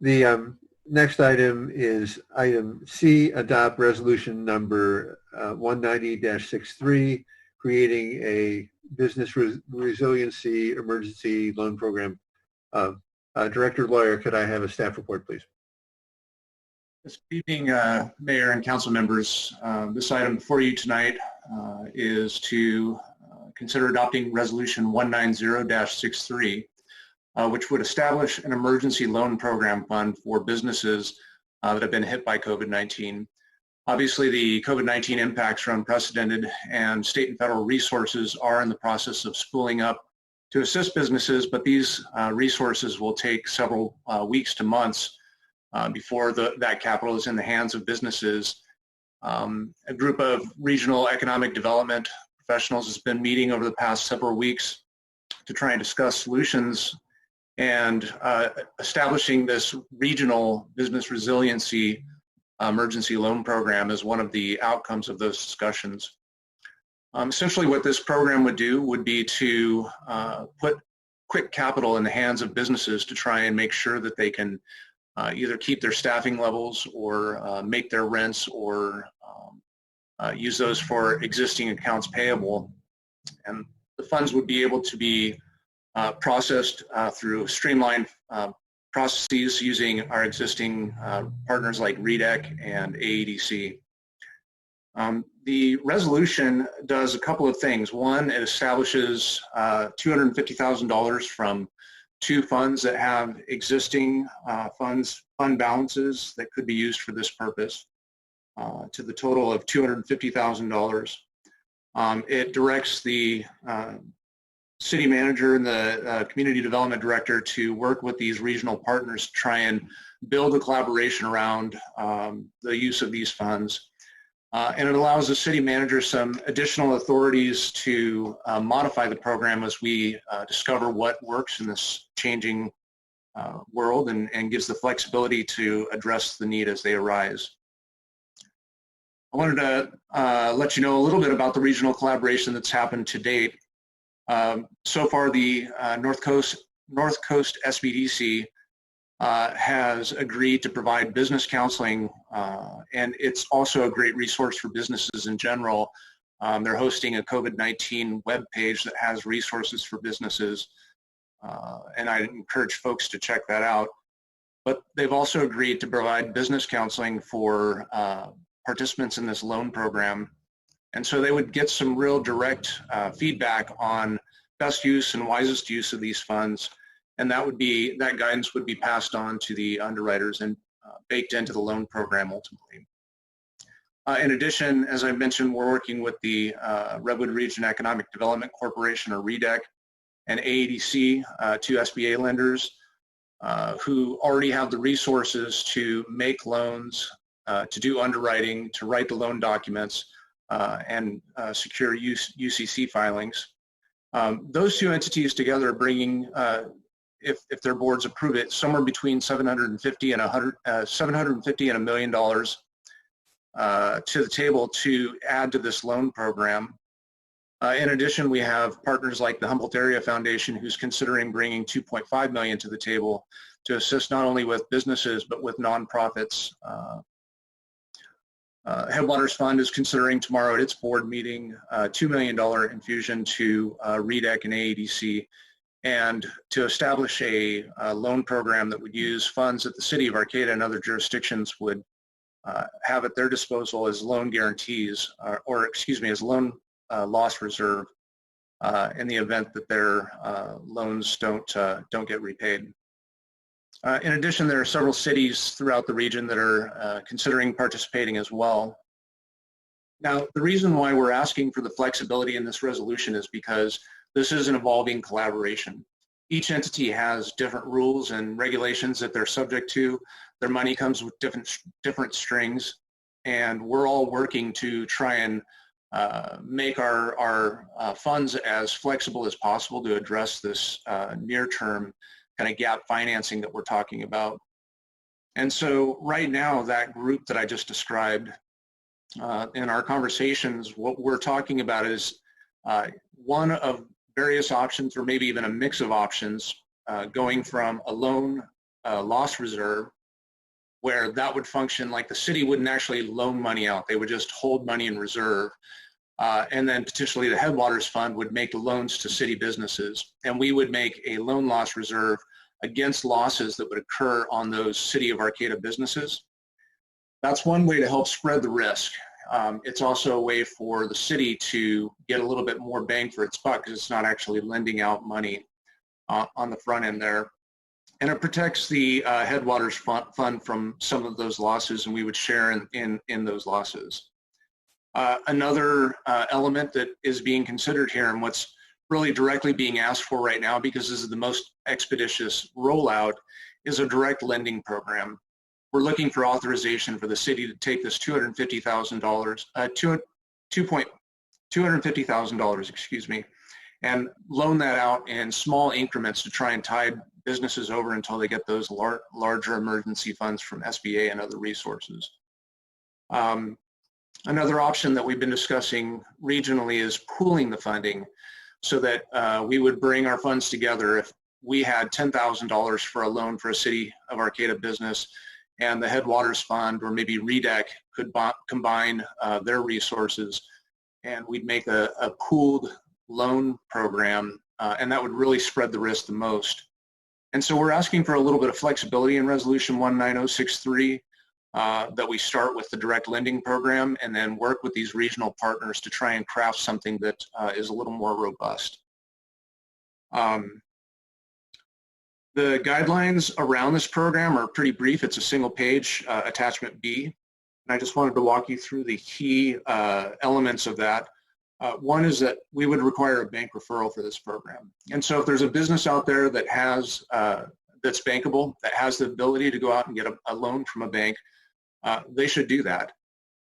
The next item is item C, adopt resolution number 190-63, creating a business resiliency emergency loan program. Director Lawyer, could I have a staff report, please? This evening, Mayor and council members, this item before you tonight is to consider adopting resolution 190-63, which would establish an emergency loan program fund for businesses that have been hit by COVID-19. Obviously, the COVID-19 impacts are unprecedented, and state and federal resources are in the process of spooling up to assist businesses, but these resources will take several weeks to months before that capital is in the hands of businesses. A group of regional economic development professionals has been meeting over the past several weeks to try and discuss solutions, and establishing this regional business resiliency emergency loan program is one of the outcomes of those discussions. Essentially what this program would do would be to put quick capital in the hands of businesses to try and make sure that they can either keep their staffing levels or make their rents or use those for existing accounts payable. And the funds would be able to be processed through streamlined processes using our existing partners like REDEC and AEDC. The resolution does a couple of things. One, it establishes $250,000 from two funds that have existing fund balances that could be used for this purpose, to the total of $250,000. It directs the city manager and the community development director to work with these regional partners to try and build a collaboration around the use of these funds. And it allows the city manager some additional authorities to modify the program as we discover what works in this changing world, and gives the flexibility to address the need as they arise. I wanted to let you know a little bit about the regional collaboration that's happened to date. So far, the North Coast SBDC has agreed to provide business counseling, and it's also a great resource for businesses in general. They're hosting a COVID-19 webpage that has resources for businesses, and I encourage folks to check that out. But they've also agreed to provide business counseling for participants in this loan program. And so they would get some real direct feedback on best use and wisest use of these funds. And that guidance would be passed on to the underwriters and baked into the loan program ultimately. In addition, as I mentioned, we're working with the Redwood Region Economic Development Corporation, or REDEC, and AADC, two SBA lenders who already have the resources to make loans, to do underwriting, to write the loan documents, and secure UCC filings. Those two entities together are bringing, if their boards approve it, somewhere between $750 and $1 million to the table to add to this loan program. In addition, we have partners like the Humboldt Area Foundation, who's considering bringing $2.5 million to the table to assist not only with businesses but with nonprofits. Headwaters Fund is considering tomorrow at its board meeting $2 million infusion to REDEC and AADC, and to establish a loan program that would use funds that the city of Arcata and other jurisdictions would have at their disposal as loan guarantees, as loan loss reserve in the event that their loans don't get repaid. In addition, there are several cities throughout the region that are considering participating as well. Now, the reason why we're asking for the flexibility in this resolution is because this is an evolving collaboration. Each entity has different rules and regulations that they're subject to. Their money comes with different strings, and we're all working to try and make our funds as flexible as possible to address this near-term kind of gap financing that we're talking about. And so right now, that group that I just described, in our conversations, what we're talking about is one of various options, or maybe even a mix of options, going from a loan loss reserve, where that would function like the city wouldn't actually loan money out. They would just hold money in reserve. And then potentially the Headwaters Fund would make loans to city businesses, and we would make a loan loss reserve against losses that would occur on those city of Arcata businesses. That's one way to help spread the risk. It's also a way for the city to get a little bit more bang for its buck, because it's not actually lending out money on the front end there. And it protects the Headwaters Fund from some of those losses, and we would share in those losses. Another element that is being considered here, and what's really directly being asked for right now, because this is the most expeditious rollout, is a direct lending program. We're looking for authorization for the city to take this $250,000, excuse me, and loan that out in small increments to try and tide businesses over until they get those larger emergency funds from SBA and other resources. Another option that we've been discussing regionally is pooling the funding, so that we would bring our funds together. If we had $10,000 for a loan for a city of Arcata business, and the Headwaters Fund or maybe REDEC could combine their resources, and we'd make a pooled loan program, and that would really spread the risk the most. And so we're asking for a little bit of flexibility in Resolution 19063, that we start with the direct lending program and then work with these regional partners to try and craft something that is a little more robust. The guidelines around this program are pretty brief. It's a single page, attachment B. And I just wanted to walk you through the key elements of that. One is that we would require a bank referral for this program. And so if there's a business out there that has, that's bankable, that has the ability to go out and get a loan from a bank, they should do that.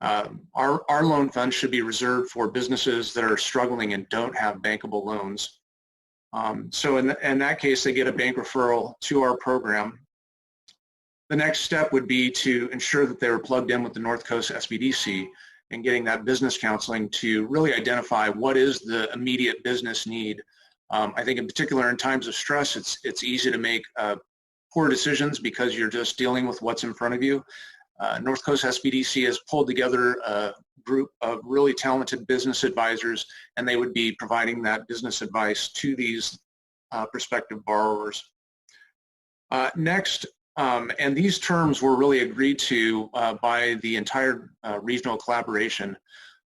Our loan fund should be reserved for businesses that are struggling and don't have bankable loans. So in that case, they get a bank referral to our program. The next step would be to ensure that they were plugged in with the North Coast SBDC and getting that business counseling to really identify what is the immediate business need. I think in particular in times of stress, it's easy to make poor decisions because you're just dealing with what's in front of you. North Coast SBDC has pulled together a group of really talented business advisors, and they would be providing that business advice to these prospective borrowers. Next, and these terms were really agreed to by the entire regional collaboration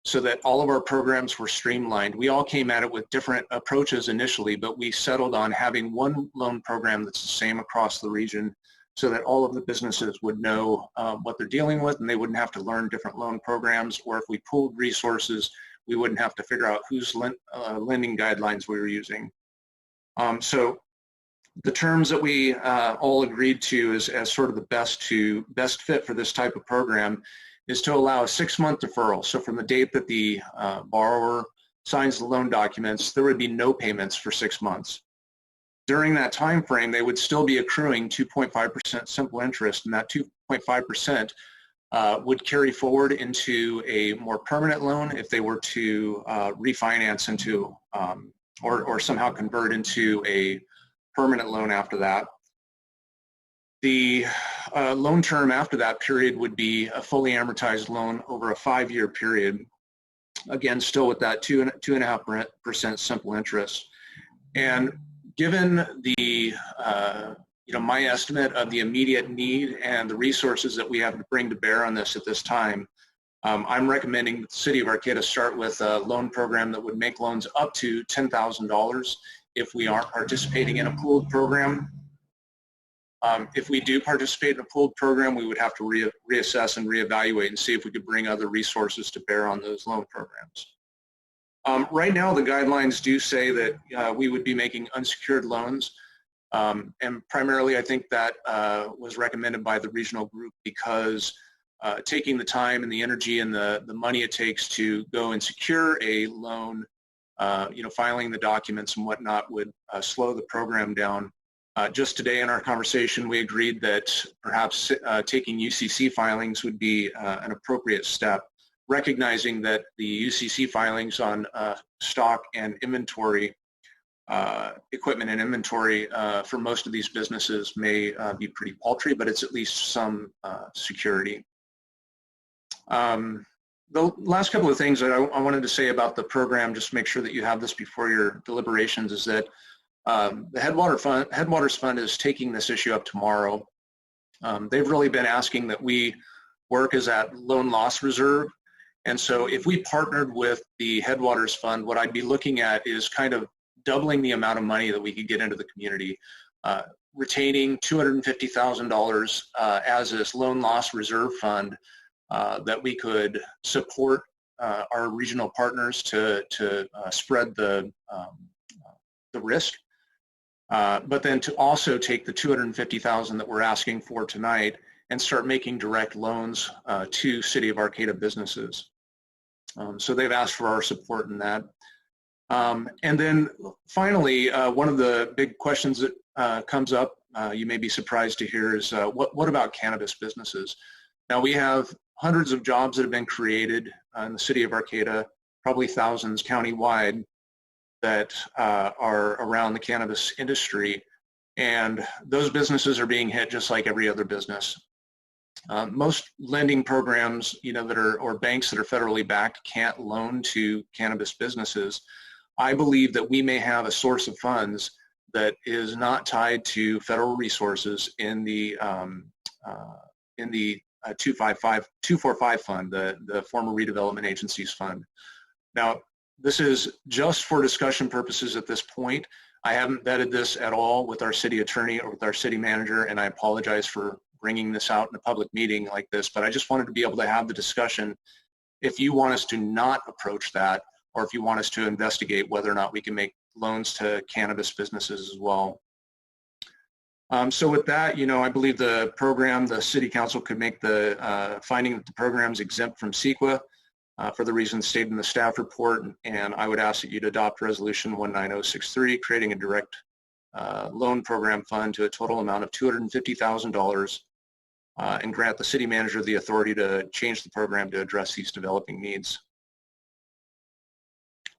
so that all of our programs were streamlined. We all came at it with different approaches initially, but we settled on having one loan program that's the same across the region so that all of the businesses would know what they're dealing with and they wouldn't have to learn different loan programs, or if we pooled resources, we wouldn't have to figure out whose lending guidelines we were using. So the terms that we all agreed to as sort of the best fit for this type of program is to allow a 6-month deferral. So from the date that the borrower signs the loan documents, there would be no payments for 6 months. During that time frame, they would still be accruing 2.5% simple interest, and that 2.5% would carry forward into a more permanent loan if they were to refinance into or somehow convert into a permanent loan after that. The loan term after that period would be a fully amortized loan over a 5-year period. Again, still with that 2.5% simple interest. And given the, my estimate of the immediate need and the resources that we have to bring to bear on this at this time, I'm recommending the City of Arcata start with a loan program that would make loans up to $10,000 if we aren't participating in a pooled program. If we do participate in a pooled program, we would have to reassess and reevaluate and see if we could bring other resources to bear on those loan programs. Right now, the guidelines do say that we would be making unsecured loans, and primarily I think that was recommended by the regional group because taking the time and the energy and the money it takes to go and secure a loan, filing the documents and whatnot would slow the program down. Just today in our conversation, we agreed that perhaps taking UCC filings would be an appropriate step, recognizing that the UCC filings on stock and inventory, equipment and inventory for most of these businesses may be pretty paltry, but it's at least some security. The last couple of things that I wanted to say about the program, just to make sure that you have this before your deliberations, is that the Headwaters Fund is taking this issue up tomorrow. They've really been asking that we work as that loan loss reserve. And so if we partnered with the Headwaters Fund, what I'd be looking at is kind of doubling the amount of money that we could get into the community, retaining $250,000 as this loan loss reserve fund that we could support our regional partners to spread the risk. But then to also take the $250,000 that we're asking for tonight and start making direct loans to City of Arcata businesses. So they've asked for our support in that. And then finally, one of the big questions that comes up, you may be surprised to hear, is what about cannabis businesses? Now we have hundreds of jobs that have been created in the City of Arcata, probably thousands countywide, that are around the cannabis industry, and those businesses are being hit just like every other business. Most lending programs, that are, or banks that are federally backed, can't loan to cannabis businesses. I believe that we may have a source of funds that is not tied to federal resources in the 245 fund, the former redevelopment agencies fund. Now, this is just for discussion purposes at this point. I haven't vetted this at all with our city attorney or with our city manager, and I apologize for bringing this out in a public meeting like this, but I just wanted to be able to have the discussion. If you want us to not approach that, or if you want us to investigate whether or not we can make loans to cannabis businesses as well. So with that, I believe the city council could make the finding that the program is exempt from CEQA for the reasons stated in the staff report, and I would ask that you'd adopt resolution 19063, creating a direct loan program fund to a total amount of $250,000 and grant the city manager the authority to change the program to address these developing needs.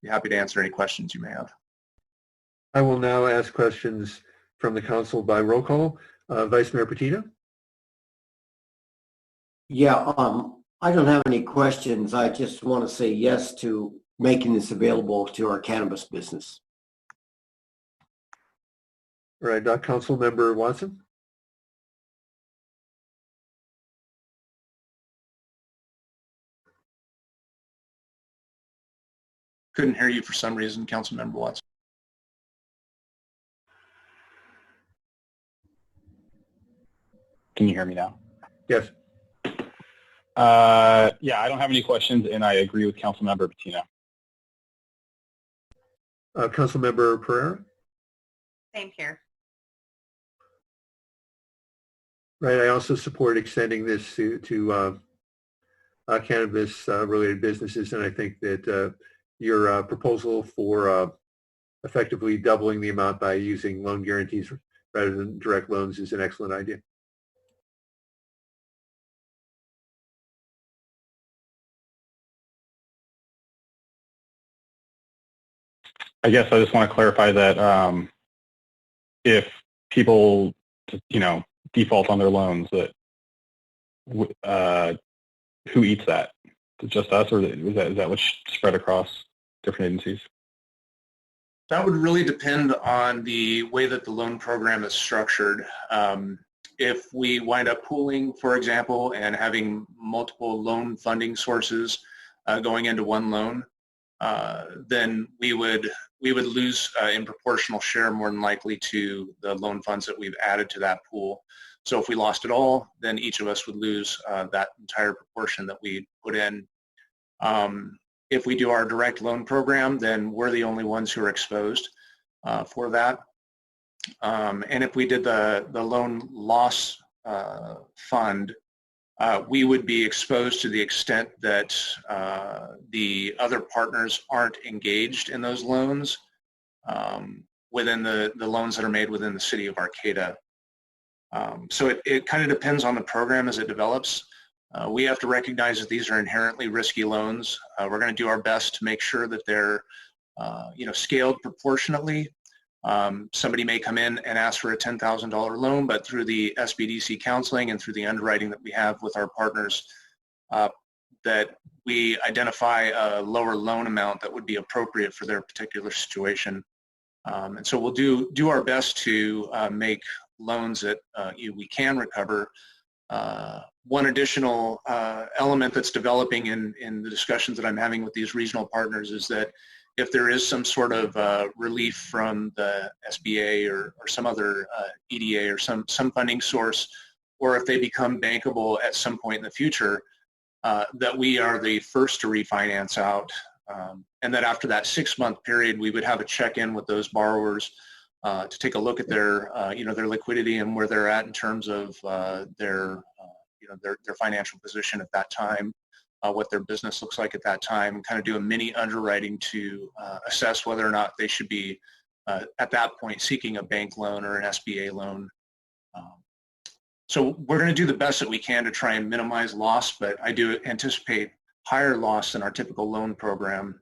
Be happy to answer any questions you may have. I will now ask questions from the council by roll call. Vice Mayor Petito? Yeah, I don't have any questions. I just want to say yes to making this available to our cannabis business. All right, Councilmember Watson? Couldn't hear you for some reason, Councilmember Watson. Can you hear me now? Yes. Yeah, I don't have any questions, and I agree with Councilmember Patino. Councilmember Pereira? Same here. Right, I also support extending this to cannabis related businesses, and I think that your proposal for effectively doubling the amount by using loan guarantees rather than direct loans is an excellent idea. I guess I just want to clarify that if people, default on their loans, that who eats that? Is it just us, or is that what's spread across different agencies? That would really depend on the way that the loan program is structured. If we wind up pooling, for example, and having multiple loan funding sources going into one loan, then we would lose in proportional share more than likely to the loan funds that we've added to that pool. So if we lost it all, then each of us would lose that entire proportion that we put in. If we do our direct loan program, then we're the only ones who are exposed for that. And if we did the loan loss fund, we would be exposed to the extent that the other partners aren't engaged in those loans within the loans that are made within the city of Arcata. So it kind of depends on the program as it develops. We have to recognize that these are inherently risky loans. We're going to do our best to make sure that they're scaled proportionately. Somebody may come in and ask for a $10,000 loan, but through the SBDC counseling and through the underwriting that we have with our partners, that we identify a lower loan amount that would be appropriate for their particular situation. And so we'll do our best to make loans that we can recover. One additional element that's developing in the discussions that I'm having with these regional partners is that if there is some sort of relief from the SBA or some other EDA or some funding source, or if they become bankable at some point in the future, that we are the first to refinance out, and that after that 6-month period, we would have a check-in with those borrowers to take a look at their their liquidity and where they're at in terms of their financial position at that time, what their business looks like at that time, and kind of do a mini underwriting to assess whether or not they should be at that point seeking a bank loan or an SBA loan. So we're going to do the best that we can to try and minimize loss, but I do anticipate higher loss than our typical loan program.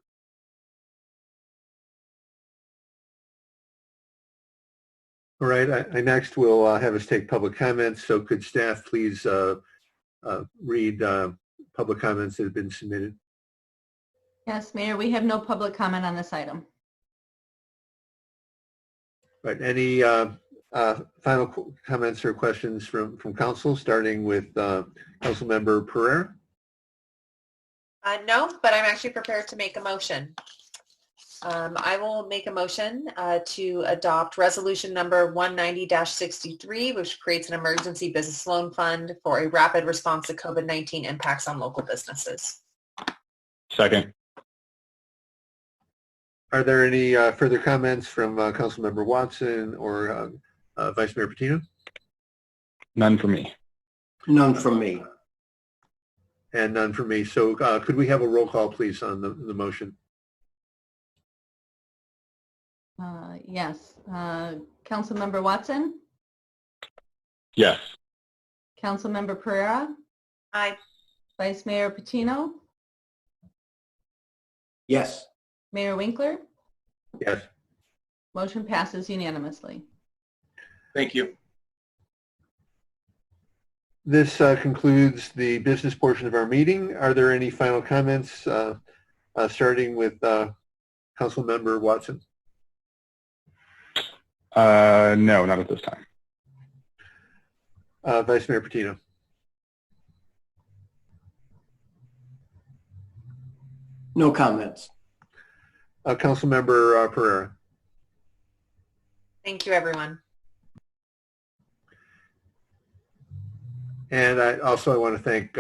All right, I next will have us take public comments. So could staff please read public comments that have been submitted? Yes, Mayor, we have no public comment on this item. Right, any final comments or questions from council, starting with Councilmember Pereira? No, but I'm actually prepared to make a motion. I will make a motion to adopt resolution number 190-63, which creates an emergency business loan fund for a rapid response to COVID-19 impacts on local businesses. Second. Are there any further comments from Councilmember Watson or Vice Mayor Patino? None for me. None from me. And none for me. So could we have a roll call, please, on the motion? Yes. Councilmember Watson? Yes. Councilmember Pereira? Aye. Vice Mayor Patino? Yes. Mayor Winkler? Yes. Motion passes unanimously. Thank you. This concludes the business portion of our meeting. Are there any final comments, starting with Councilmember Watson? No, not at this time. Vice Mayor Patino? No comments. Councilmember Pereira? Thank you, everyone. And I want to thank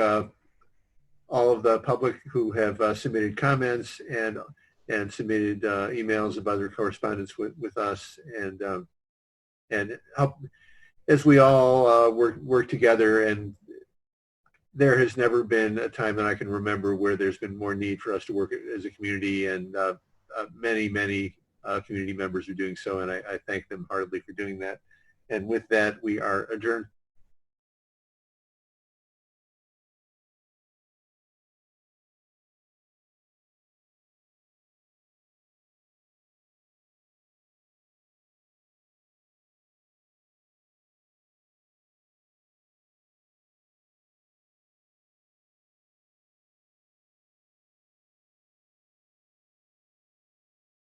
all of the public who have submitted comments and submitted emails of other correspondence with us, and help as we all work together. And there has never been a time that I can remember where there's been more need for us to work as a community, and many community members are doing so, and I thank them heartily for doing that. And with that, we are adjourned.